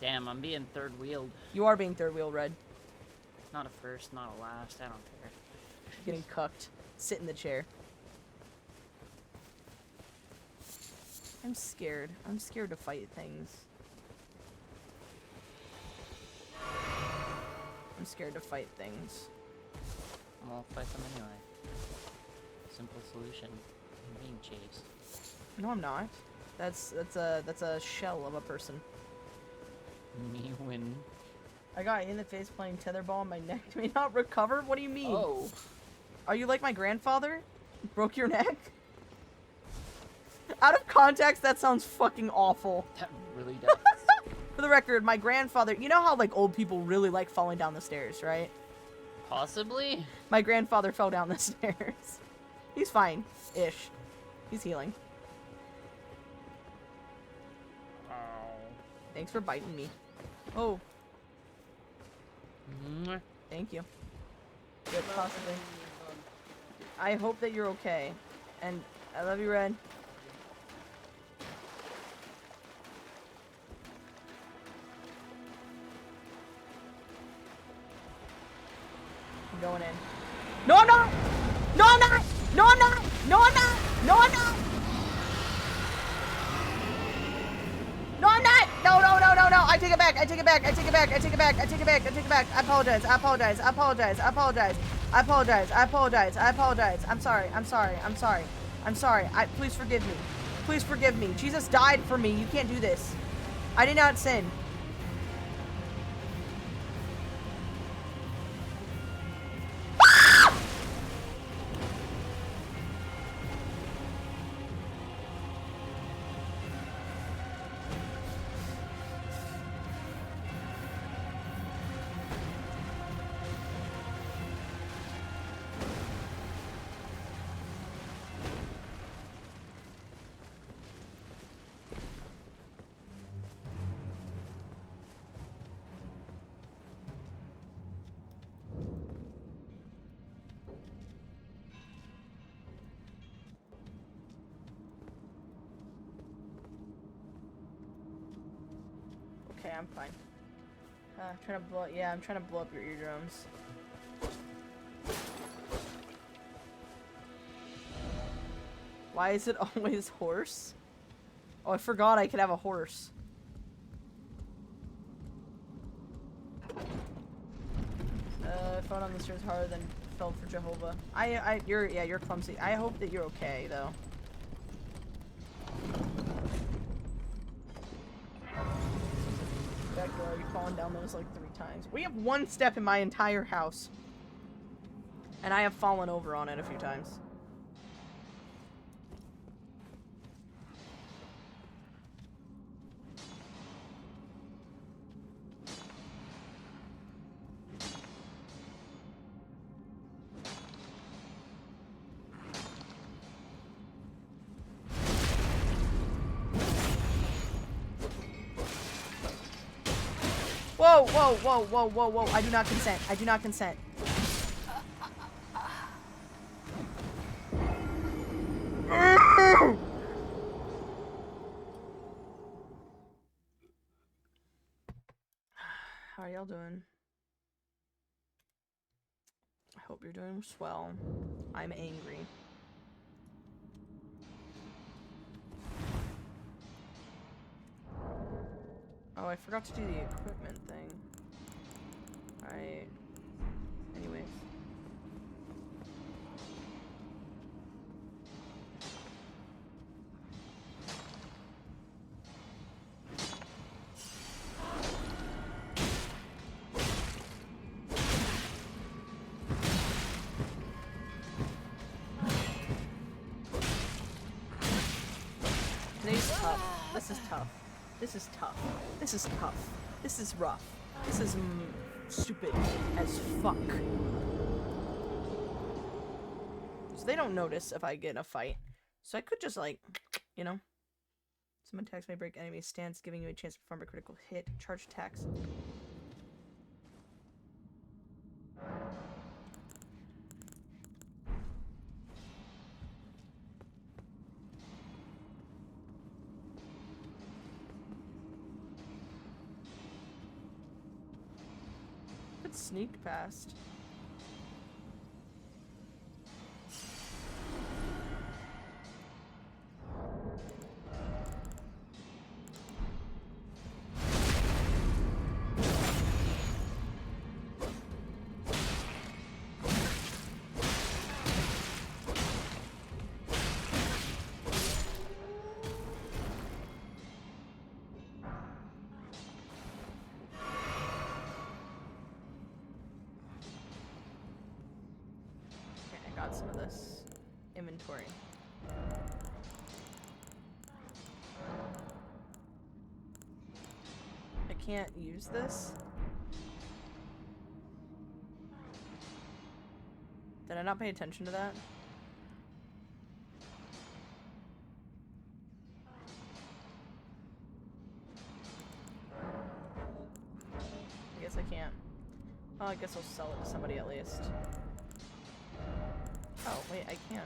Damn, I'm being third wheeled. You are being third wheel, Red. Not a first, not a last. I don't care. You're getting cucked. Sit in the chair. I'm scared. I'm scared to fight things. I'm scared to fight things. I'll fight them anyway. Simple solution. I'm being chased. No, I'm not. That's a shell of a person. Me win. I got hit in the face playing tetherball. My neck may not recover. What do you mean? Oh. Are you like my grandfather? Broke your neck? Out of context, that sounds fucking awful. That really does. For the record, my grandfather, you know how like old people really like falling down the stairs, right? Possibly? My grandfather fell down the stairs. He's fine-ish. He's healing. Oh. Thanks for biting me. Oh. Mwah. Thank you. Good, possibly. I hope that you're okay. And I love you, Red. I'm going in. No, I'm not! No, I'm not! No, I'm not! No, I'm not! No, I'm not! No, I'm not! No, no, no, no, no! I take it back! I take it back! I take it back! I take it back! I take it back! I take it back! I apologize! I apologize! I apologize! I apologize! I apologize! I apologize! I apologize! I'm sorry! I'm sorry! I'm sorry! I'm sorry! Please forgive me! Please forgive me! Jesus died for me! You can't do this! I did not sin! Okay, I'm fine. I'm trying to blow. Yeah, I'm trying to blow up your eardrums. Why is it always horse? Oh, I forgot I could have a horse. Phone on the stairs harder than fell for Jehovah. You're clumsy. I hope that you're okay though. Back door, you've fallen down those like 3 times. We have 1 step in my entire house. And I have fallen over on it a few times. Whoa, whoa, whoa, whoa, whoa, whoa. I do not consent. I do not consent. How are y'all doing? I hope you're doing swell. I'm angry. Oh, I forgot to do the equipment thing. Alright. Anyways. Today's tough. This is tough. This is tough. This is tough. This is rough. This is stupid as fuck. So they don't notice if I get in a fight. So I could just like, you know. Some attacks may break enemy stance, giving you a chance to perform a critical hit. Charge attacks. Sneak past. Some of this inventory. I can't use this. Did I not pay attention to that? I guess I can't. Oh, I guess I'll sell it to somebody at least. Oh, wait, I can.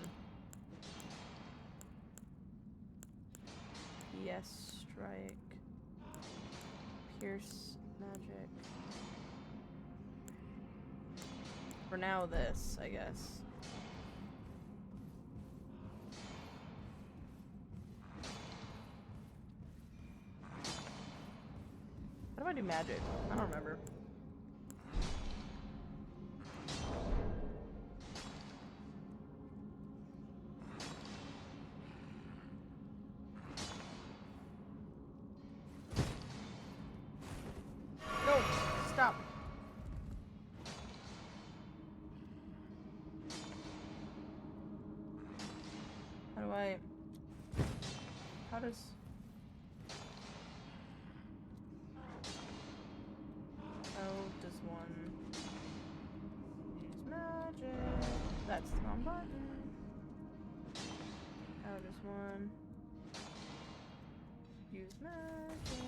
Yes, strike. Pierce, magic. For now, this, I guess. How do I do magic? I don't remember. How does... How does one use magic? That's the wrong button. How does one use magic?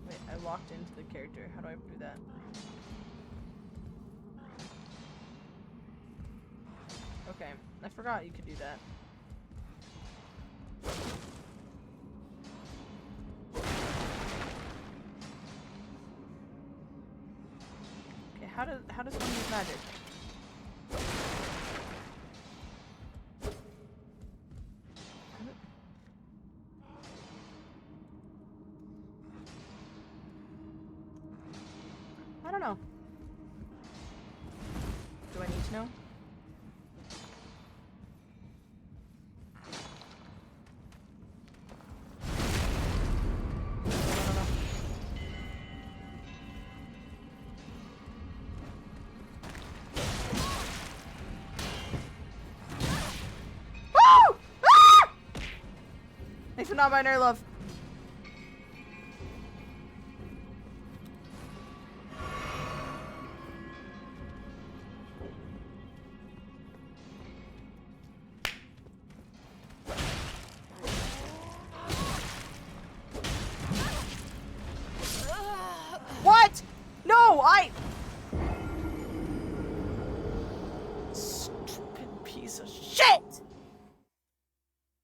Wait, I locked into the character. How do I do that? Okay, I forgot you could do that. Okay, how does one use magic? I don't know. Do I need to know? Thanks for non-binary love. shit!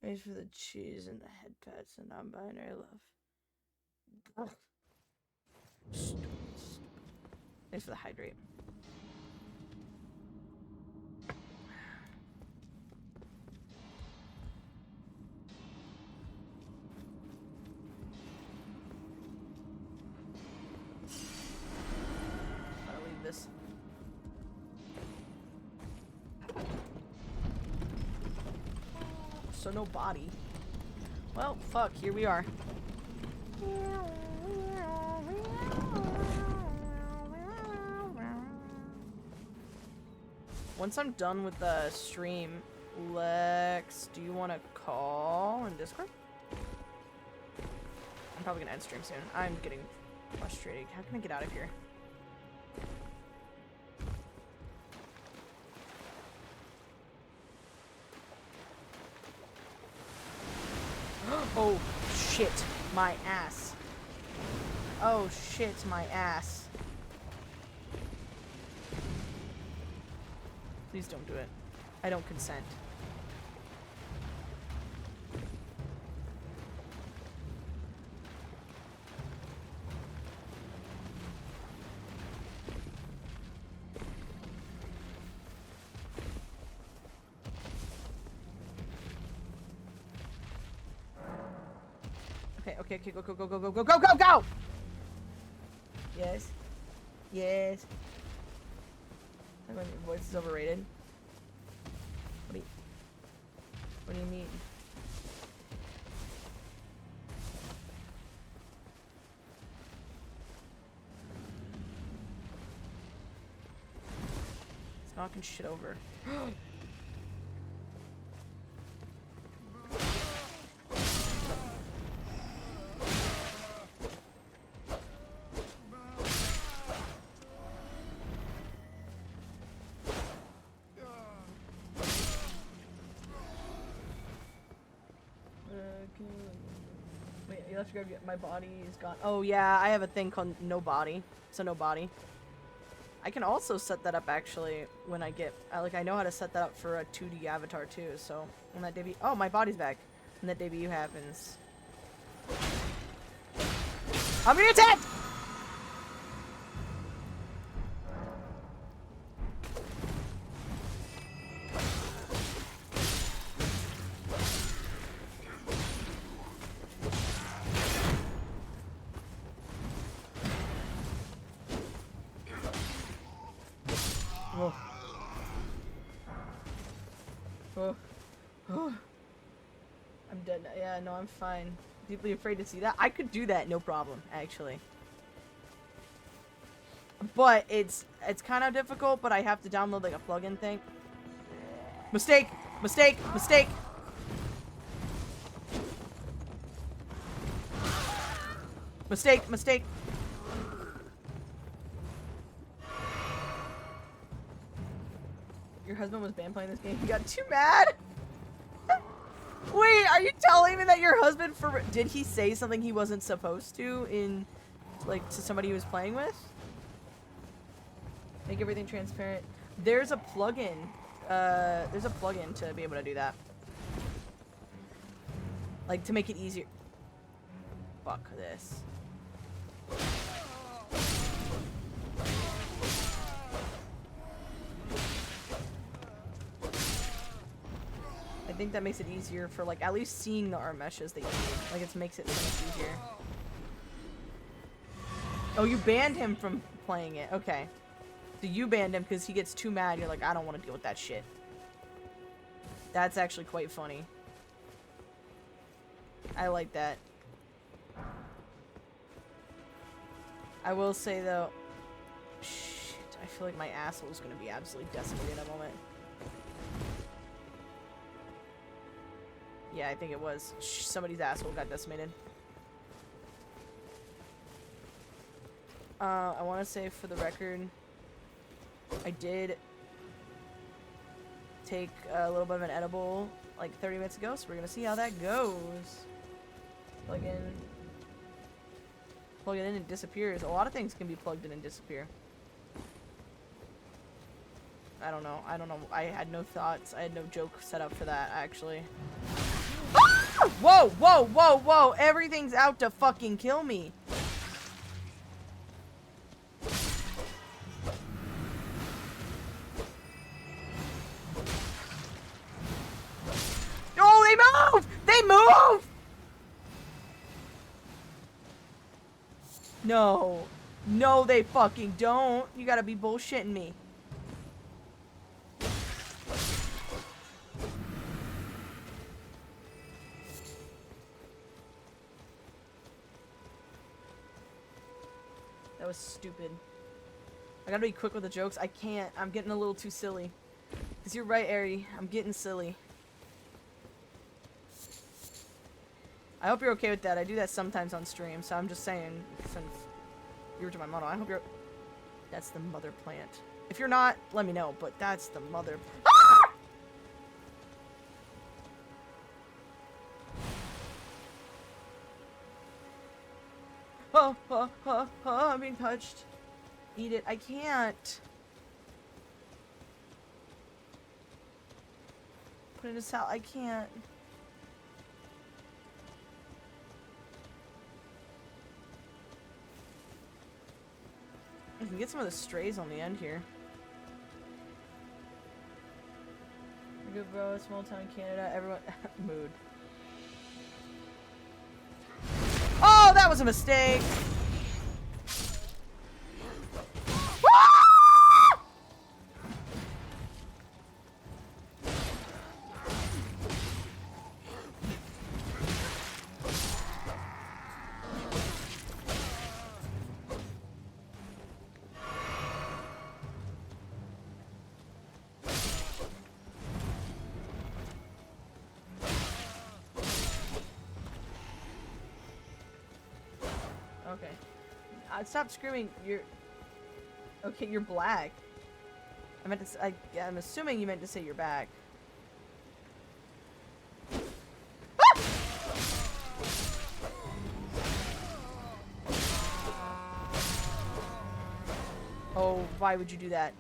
Thanks for the cheese and the head pats and non-binary love. Ugh. Stupid. Thanks for the hydrate. I'll leave this. So no body. Well, fuck, here we are. Once I'm done with the stream, Lex, do you want to call in Discord? I'm probably gonna end stream soon. I'm getting frustrated. How can I get out of here? Oh, shit. My ass. Oh, shit. My ass. Please don't do it. I don't consent. Okay, go, go, go, go, go, go, go, go, go! Yes. Yes. I mean, your voice is overrated. What do you mean? It's knocking shit over. Wait, you have to grab my body is gone. Oh yeah, I have a thing called no body. So no body. I can also set that up actually when I get I know how to set that up for a 2D avatar too. So when that debut, oh my body's back. When that debut happens, I'm being attacked. I'm dead now. Yeah, no, I'm fine. Deeply afraid to see that. I could do that, no problem, actually. But it's kind of difficult, but I have to download like a plugin thing. Mistake! Mistake! Mistake! Mistake! Mistake! Your husband was banned playing this game. He got too mad? Wait, are you telling me that your husband did he say something he wasn't supposed to in like to somebody he was playing with? Make everything transparent. There's a plugin. There's a plugin to be able to do that. Like to make it easier. Fuck this. I think that makes it easier for like at least seeing the arm meshes that you need. Like it makes it so much easier. Oh, you banned him from playing it. Okay. So you banned him because he gets too mad. You're like, I don't want to deal with that shit. That's actually quite funny. I like that. I will say though, shit, I feel like my asshole is going to be absolutely decimated in a moment. Yeah, I think it was. Somebody's asshole got decimated. I want to say for the record, I did take a little bit of an edible like 30 minutes ago, so we're gonna see how that goes. Plug it in and it disappears. A lot of things can be plugged in and disappear. I don't know. I don't know. I had no thoughts. I had no joke set up for that, actually. Ah! Whoa, whoa, whoa, whoa! Everything's out to fucking kill me. Oh, they move! They move! No. No, they fucking don't. You gotta be bullshitting me. That was stupid. I gotta be quick with the jokes. I can't. I'm getting a little too silly. Cause you're right, Ari. I'm getting silly. I hope you're okay with that. I do that sometimes on stream, so I'm just saying, since you're to my model, I hope you're... That's the mother plant. If you're not, let me know, but that's the mother... Ah! I'm being touched. Eat it. I can't. Put it in a salad. I can't. I can get some of the strays on the end here. You're good, bro. Small town in Canada. Everyone... Mood. Oh, that was a mistake! Ah! Okay. Stop screaming. You're... Okay, you're black. I meant to I'm assuming you meant to say you're back. Ah! Oh, why would you do that?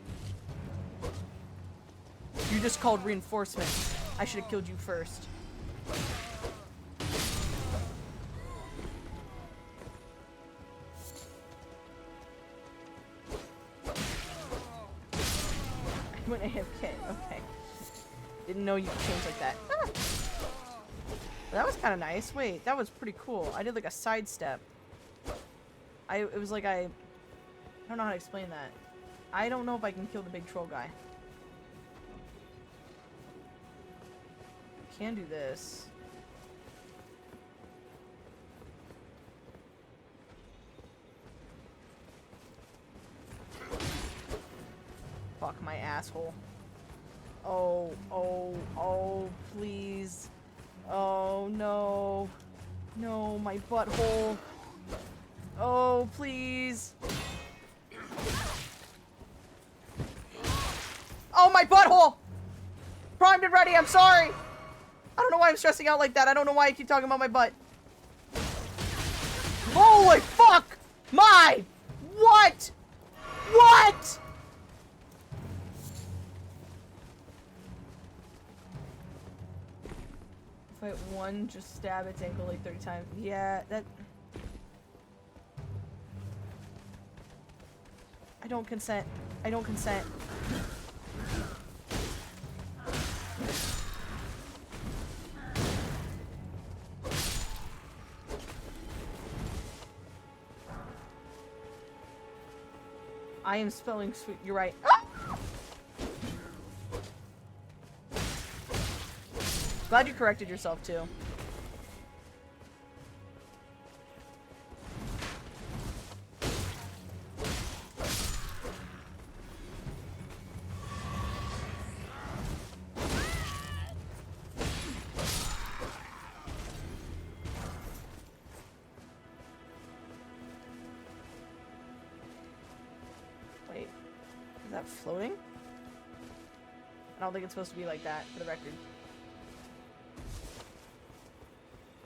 You just called reinforcements. I should have killed you first. Went AFK. Okay. Didn't know you could change like that. Ah! That was kind of nice. Wait, that was pretty cool. I did like a sidestep. It was like I don't know how to explain that. I don't know if I can kill the big troll guy. Can do this. Fuck my asshole. Oh, oh, oh, please. Oh, no. No, my butthole. Oh, please. Oh, my butthole! Primed and ready, I'm sorry! I don't know why I'm stressing out like that. I don't know why I keep talking about my butt. Holy fuck! My! What? What? Fight one, just stab its ankle like 30 times. Yeah, that... I don't consent. I don't consent. I am spelling sweet. You're right. Ah! Glad you corrected yourself too. Wait, is that floating? I don't think it's supposed to be like that, for the record.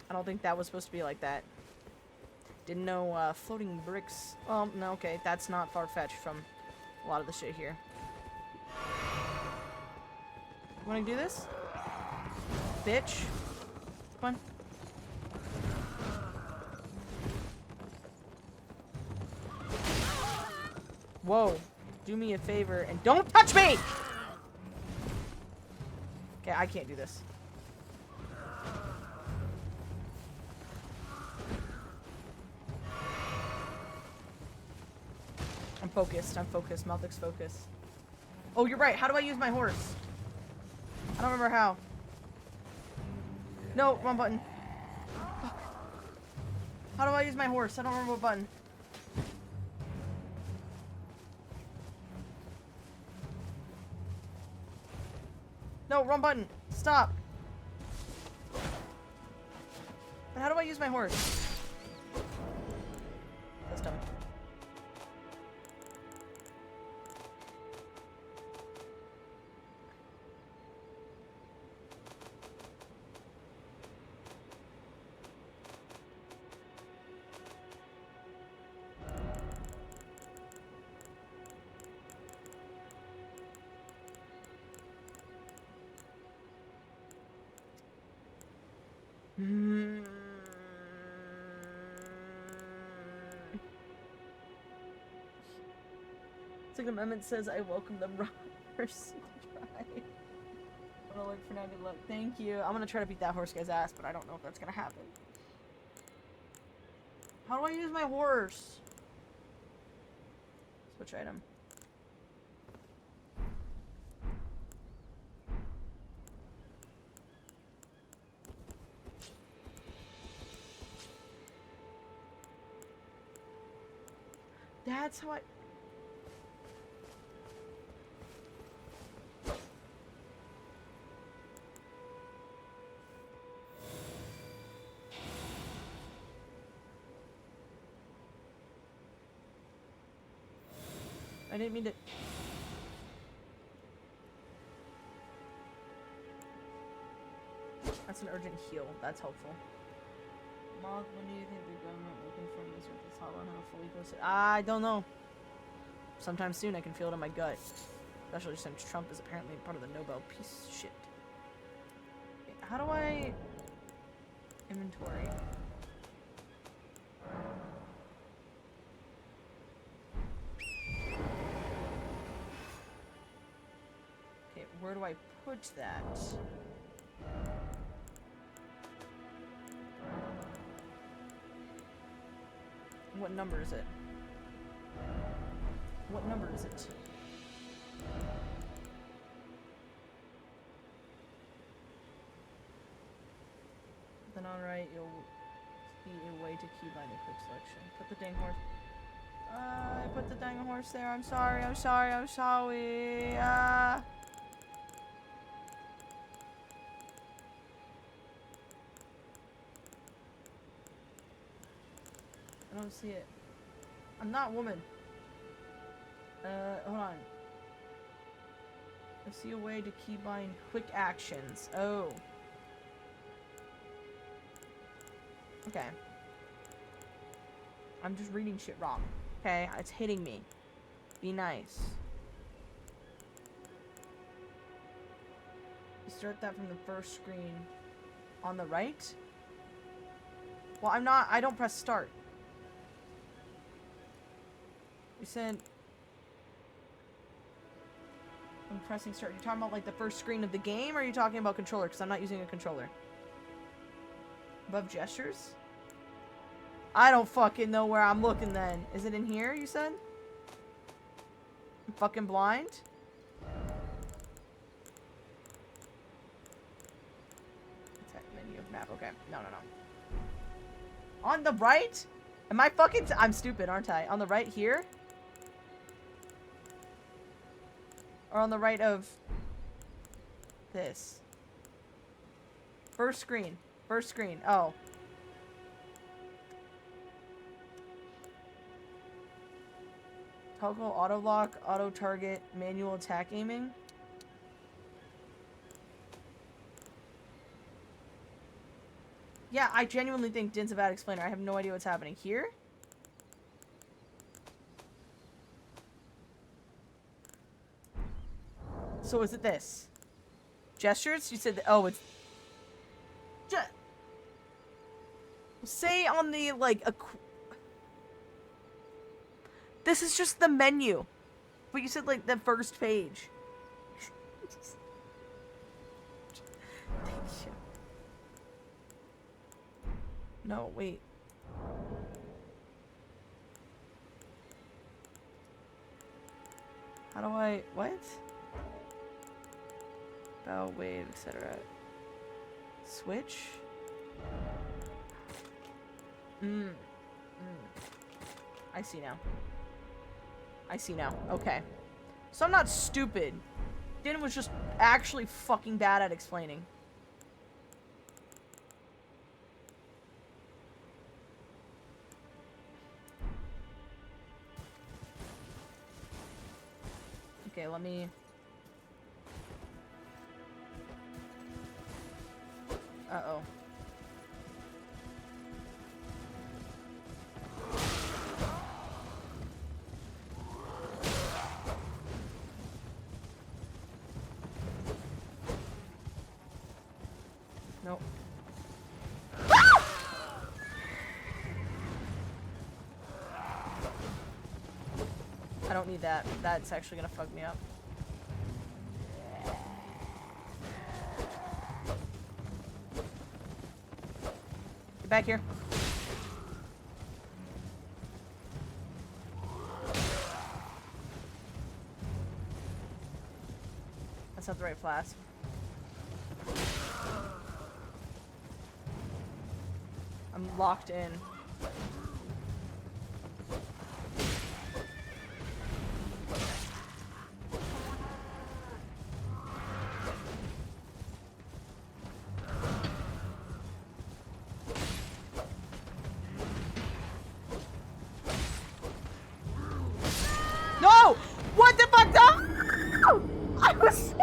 I don't think that was supposed to be like that. Didn't know, floating bricks. Oh, no, okay. That's not far-fetched from a lot of the shit here. wanna do this? Bitch. Come on. Whoa. Do me a favor and don't touch me! Okay, I can't do this. I'm focused. I'm focused. Malthic's focused. Oh, you're right. How do I use my horse? I don't remember how. No, wrong button. Fuck. How do I use my horse? I don't remember what button. No, wrong button. Stop. But how do I use my horse? That's dumb. Second Amendment says I welcome the robbers to try. I'm gonna look for now. Good luck. Thank you. I'm gonna try to beat that horse guy's ass, but I don't know if that's gonna happen. How do I use my horse? Switch item. That's how I... I didn't mean to... That's an urgent heal. That's helpful. Moth, when do you think the government will confirm this with this hollow and how fully posted? I don't know. Sometime soon. I can feel it in my gut. Especially since Trump is apparently part of the Nobel Peace shit. How do I... Inventory. Okay, where do I put that? What number is it? What number is it? Then alright, you'll be a way to keybind a quick selection. Put the dang horse. I put the dang horse there. I'm sorry, I'm sorry, I'm sorry. I don't see it. I'm not a woman. Hold on. I see a way to keybind quick actions. Oh. Okay. I'm just reading shit wrong. Okay, it's hitting me. Be nice. You start that from the first screen on the right? Well, I don't press start. You said I'm pressing start. You're talking about like the first screen of the game, or are you talking about controller? Because I'm not using a controller. Above gestures? I don't fucking know where I'm looking then. Is it in here, you said? I'm fucking blind? Attack menu of map. Okay. No. On the right? Am I fucking... I'm stupid, aren't I? On the right here? Or on the right of... this? First screen. First screen. Oh. Toggle auto lock, auto target, manual attack aiming. Yeah, I genuinely think Din's a bad explainer. I have no idea what's happening here. So is it this? Gestures? You said that, oh, it's... Say on the, like, this is just the menu. But you said, like, the first page. No, wait. How do I... What? Bow, wave, etc. Switch? I see now. I see now. Okay. So I'm not stupid. Din was just actually fucking bad at explaining. Okay, let me... Uh-oh. Nope. I don't need that. That's actually gonna fuck me up. Get back here. That's not the right flask. I'm locked in. No! What the fuck? No! I was...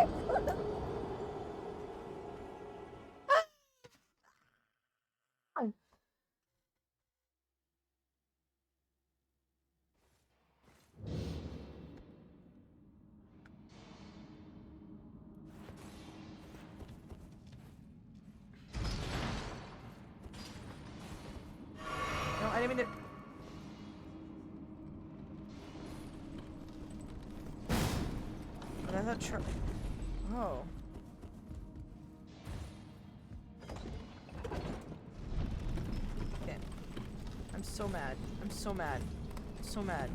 No, I didn't mean to... But I thought Oh. Okay. I'm so mad. I'm so mad. So mad.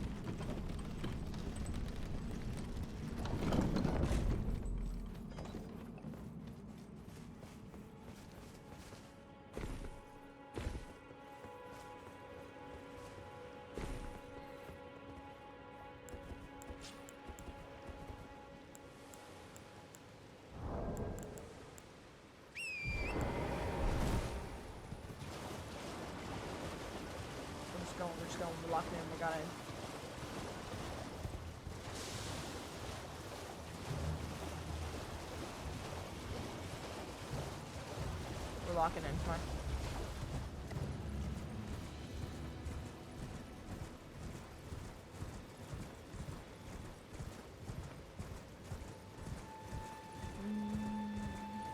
We're just going. We're locking in. We got in. We're locking in. Come on.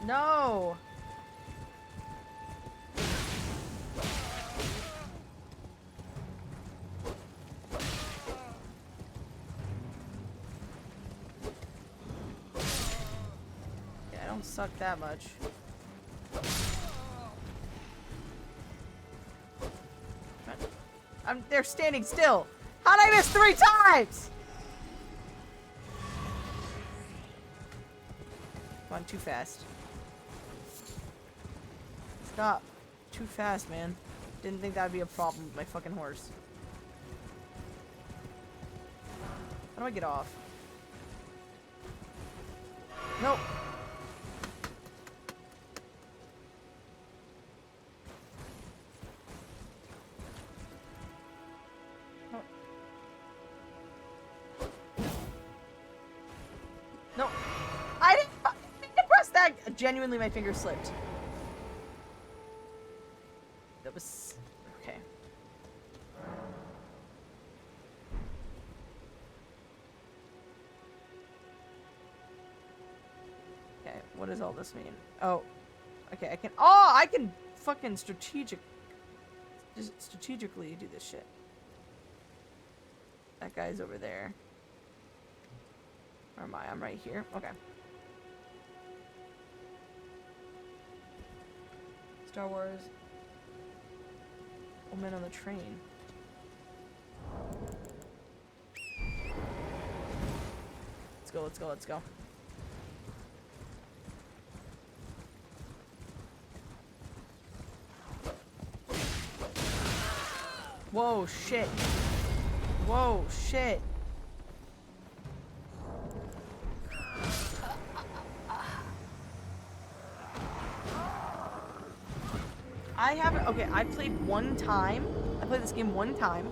No! Yeah, I don't suck that much. They're standing still. How'd I miss 3 times? Come on, too fast. Stop. Too fast, man. Didn't think that'd be a problem with my fucking horse. How do I get off? Nope. No. I didn't press that. Genuinely, my finger slipped. That was... Okay. Okay, What does all this mean? Oh, okay. I can fucking strategically do this shit. That guy's over there. Where am I? I'm right here. Okay. Star Wars. Woman on the train. Let's go, let's go, let's go. Whoa, shit. Whoa, shit. I haven't, okay, I played one time. I played this game one time.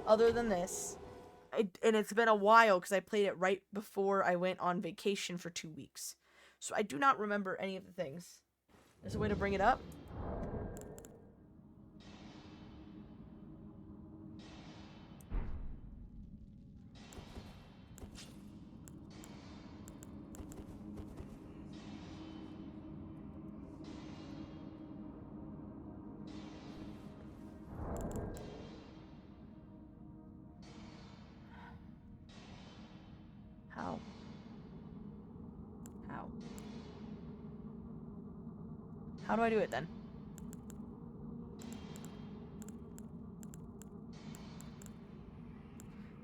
Other than this. And it's been a while because I played it right before I went on vacation for 2 weeks. So I do not remember any of the things. There's a way to bring it up. How? How? How do I do it then?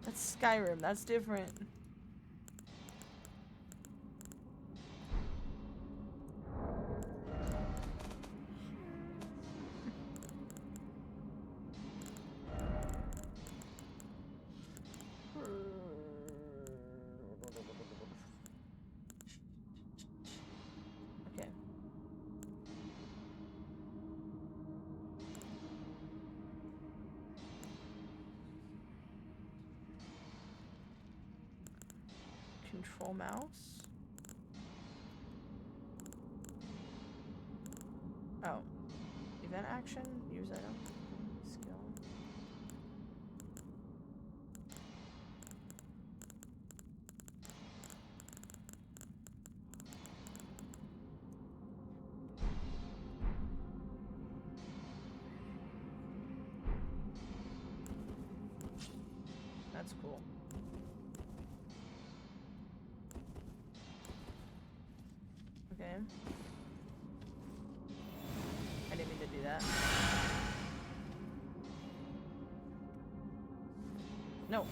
That's Skyrim, that's different. Okay. Control mouse. Oh. Event action, use item, skill. That's cool. Okay. I didn't mean to do that. No.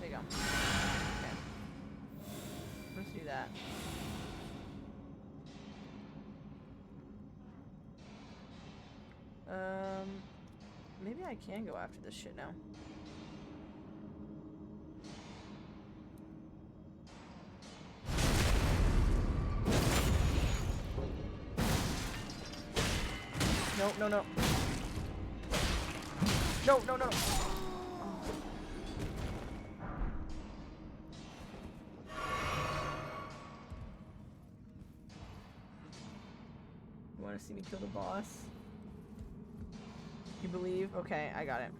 There you go. Okay. Let's do that. Maybe I can go after this shit now. No, no, no. No, no, no. You want to see me kill the boss? You believe? Okay, I got it.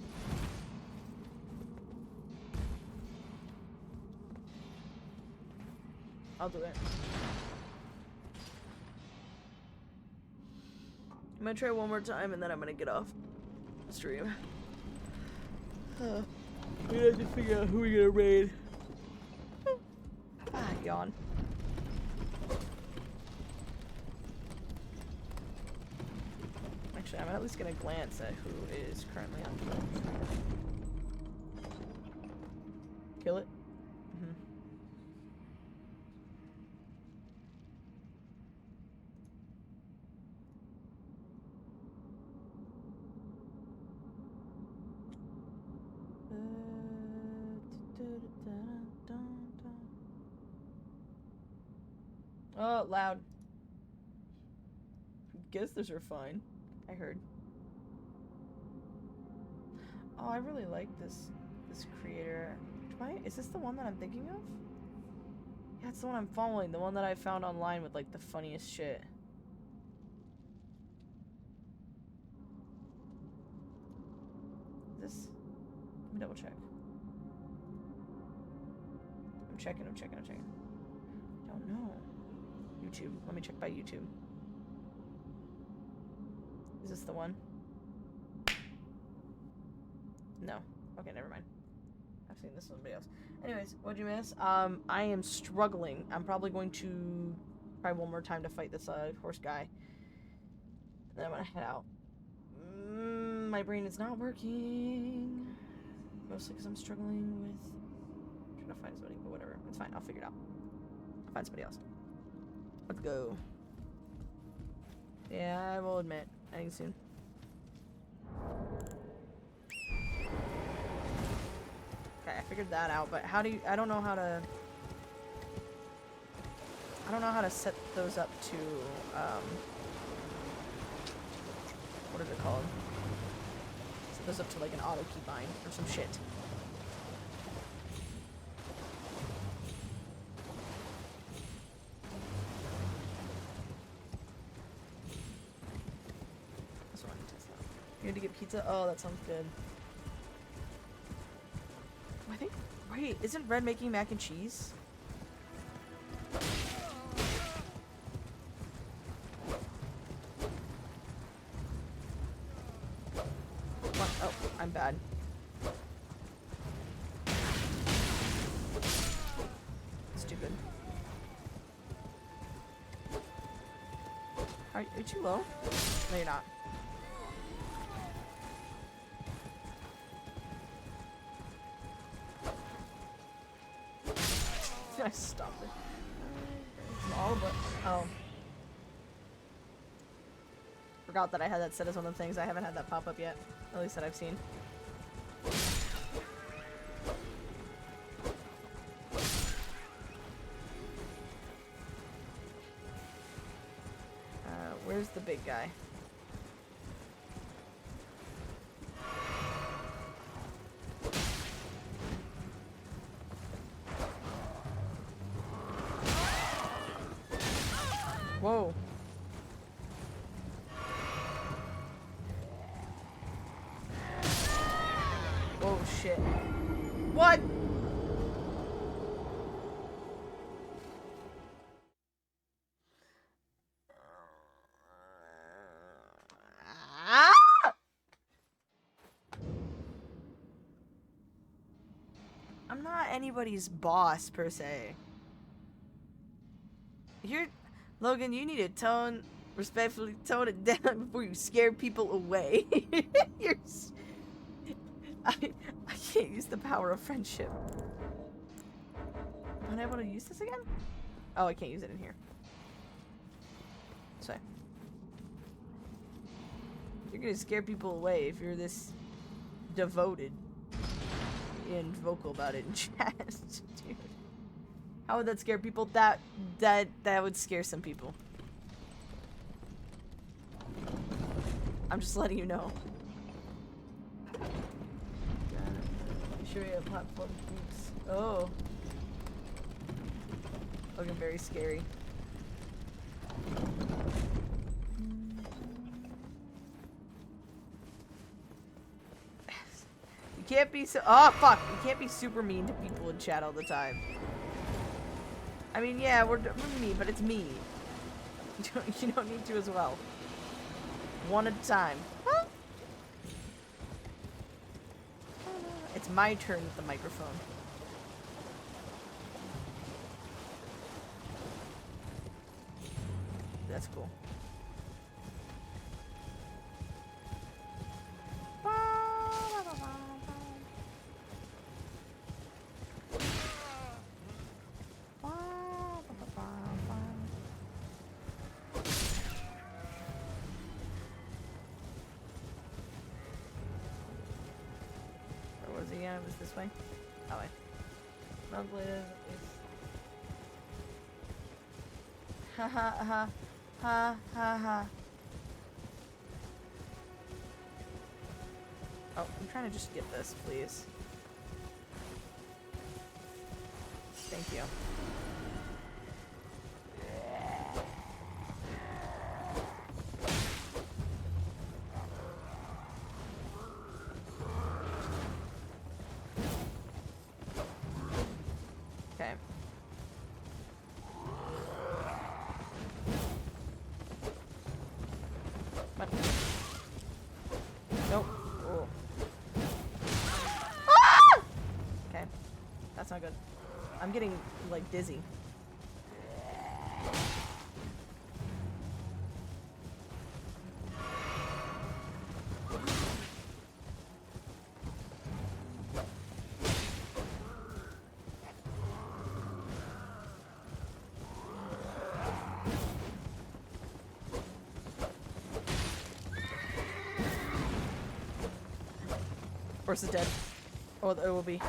I'll do it. I'm gonna try one more time and then I'm gonna get off the stream. We have to figure out who we're gonna raid. Ah, yawn. Actually, I'm at least gonna glance at who is currently on Twitch. Kill it? Mm-hmm. Oh, loud. Guess those are fine. I heard. Oh, I really like this creator. Is this the one that I'm thinking of? Yeah, it's the one I'm following. The one that I found online with like the funniest shit. Is this? Let me double check. I'm checking. I don't know. YouTube. Let me check by YouTube. Is this the one? No. Okay, never mind. I've seen this on somebody else. Anyways, what'd you miss? I am struggling. I'm probably going to try one more time to fight this horse guy. Then I'm gonna head out. My brain is not working. Mostly because I'm struggling with trying to find somebody, but whatever. It's fine. I'll figure it out. I'll find somebody else. Let's go. Yeah, I will admit. Ending soon. Okay, I figured that out, but how do you... I don't know how to set those up to, what is it called? Set those up to, like, an auto keybind or some shit. That's what I want to test out. You need to get pizza? Oh, that sounds good. I think... Wait, isn't Red making mac and cheese? What? Oh, I'm bad. Stupid. Are you too low? No, you're not. I stopped it. Small, but oh. Forgot that I had that set as one of the things. I haven't had that pop up yet. At least that I've seen. Where's the big guy? Whoa. Oh shit. What? I'm not anybody's boss per se. Logan, you need to respectfully tone it down before you scare people away. I can't use the power of friendship. Am I able to use this again? Oh, I can't use it in here. So you're gonna scare people away if you're this devoted and vocal about it in chat, dude. How would that scare people? That would scare some people. I'm just letting you know. You sure you have platform boots? Oh. Looking very scary. You can't be so- Oh, fuck! You can't be super mean to people in chat all the time. I mean, yeah, we're mean, but it's me. You don't need to as well. One at a time. Huh? It's my turn with the microphone. That's cool. Where was he? Yeah, it was this way. Oh wait. Lovely is. Ha ha ha. Ha ha ha. Oh, I'm trying to just get this, please. Thank you. Okay. Come on. Nope. Oh. Ah! Okay. That's not good. I'm getting, like, dizzy. Horse is dead. Oh, it will be.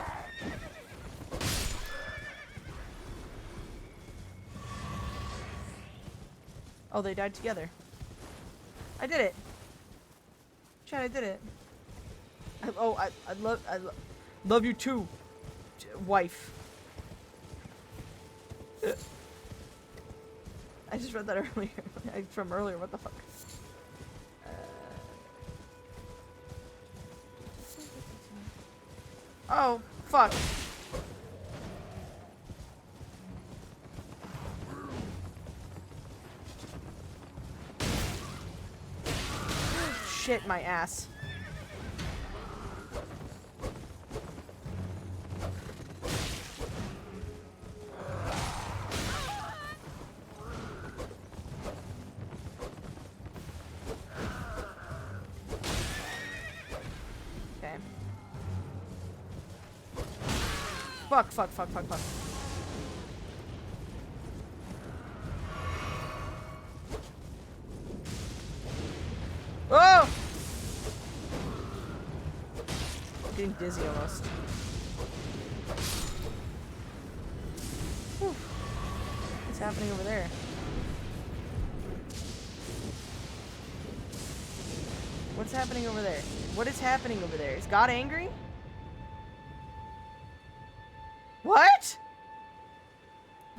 Oh, they died together. I did it. Chad, I did it. I love you too, wife. I just read that earlier. From earlier. What the fuck? Oh, fuck. Shit, my ass. Okay. Fuck, fuck, fuck, fuck, fuck. Oh! I'm getting dizzy almost. Whew. What's happening over there? What's happening over there? What is happening over there? Is God angry? What?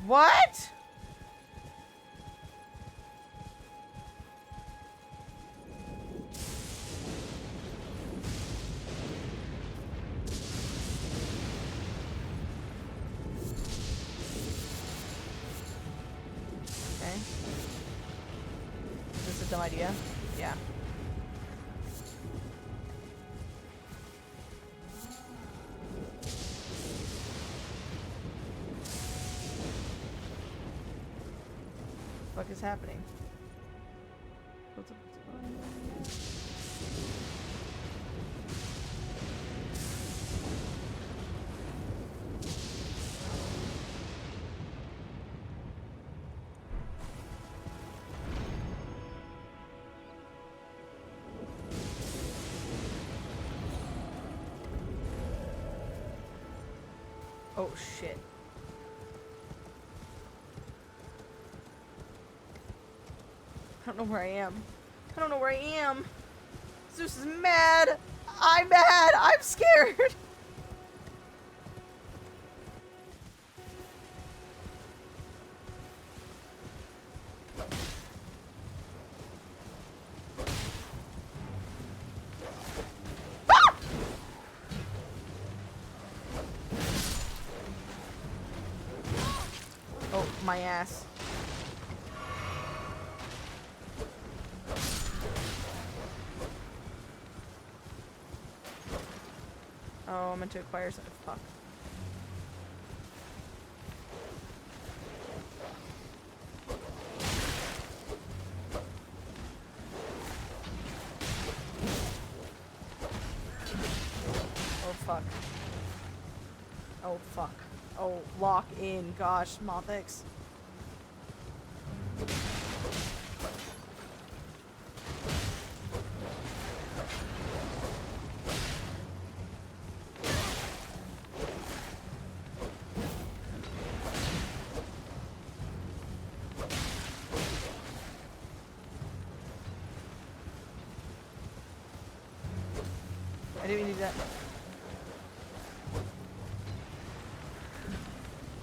What? Okay. Is this a dumb idea? Yeah. What the fuck is happening? What's up? Oh shit. I don't know where I am. I don't know where I am. Zeus is mad. I'm mad. I'm scared. Ah! Oh, my ass. Oh, I meant to acquire something. Fuck. Oh, fuck. Oh, fuck. Oh, lock in. Gosh, Mothix. I didn't even do that.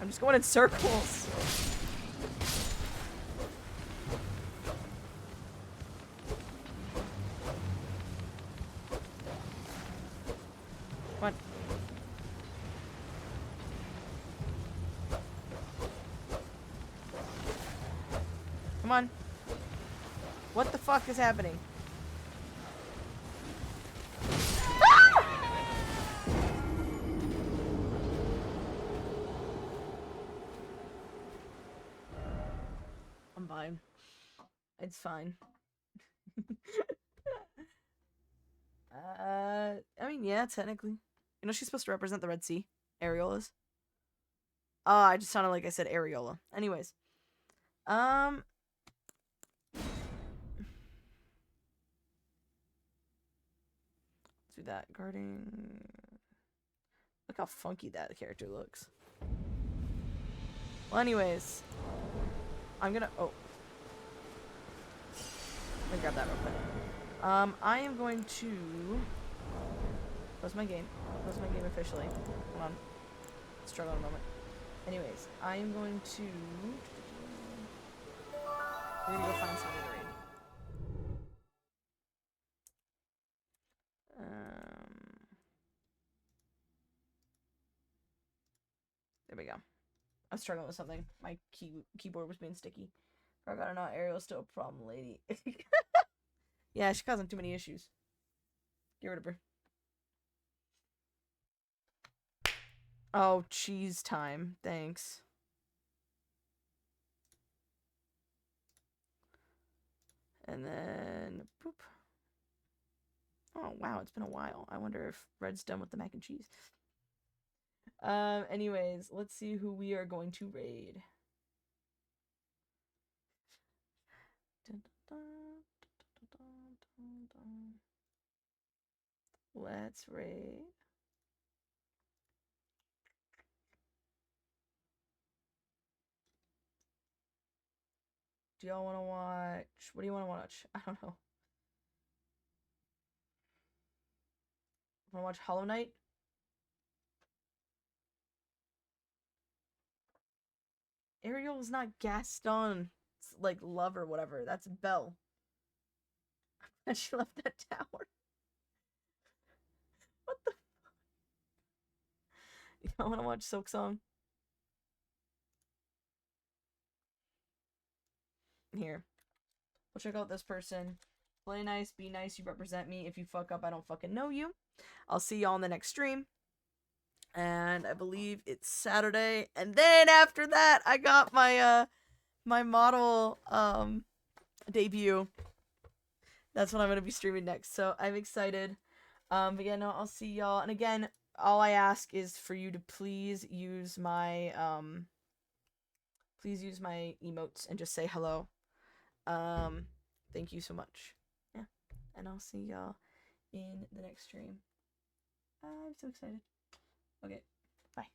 I'm just going in circles. Come on. Come on. What the fuck is happening? It's fine. I mean, yeah, technically. You know, she's supposed to represent the Red Sea. Areolas. I just sounded like I said areola. Anyways. Let's do that. Guarding. Look how funky that character looks. Well, anyways. I'm gonna... Oh. Let me grab that real quick. I am going to... Close my game. Close my game officially. Hold on. Struggle a moment. Anyways, I am going to... We're gonna go find somebody to raid. There we go. I was struggling with something. My keyboard was being sticky. Forgot or not, Ariel's still a problem lady. Yeah, she's causing too many issues. Get rid of her. Oh, cheese time. Thanks. And then, boop. Oh, wow, it's been a while. I wonder if Red's done with the mac and cheese. Anyways, let's see who we are going to raid. Let's raid. Do y'all want to watch? What do you want to watch? I don't know. Want to watch Hollow Knight? Ariel is not Gaston's like love or whatever. That's Belle. And she left that tower. What the? Y'all want to watch Silk Song? Here. We'll check out this person. Play nice, be nice, you represent me. If you fuck up, I don't fucking know you. I'll see y'all in the next stream. And I believe it's Saturday. And then after that, I got my my model debut. That's what I'm gonna be streaming next. So I'm excited. But yeah, no, I'll see y'all. And again, all I ask is for you to please use my emotes and just say hello. Thank you so much. Yeah. And I'll see y'all in the next stream. I'm so excited. Okay. Bye.